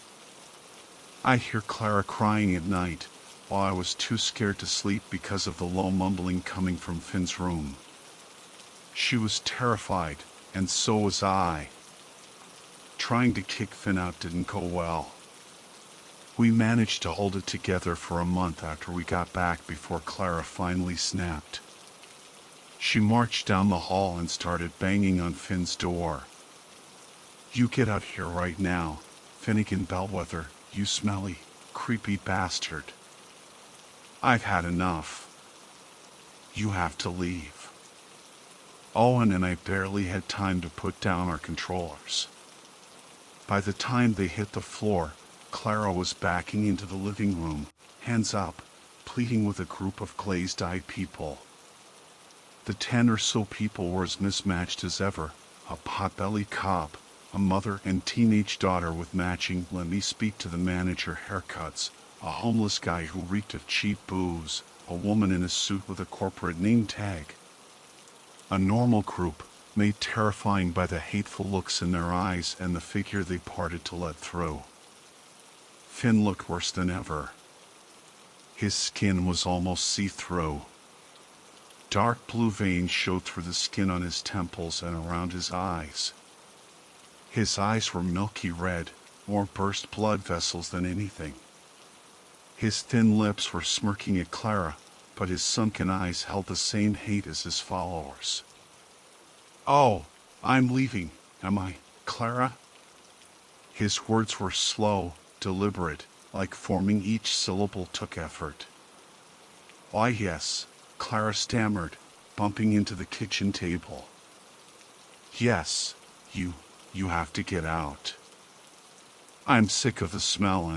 I'd hear Clara crying at night, while I was too scared to sleep because of the low mumbling coming from Finn's room. She was terrified, and so was I. Trying to kick Finn out didn't go well. We managed to hold it together for a month after we got back before Clara finally snapped. She marched down the hall and started banging on Finn's door. "You get out here right now, Finnegan Bellwether, you smelly, creepy bastard. I've had enough. You have to leave." Owen and I barely had time to put down our controllers. By the time they hit the floor, Clara was backing into the living room, hands up, pleading with a group of glazed-eyed people. The 10 or so people were as mismatched as ever, a pot-bellied cop, a mother and teenage daughter with matching "let me speak to the manager" haircuts, a homeless guy who reeked of cheap booze, a woman in a suit with a corporate name tag. A normal group, made terrifying by the hateful looks in their eyes and the figure they parted to let through. Finn looked worse than ever. His skin was almost see-through. Dark blue veins showed through the skin on his temples and around his eyes. His eyes were milky red, more burst blood vessels than anything. His thin lips were smirking at Clara, but his sunken eyes held the same hate as his followers. "Oh, I'm leaving, am I, Clara?" His words were slow, deliberate, like forming each syllable took effort. "Why, yes," Clara stammered, bumping into the kitchen table. "Yes, you have to get out. I'm sick of the smell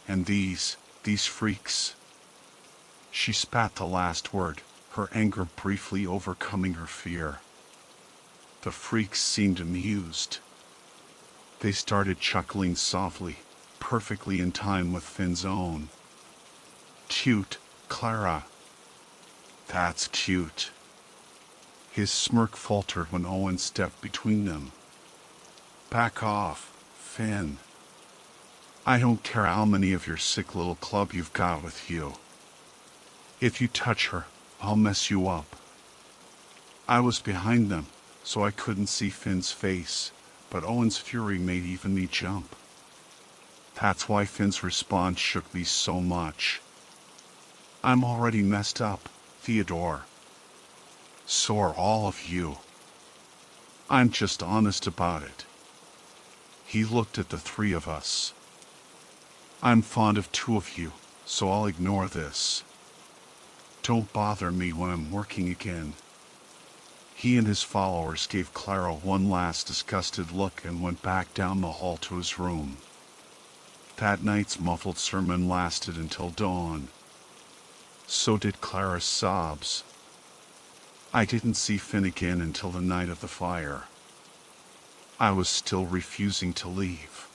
and these freaks." She spat the last word, her anger briefly overcoming her fear. The freaks seemed amused. They started chuckling softly, perfectly in time with Finn's own. "Cute, Clara. That's cute." His smirk faltered when Owen stepped between them. "Back off, Finn. I don't care how many of your sick little club you've got with you. If you touch her, I'll mess you up." I was behind them, so I couldn't see Finn's face, but Owen's fury made even me jump. That's why Finn's response shook me so much. "I'm already messed up, Theodore. So are all of you. I'm just honest about it." He looked at the three of us. "I'm fond of 2 of you, so I'll ignore this. Don't bother me when I'm working again." He and his followers gave Clara one last disgusted look and went back down the hall to his room. That night's muffled sermon lasted until dawn. So did Clara's sobs. I didn't see Finn again until the night of the fire. I was still refusing to leave.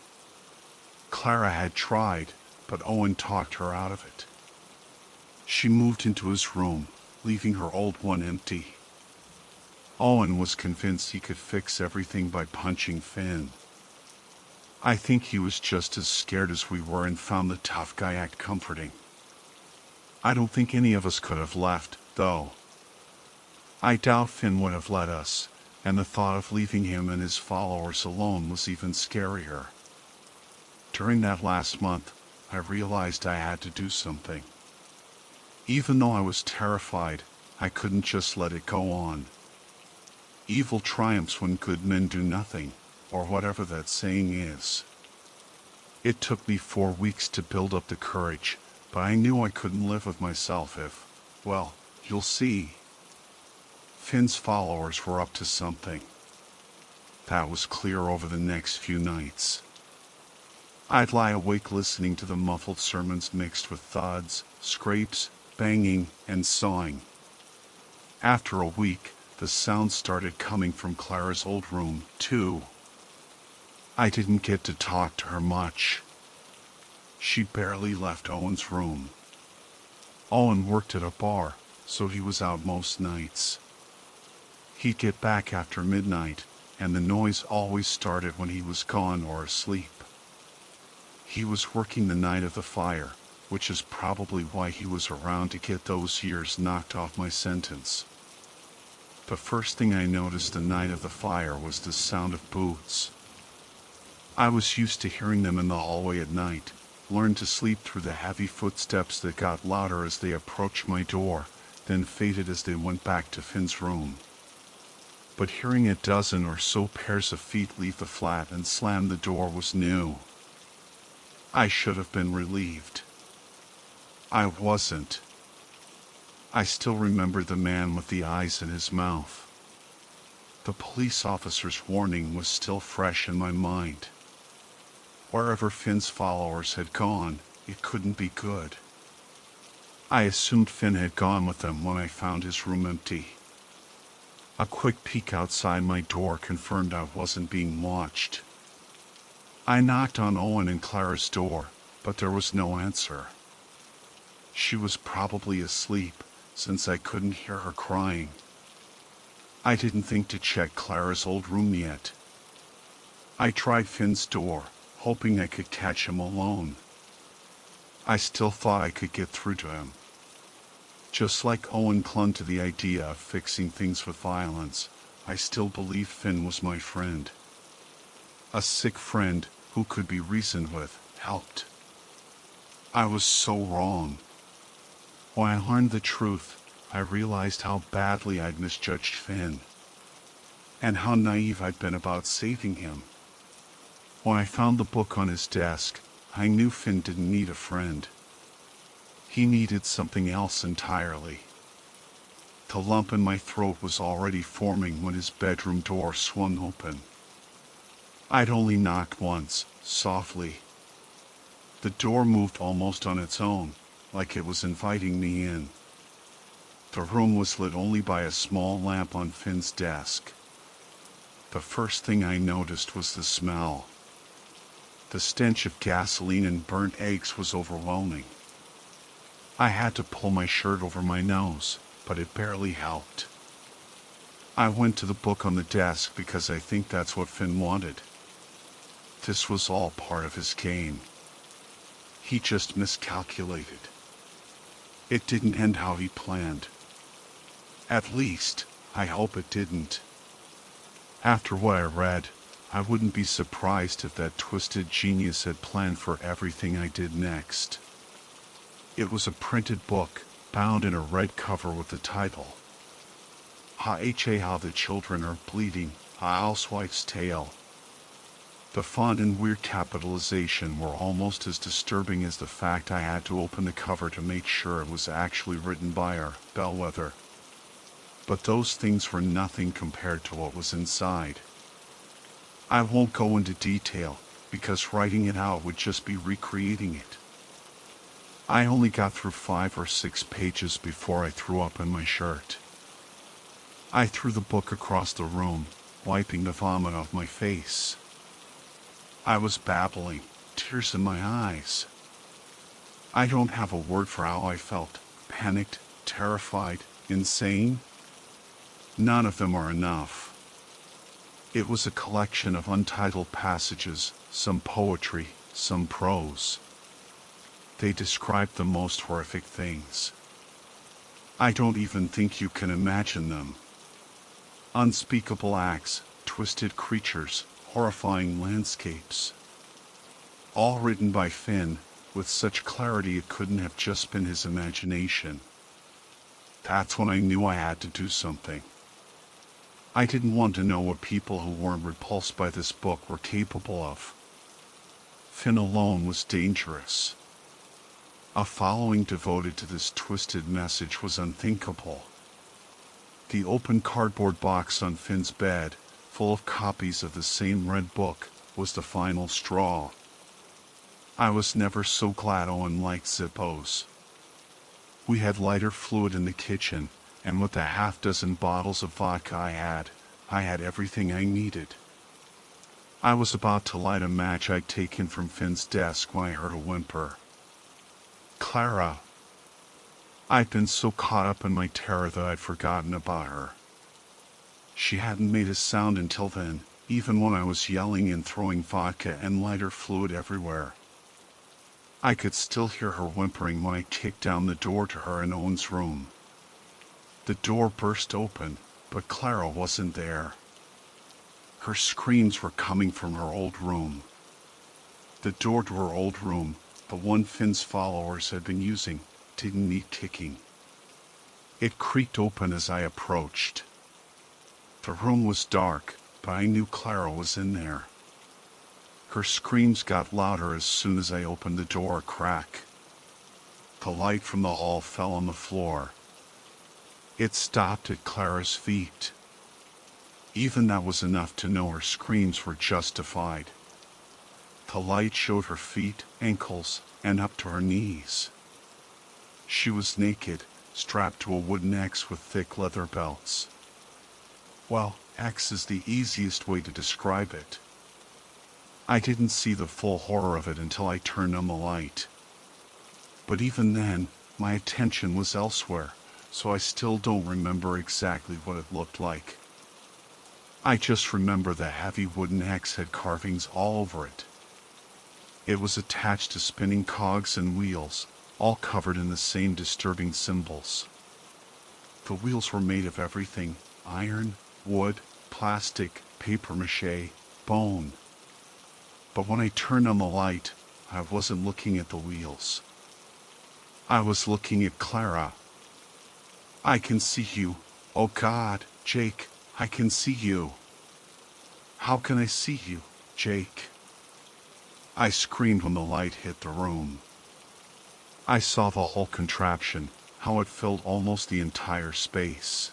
Clara had tried, but Owen talked her out of it. She moved into his room, leaving her old one empty. Owen was convinced he could fix everything by punching Finn. I think he was just as scared as we were and found the tough guy act comforting. I don't think any of us could have left, though. I doubt Finn would have let us, and the thought of leaving him and his followers alone was even scarier. During that last month, I realized I had to do something. Even though I was terrified, I couldn't just let it go on. Evil triumphs when good men do nothing, or whatever that saying is. It took me 4 weeks to build up the courage, but I knew I couldn't live with myself if, well, you'll see. Finn's followers were up to something. That was clear over the next few nights. I'd lie awake listening to the muffled sermons mixed with thuds, scrapes, banging, and sawing. After a week, the sounds started coming from Clara's old room, too. I didn't get to talk to her much. She barely left Owen's room. Owen worked at a bar, so he was out most nights. He'd get back after midnight, and the noise always started when he was gone or asleep. He was working the night of the fire, which is probably why he was around to get those years knocked off my sentence. The first thing I noticed the night of the fire was the sound of boots. I was used to hearing them in the hallway at night, learned to sleep through the heavy footsteps that got louder as they approached my door, then faded as they went back to Finn's room. But hearing a dozen or so pairs of feet leave the flat and slam the door was new. I should have been relieved. I wasn't. I still remember the man with the eyes in his mouth. The police officer's warning was still fresh in my mind. Wherever Finn's followers had gone, it couldn't be good. I assumed Finn had gone with them when I found his room empty. A quick peek outside my door confirmed I wasn't being watched. I knocked on Owen and Clara's door, but there was no answer. She was probably asleep, since I couldn't hear her crying. I didn't think to check Clara's old room yet. I tried Finn's door, hoping I could catch him alone. I still thought I could get through to him. Just like Owen clung to the idea of fixing things with violence, I still believed Finn was my friend. A sick friend who could be reasoned with, helped. I was so wrong. When I learned the truth, I realized how badly I'd misjudged Finn, and how naive I'd been about saving him. When I found the book on his desk, I knew Finn didn't need a friend. He needed something else entirely. The lump in my throat was already forming when his bedroom door swung open. I'd only knocked once, softly. The door moved almost on its own, like it was inviting me in. The room was lit only by a small lamp on Finn's desk. The first thing I noticed was the smell. The stench of gasoline and burnt eggs was overwhelming. I had to pull my shirt over my nose, but it barely helped. I went to the book on the desk because I think that's what Finn wanted. This was all part of his game. He just miscalculated. It didn't end how he planned. At least, I hope it didn't. After what I read, I wouldn't be surprised if that twisted genius had planned for everything I did next. It was a printed book, bound in a red cover with the title, How the Children Are Bleeding, A Housewife's Tale. The font and weird capitalization were almost as disturbing as the fact I had to open the cover to make sure it was actually written by our bellwether. But those things were nothing compared to what was inside. I won't go into detail, because writing it out would just be recreating it. I only got through 5 or 6 pages before I threw up in my shirt. I threw the book across the room, wiping the vomit off my face. I was babbling, tears in my eyes. I don't have a word for how I felt, panicked, terrified, insane. None of them are enough. It was a collection of untitled passages, some poetry, some prose. They described the most horrific things. I don't even think you can imagine them. Unspeakable acts, twisted creatures, horrifying landscapes. All written by Finn, with such clarity it couldn't have just been his imagination. That's when I knew I had to do something. I didn't want to know what people who weren't repulsed by this book were capable of. Finn alone was dangerous. A following devoted to this twisted message was unthinkable. The open cardboard box on Finn's bed, full of copies of the same red book, was the final straw. I was never so glad Owen liked Zippos. We had lighter fluid in the kitchen, and with the half-dozen bottles of vodka I had everything I needed. I was about to light a match I'd taken from Finn's desk when I heard a whimper. Clara. I'd been so caught up in my terror that I'd forgotten about her. She hadn't made a sound until then, even when I was yelling and throwing vodka and lighter fluid everywhere. I could still hear her whimpering when I kicked down the door to her in Owen's room. The door burst open, but Clara wasn't there. Her screams were coming from her old room. The door to her old room, the one Finn's followers had been using, didn't need kicking. It creaked open as I approached. The room was dark, but I knew Clara was in there. Her screams got louder as soon as I opened the door a crack. The light from the hall fell on the floor. It stopped at Clara's feet. Even that was enough to know her screams were justified. The light showed her feet, ankles, and up to her knees. She was naked, strapped to a wooden axe with thick leather belts. Well, axe is the easiest way to describe it. I didn't see the full horror of it until I turned on the light. But even then, my attention was elsewhere, so I still don't remember exactly what it looked like. I just remember the heavy wooden axe had carvings all over it. It was attached to spinning cogs and wheels, all covered in the same disturbing symbols. The wheels were made of everything: iron, wood, plastic, papier-mâché, bone. But when I turned on the light, I wasn't looking at the wheels. I was looking at Clara. "I can see you. Oh God, Jake, I can see you." "How can I see you, Jake?" I screamed when the light hit the room. I saw the whole contraption, how it filled almost the entire space.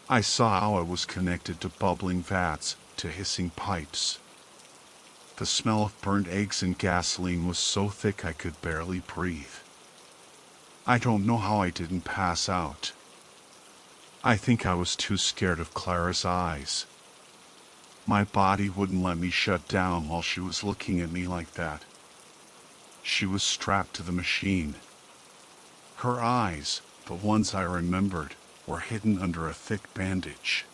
I saw how it was connected to bubbling vats, to hissing pipes. The smell of burnt eggs and gasoline was so thick I could barely breathe. I don't know how I didn't pass out. I think I was too scared of Clara's eyes. My body wouldn't let me shut down while she was looking at me like that. She was strapped to the machine. Her eyes, the ones I remembered, were hidden under a thick bandage.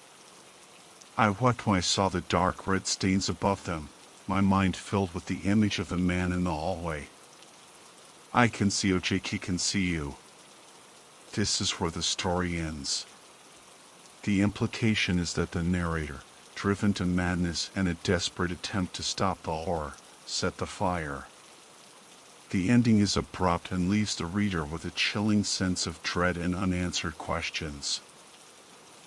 I wept when I saw the dark red stains above them, my mind filled with the image of the man in the hallway. "I can see you, Jake, he can see you." This is where the story ends. The implication is that the narrator, driven to madness and a desperate attempt to stop the horror, set the fire. The ending is abrupt and leaves the reader with a chilling sense of dread and unanswered questions.